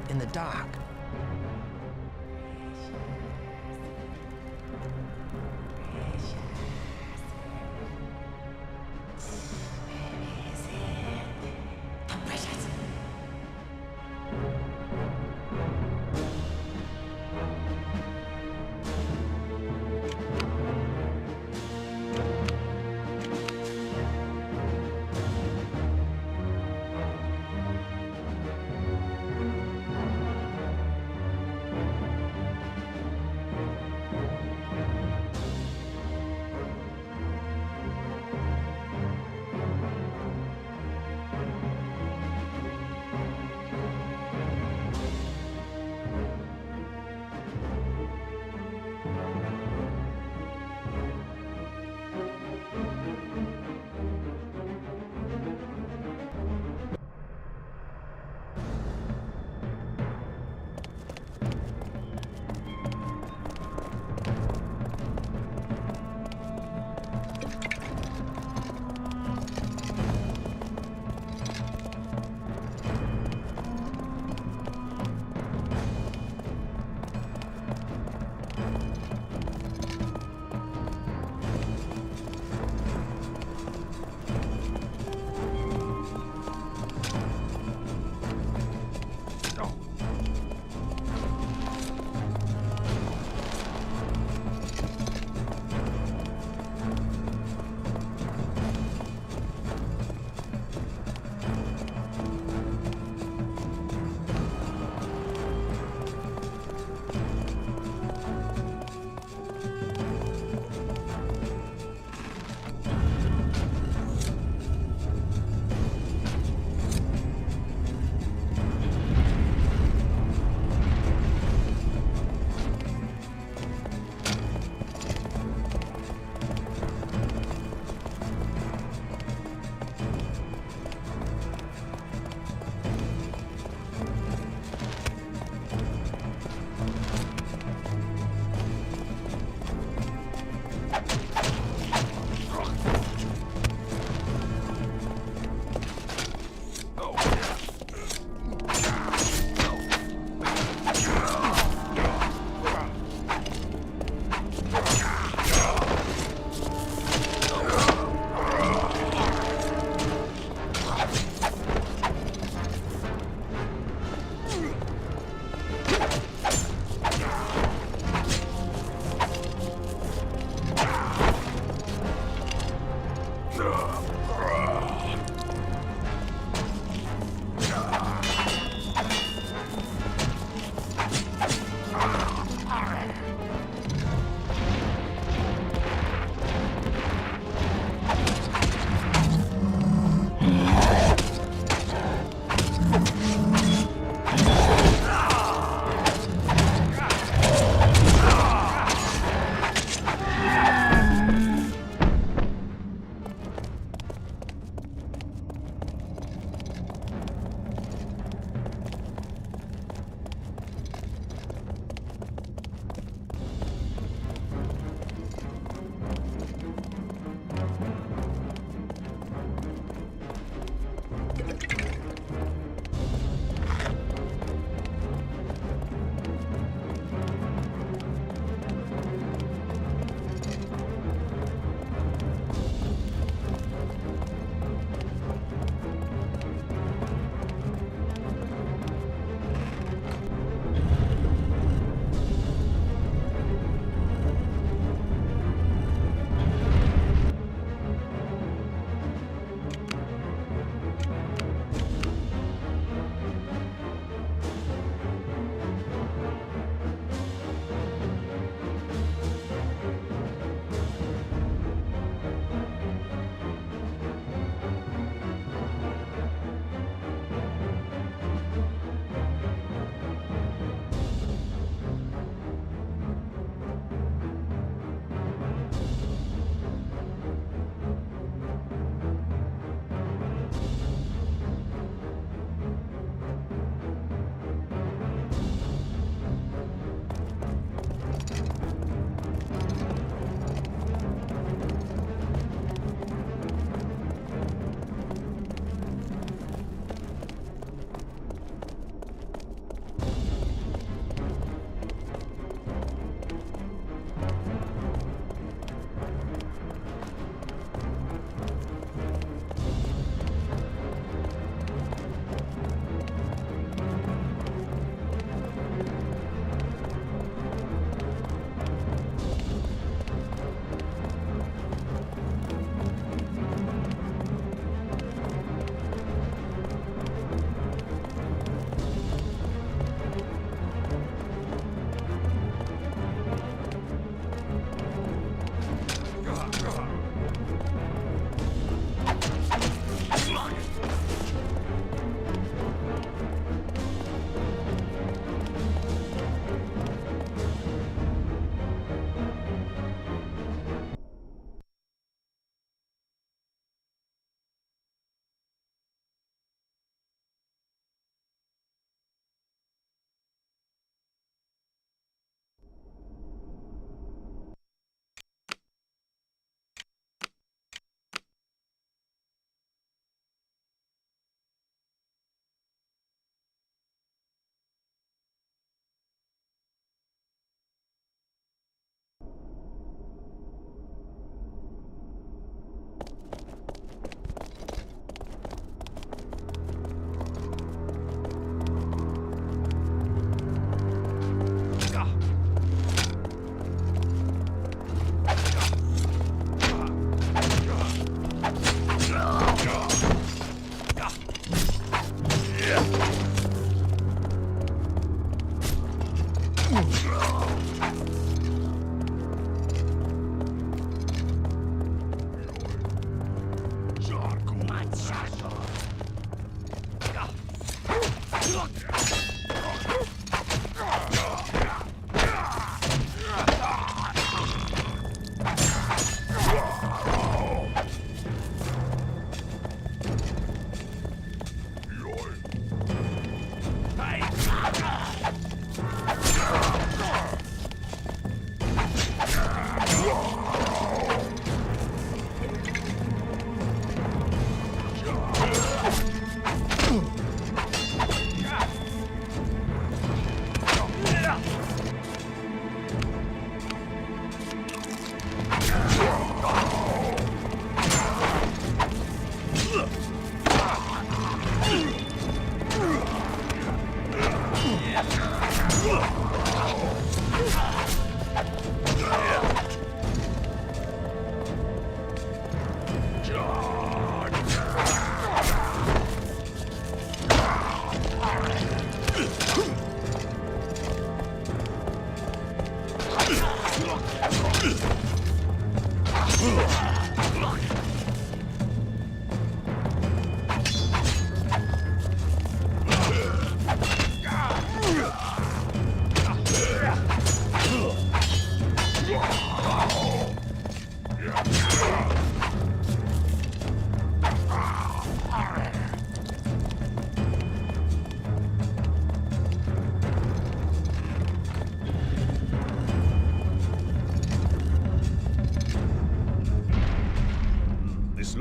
In the dark.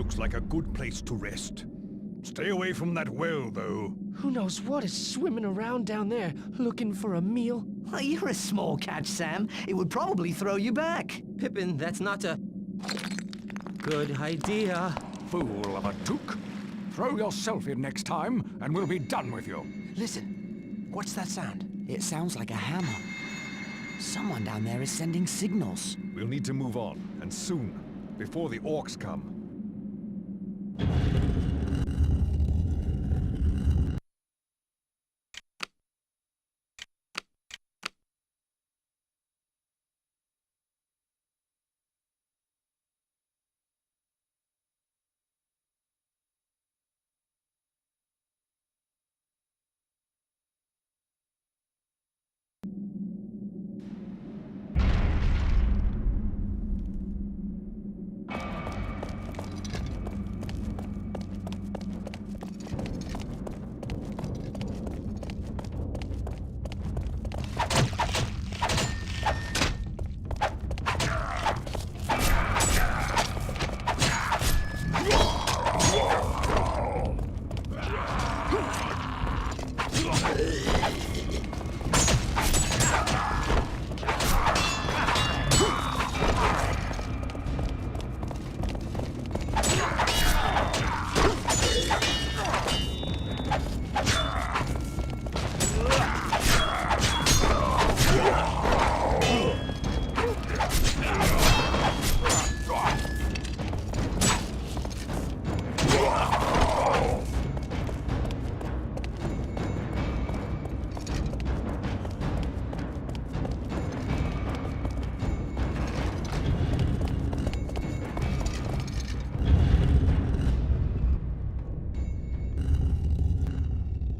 Looks like a good place to rest. Stay away from that well, though. Who knows what is swimming around down there looking for a meal? Well, you're a small catch, Sam. It would probably throw you back. Pippin, that's not a good idea. Fool of a Took. Throw yourself in next time, and we'll be done with you. Listen, what's that sound? It sounds like a hammer. Someone down there is sending signals. We'll need to move on, and soon, before the orcs come.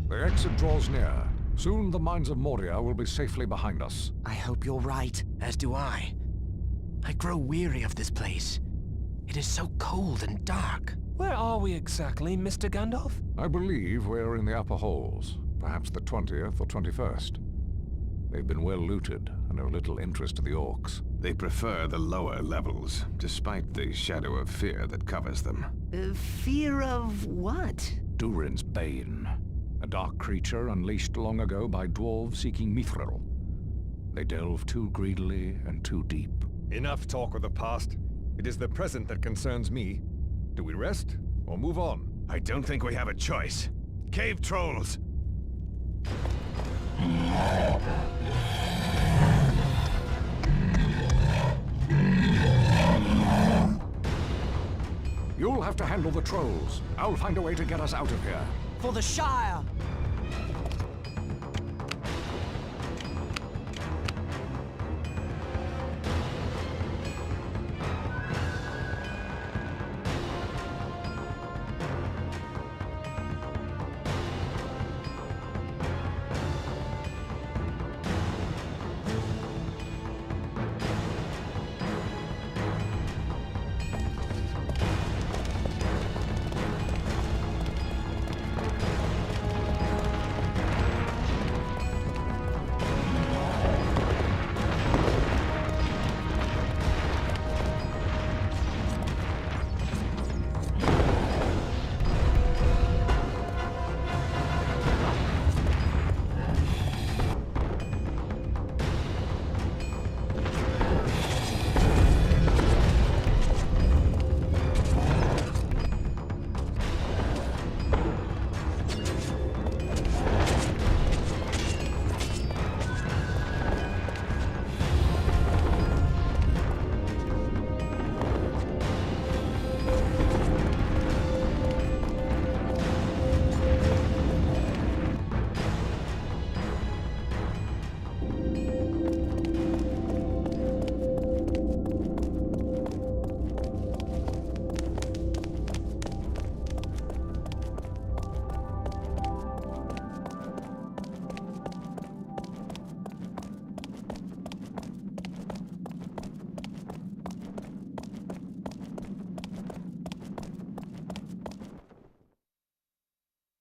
The exit draws near. Soon the mines of Moria will be safely behind us. I hope you're right. As do I. I grow weary of this place. It is so cold and dark. Where are we exactly, Mr. Gandalf? I believe we're in the upper halls, perhaps the 20th or 21st. They've been well looted and of little interest to the orcs. They prefer the lower levels, despite the shadow of fear that covers them. Fear of what? Durin's Bane, a dark creature unleashed long ago by dwarves seeking mithril. They delve too greedily and too deep. Enough talk of the past. It is the present that concerns me. Do we rest or move on? I don't think we have a choice. Cave trolls! You'll have to handle the trolls. I'll find a way to get us out of here. For the Shire!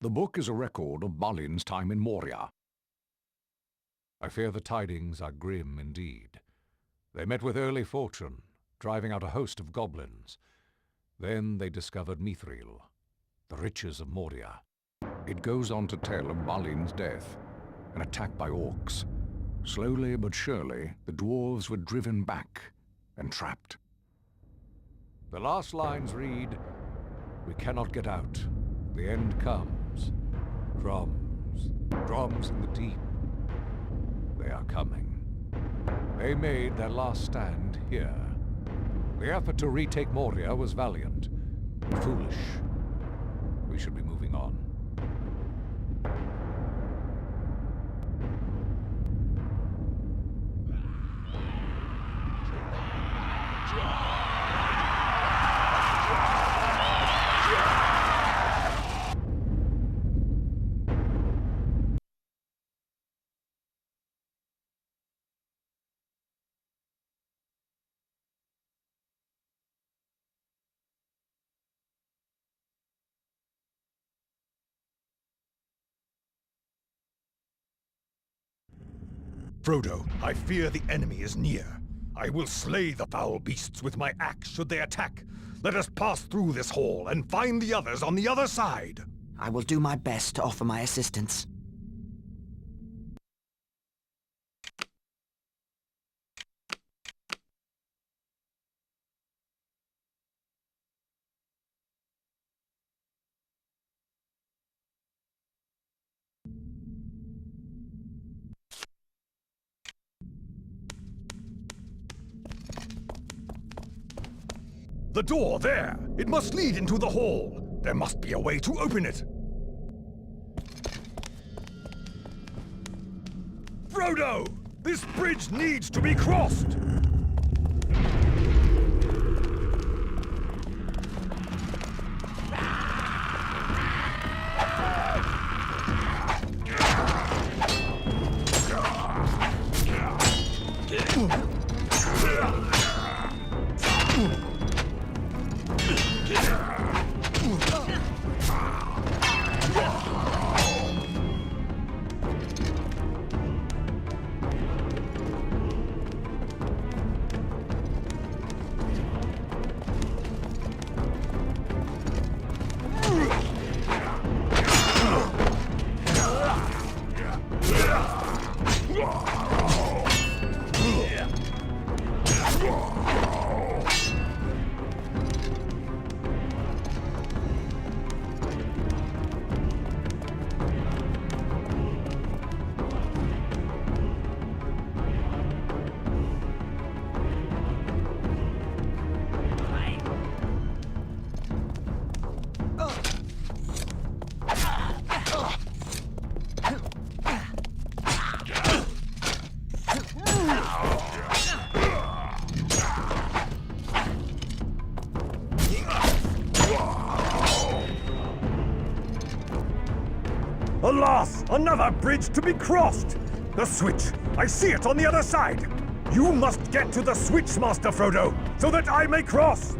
The book is a record of Balin's time in Moria. I fear the tidings are grim indeed. They met with early fortune, driving out a host of goblins. Then they discovered Mithril, the riches of Moria. It goes on to tell of Balin's death, an attack by orcs. Slowly but surely, the dwarves were driven back and trapped. The last lines read, "We cannot get out. The end comes. Drums, drums in the deep. They are coming." They made their last stand here. The effort to retake Moria was valiant, but foolish. We should be moving on. Frodo, I fear the enemy is near. I will slay the foul beasts with my axe should they attack. Let us pass through this hall and find the others on the other side. I will do my best to offer my assistance. The door there! It must lead into the hall. There must be a way to open it. Frodo! This bridge needs to be crossed! Alas! Another bridge to be crossed! The switch! I see it on the other side! You must get to the switch, Master Frodo, so that I may cross!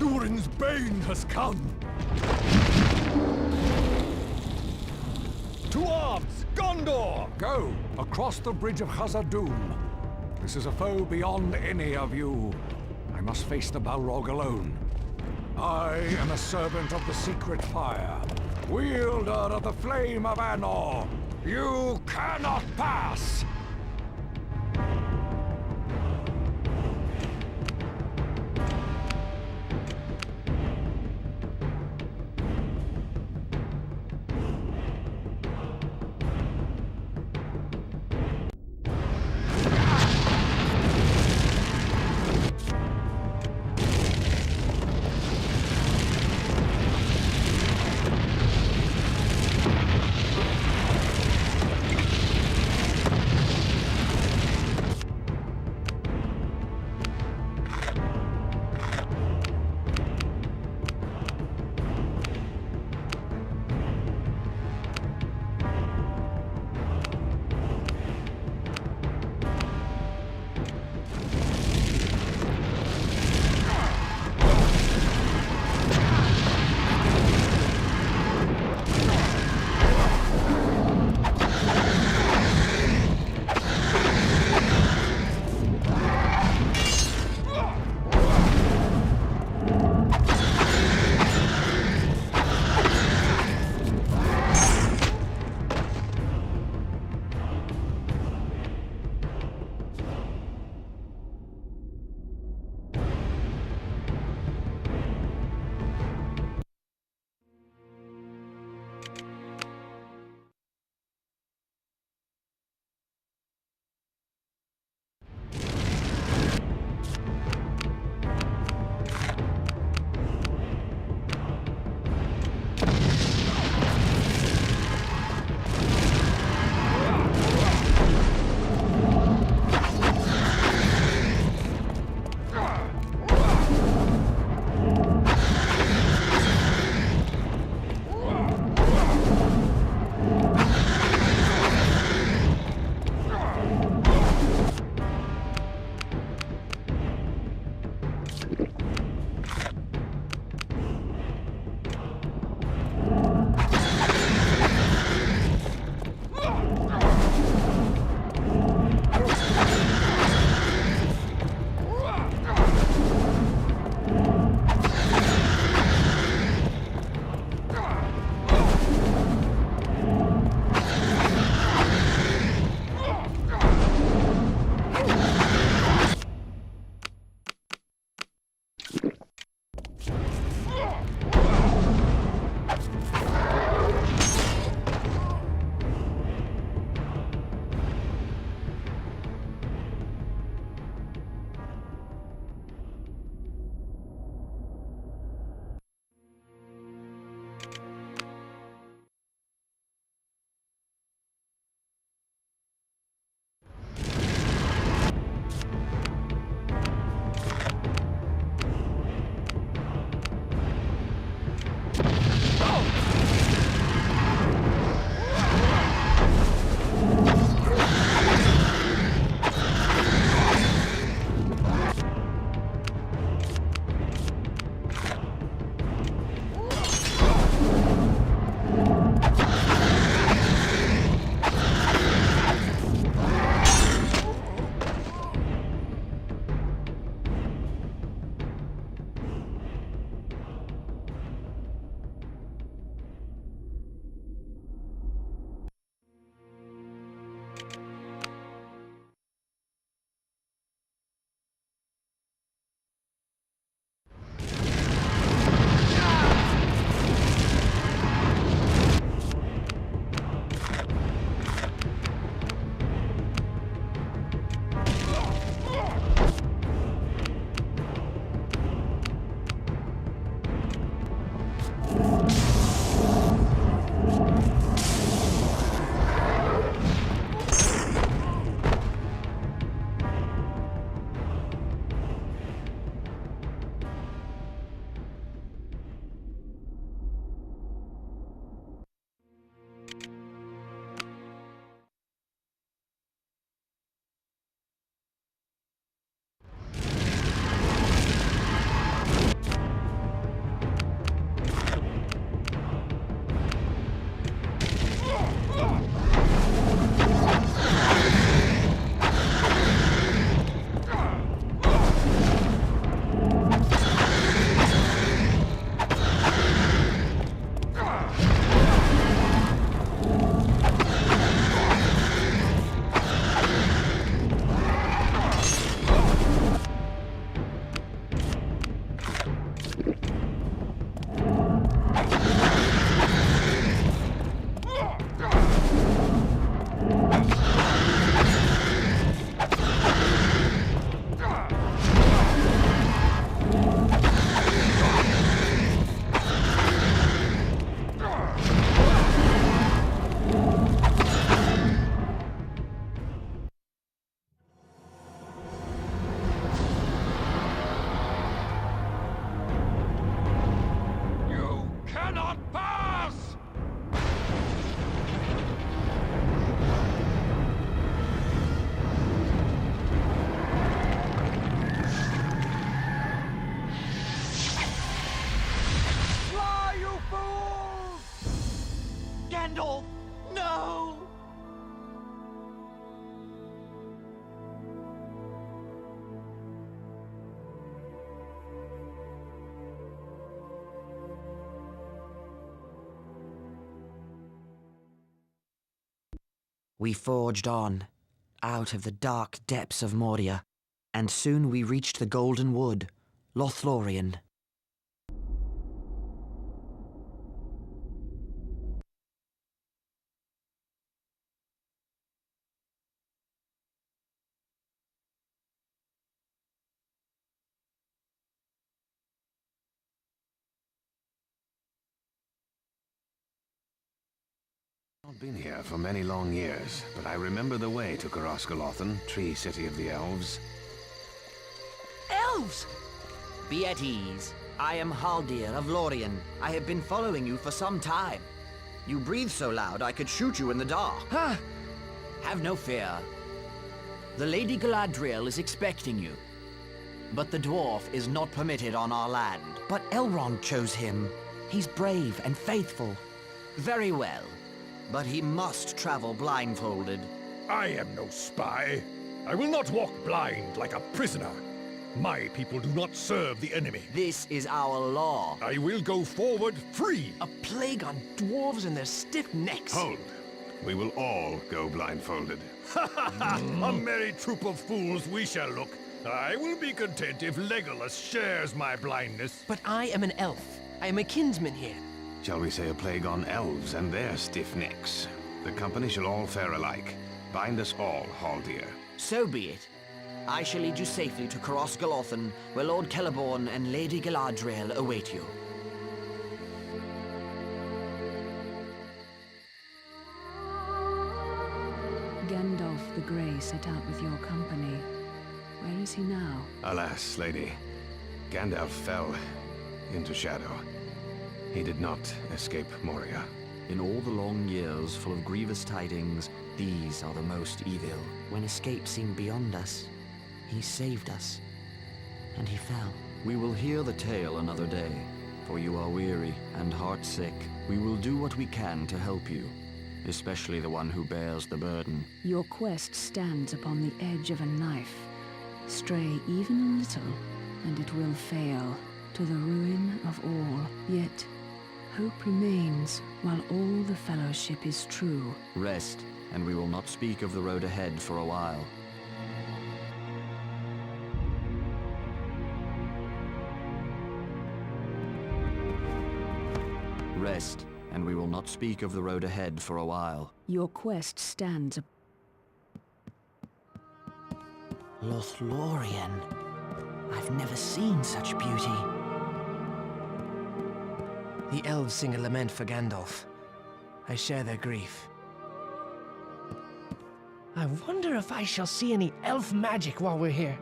Durin's bane has come! To arms! Gondor! Go! Across the bridge of Khazad-dûm. This is a foe beyond any of you. I must face the Balrog alone. I am a servant of the secret fire, wielder of the flame of Anor. You cannot pass! We forged on, out of the dark depths of Moria, and soon we reached the Golden Wood, Lothlorien. I've not been here for many long years, but I remember the way to Coroscolothan, Tree City of the Elves. Elves! Be at ease. I am Haldir of Lorien. I have been following you for some time. You breathe so loud I could shoot you in the dark. Huh? Have no fear. The Lady Galadriel is expecting you. But the dwarf is not permitted on our land. But Elrond chose him. He's brave and faithful. Very well. But he must travel blindfolded. I am no spy. I will not walk blind like a prisoner. My people do not serve the enemy. This is our law. I will go forward free. A plague on dwarves and their stiff necks. Hold. We will all go blindfolded. A merry troop of fools we shall look. I will be content if Legolas shares my blindness. But I am an elf. I am a kinsman here. Shall we say a plague on elves and their stiff necks? The company shall all fare alike. Bind us all, Haldir. So be it. I shall lead you safely to Coroscolothan, where Lord Celeborn and Lady Galadriel await you. Gandalf the Grey set out with your company. Where is he now? Alas, lady, Gandalf fell into shadow. He did not escape Moria. In all the long years full of grievous tidings, these are the most evil. When escape seemed beyond us, he saved us, and he fell. We will hear the tale another day, for you are weary and heartsick. We will do what we can to help you, especially the one who bears the burden. Your quest stands upon the edge of a knife. Stray even a little, and it will fail, to the ruin of all. Yet, hope remains, while all the fellowship is true. Rest, and we will not speak of the road ahead for a while. Rest, and we will not speak of the road ahead for a while. Your quest stands Lothlorien. I've never seen such beauty. The elves sing a lament for Gandalf. I share their grief. I wonder if I shall see any elf magic while we're here.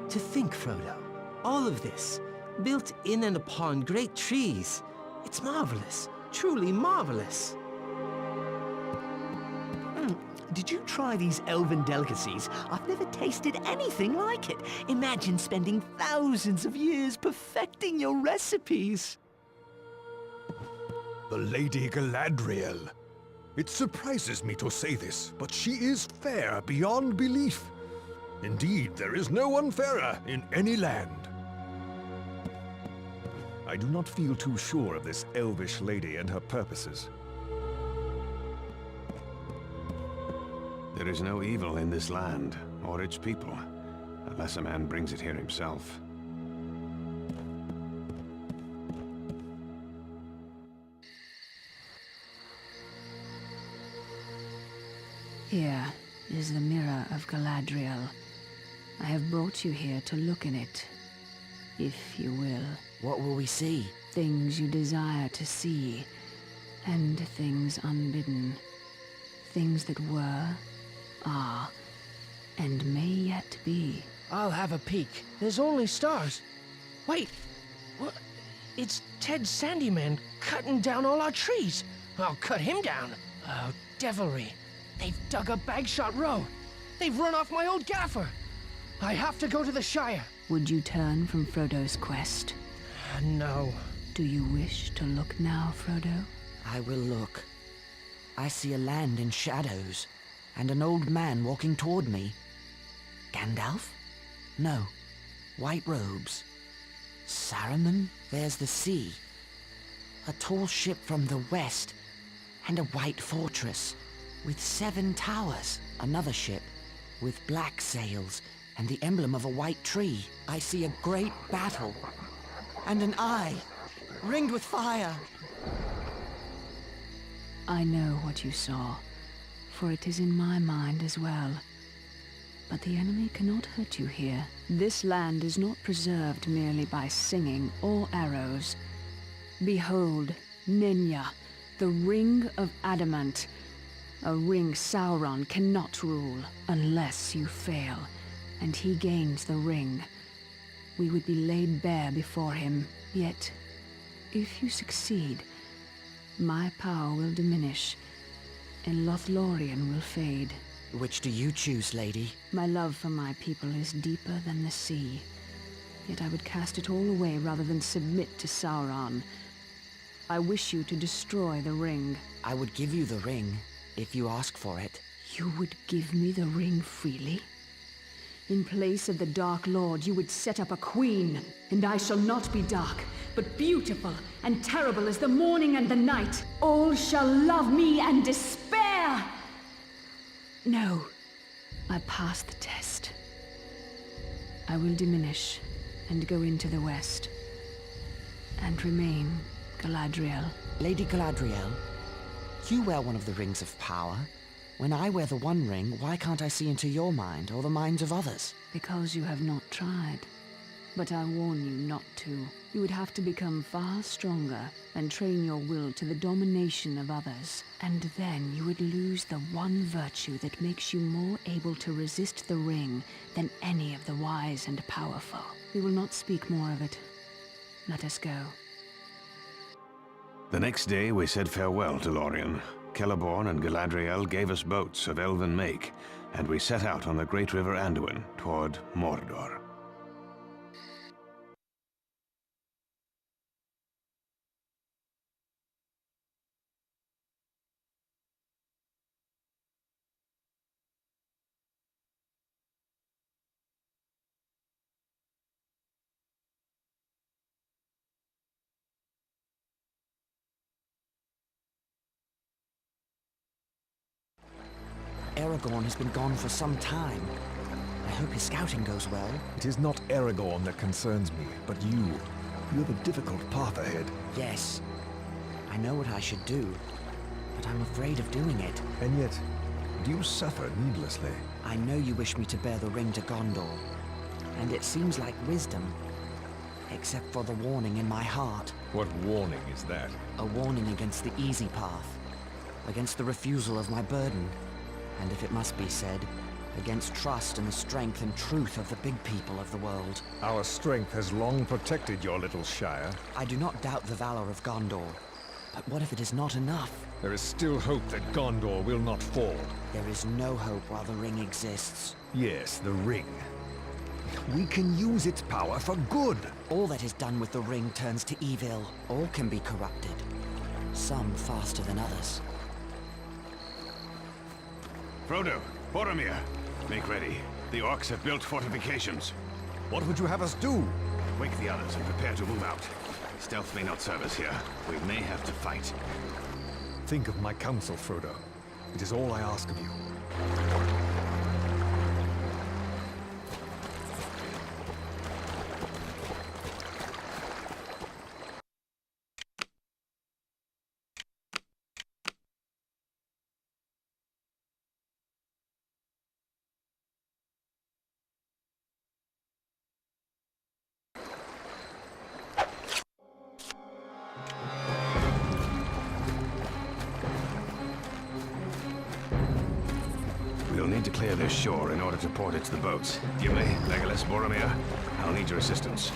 To think, Frodo, all of this, built in and upon great trees. It's marvelous, truly marvelous. Did you try these elven delicacies? I've never tasted anything like it. Imagine spending thousands of years perfecting your recipes. The Lady Galadriel. It surprises me to say this, but she is fair beyond belief. Indeed, there is no one fairer in any land. I do not feel too sure of this elvish lady and her purposes. There is no evil in this land, or its people, unless a man brings it here himself. Here is the mirror of Galadriel. I have brought you here to look in it, if you will. What will we see? Things you desire to see, and things unbidden. Things that were, are, and may yet be. I'll have a peek. There's only stars. Wait, what? It's Ted Sandyman cutting down all our trees. I'll cut him down. Oh, devilry. They've dug up Bagshot Row. They've run off my old gaffer. I have to go to the Shire. Would you turn from Frodo's quest? No. Do you wish to look now, Frodo? I will look. I see a land in shadows, and an old man walking toward me. Gandalf? No. White robes. Saruman? There's the sea. A tall ship from the west, and a white fortress. with 7 towers. Another ship with black sails and the emblem of a white tree. I see a great battle and an eye ringed with fire. I know what you saw, for it is in my mind as well. But the enemy cannot hurt you here. This land is not preserved merely by singing or arrows. Behold, Nenya, the Ring of Adamant. A ring Sauron cannot rule unless you fail, and he gains the ring. We would be laid bare before him, yet, if you succeed, my power will diminish, and Lothlorien will fade. Which do you choose, lady? My love for my people is deeper than the sea, yet I would cast it all away rather than submit to Sauron. I wish you to destroy the ring. I would give you the ring, if you ask for it. You would give me the ring freely? In place of the Dark Lord, you would set up a queen, and I shall not be dark, but beautiful and terrible as the morning and the night. All shall love me and despair! No, I passed the test. I will diminish and go into the west, and remain Galadriel. Lady Galadriel, you wear one of the rings of power. When I wear the One Ring, why can't I see into your mind or the minds of others? Because you have not tried. But I warn you not to. You would have to become far stronger and train your will to the domination of others. And then you would lose the one virtue that makes you more able to resist the ring than any of the wise and powerful. We will not speak more of it. Let us go. The next day we said farewell to Lorien. Celeborn and Galadriel gave us boats of elven make, and we set out on the great river Anduin toward Mordor. Aragorn has been gone for some time. I hope his scouting goes well. It is not Aragorn that concerns me, but you. You have a difficult path ahead. Yes, I know what I should do, but I'm afraid of doing it. And yet, do you suffer needlessly? I know you wish me to bear the ring to Gondor, and it seems like wisdom, except for the warning in my heart. What warning is that? A warning against the easy path, against the refusal of my burden, and if it must be said, against trust in the strength and truth of the big people of the world. Our strength has long protected your little shire. I do not doubt the valor of Gondor, but what if it is not enough? There is still hope that Gondor will not fall. There is no hope while the ring exists. Yes, the ring. We can use its power for good. All that is done with the ring turns to evil. All can be corrupted, some faster than others. Frodo, Boromir, make ready. The orcs have built fortifications. What would you have us do? Wake the others and prepare to move out. Stealth may not serve us here. We may have to fight. Think of my counsel, Frodo. It is all I ask of you. We'll need to clear this shore in order to port it to the boats. Gimli, Legolas, Boromir, I'll need your assistance.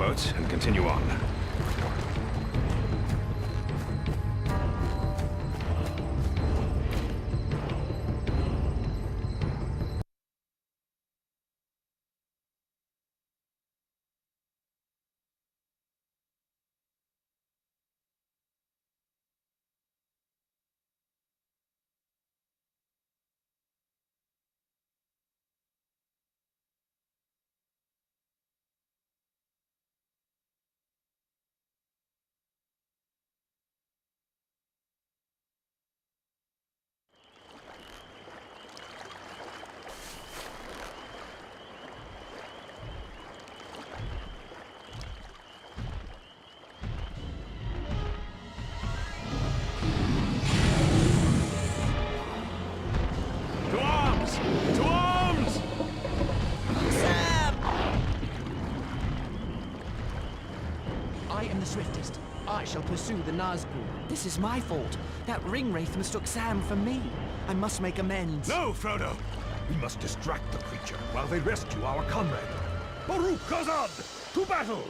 longboat and continue on. To arms! To arms! Sam! I am the swiftest. I shall pursue the Nazgul. This is my fault. That ring wraith mistook Sam for me. I must make amends. No, Frodo! We must distract the creature while they rescue our comrade. Baruch Khazad! To battle!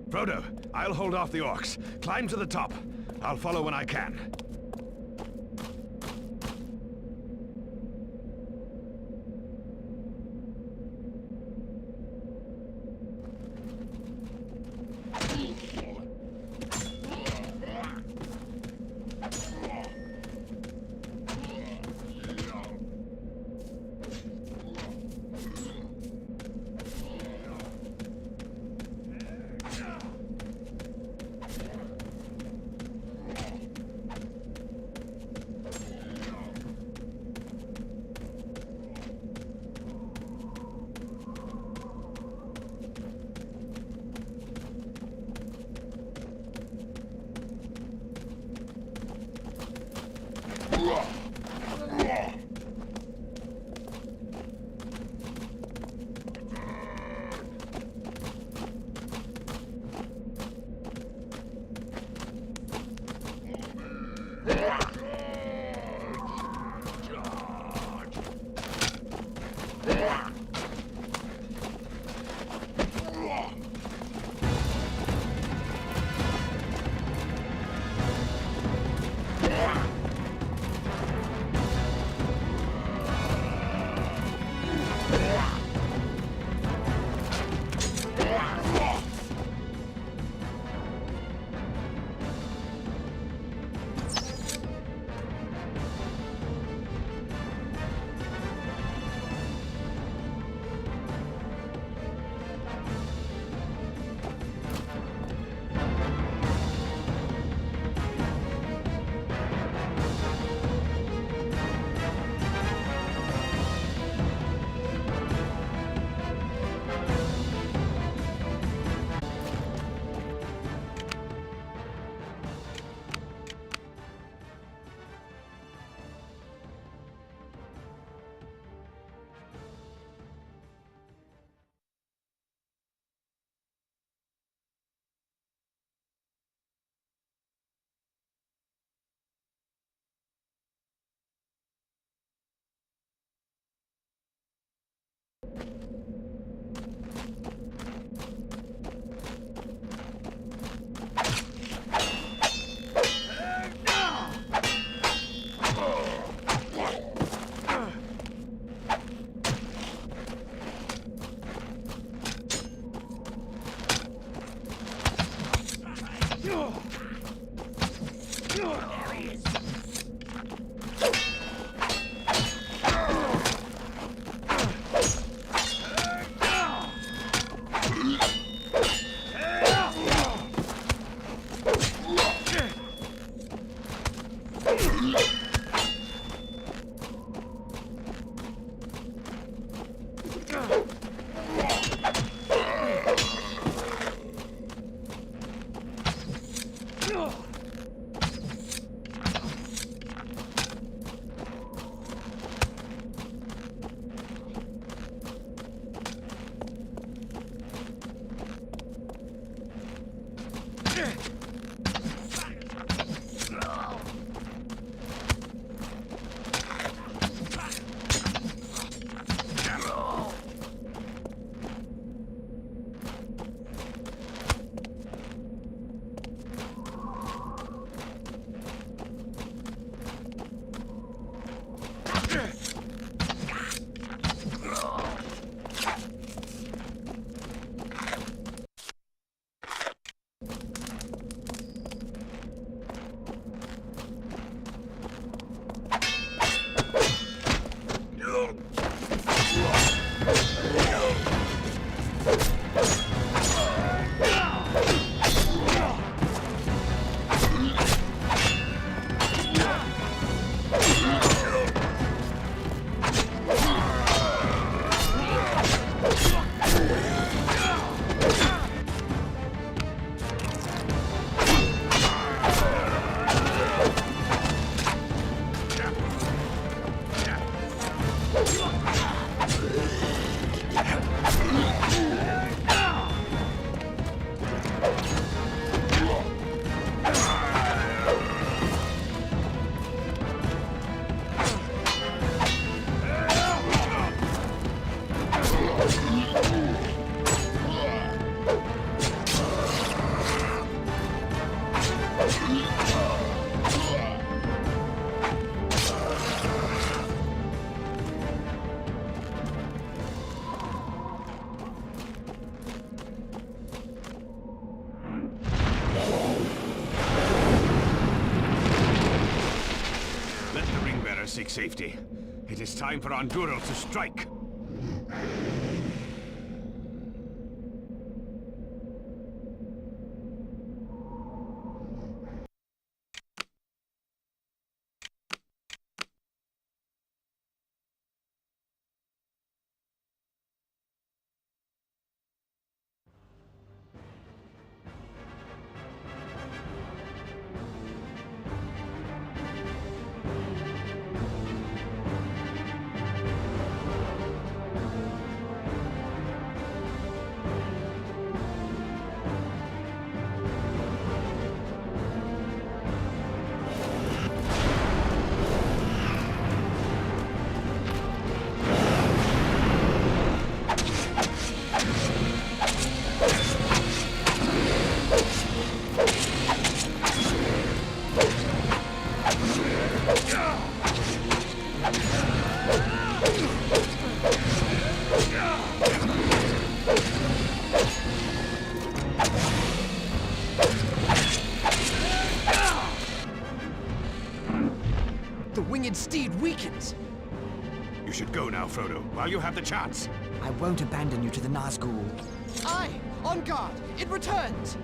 Frodo, I'll hold off the orcs. Climb to the top. I'll follow when I can. Let the ring bearer seek safety. It is time for Andúril to strike. The winged steed weakens. You should go now, Frodo, while you have the chance. I won't abandon you to the Nazgul. Aye, on guard. It returns.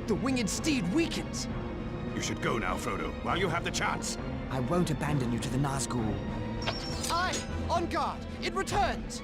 The winged steed weakens. You should go now, Frodo, while you have the chance. I won't abandon you to the Nazgul. Aye! On guard! It returns!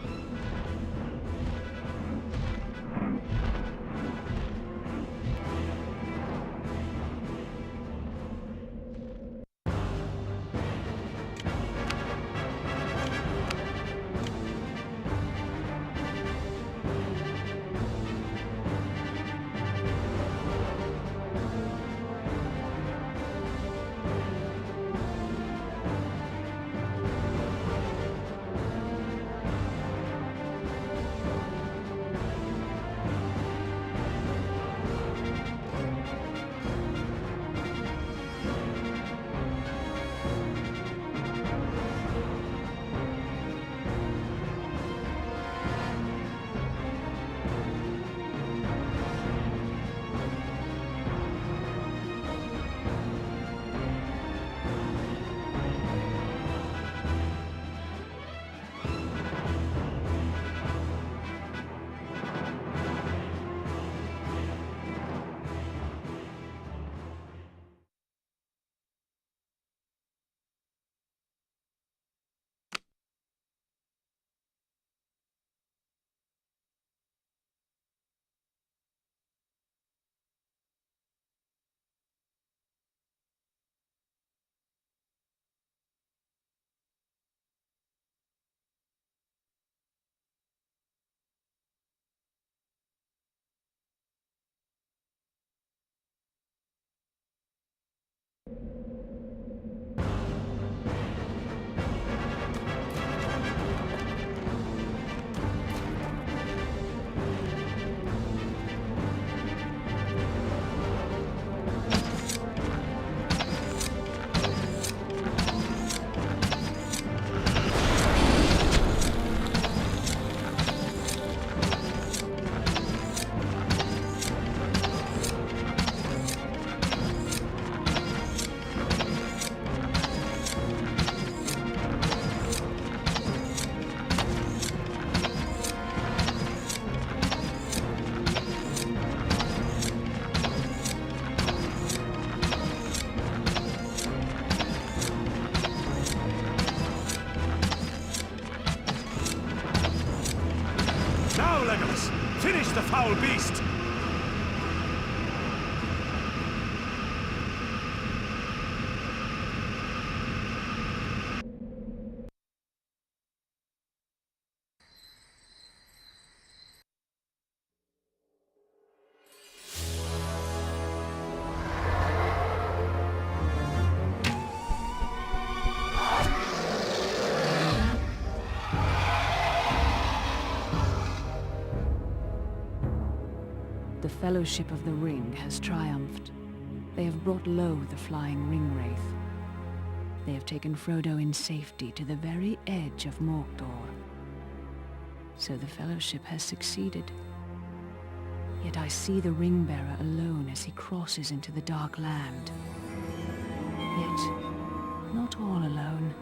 Finish the foul beast! The Fellowship of the Ring has triumphed. They have brought low the flying ring wraith. They have taken Frodo in safety to the very edge of Mordor. So the Fellowship has succeeded. Yet I see the ring-bearer alone as he crosses into the Dark Land. Yet, not all alone.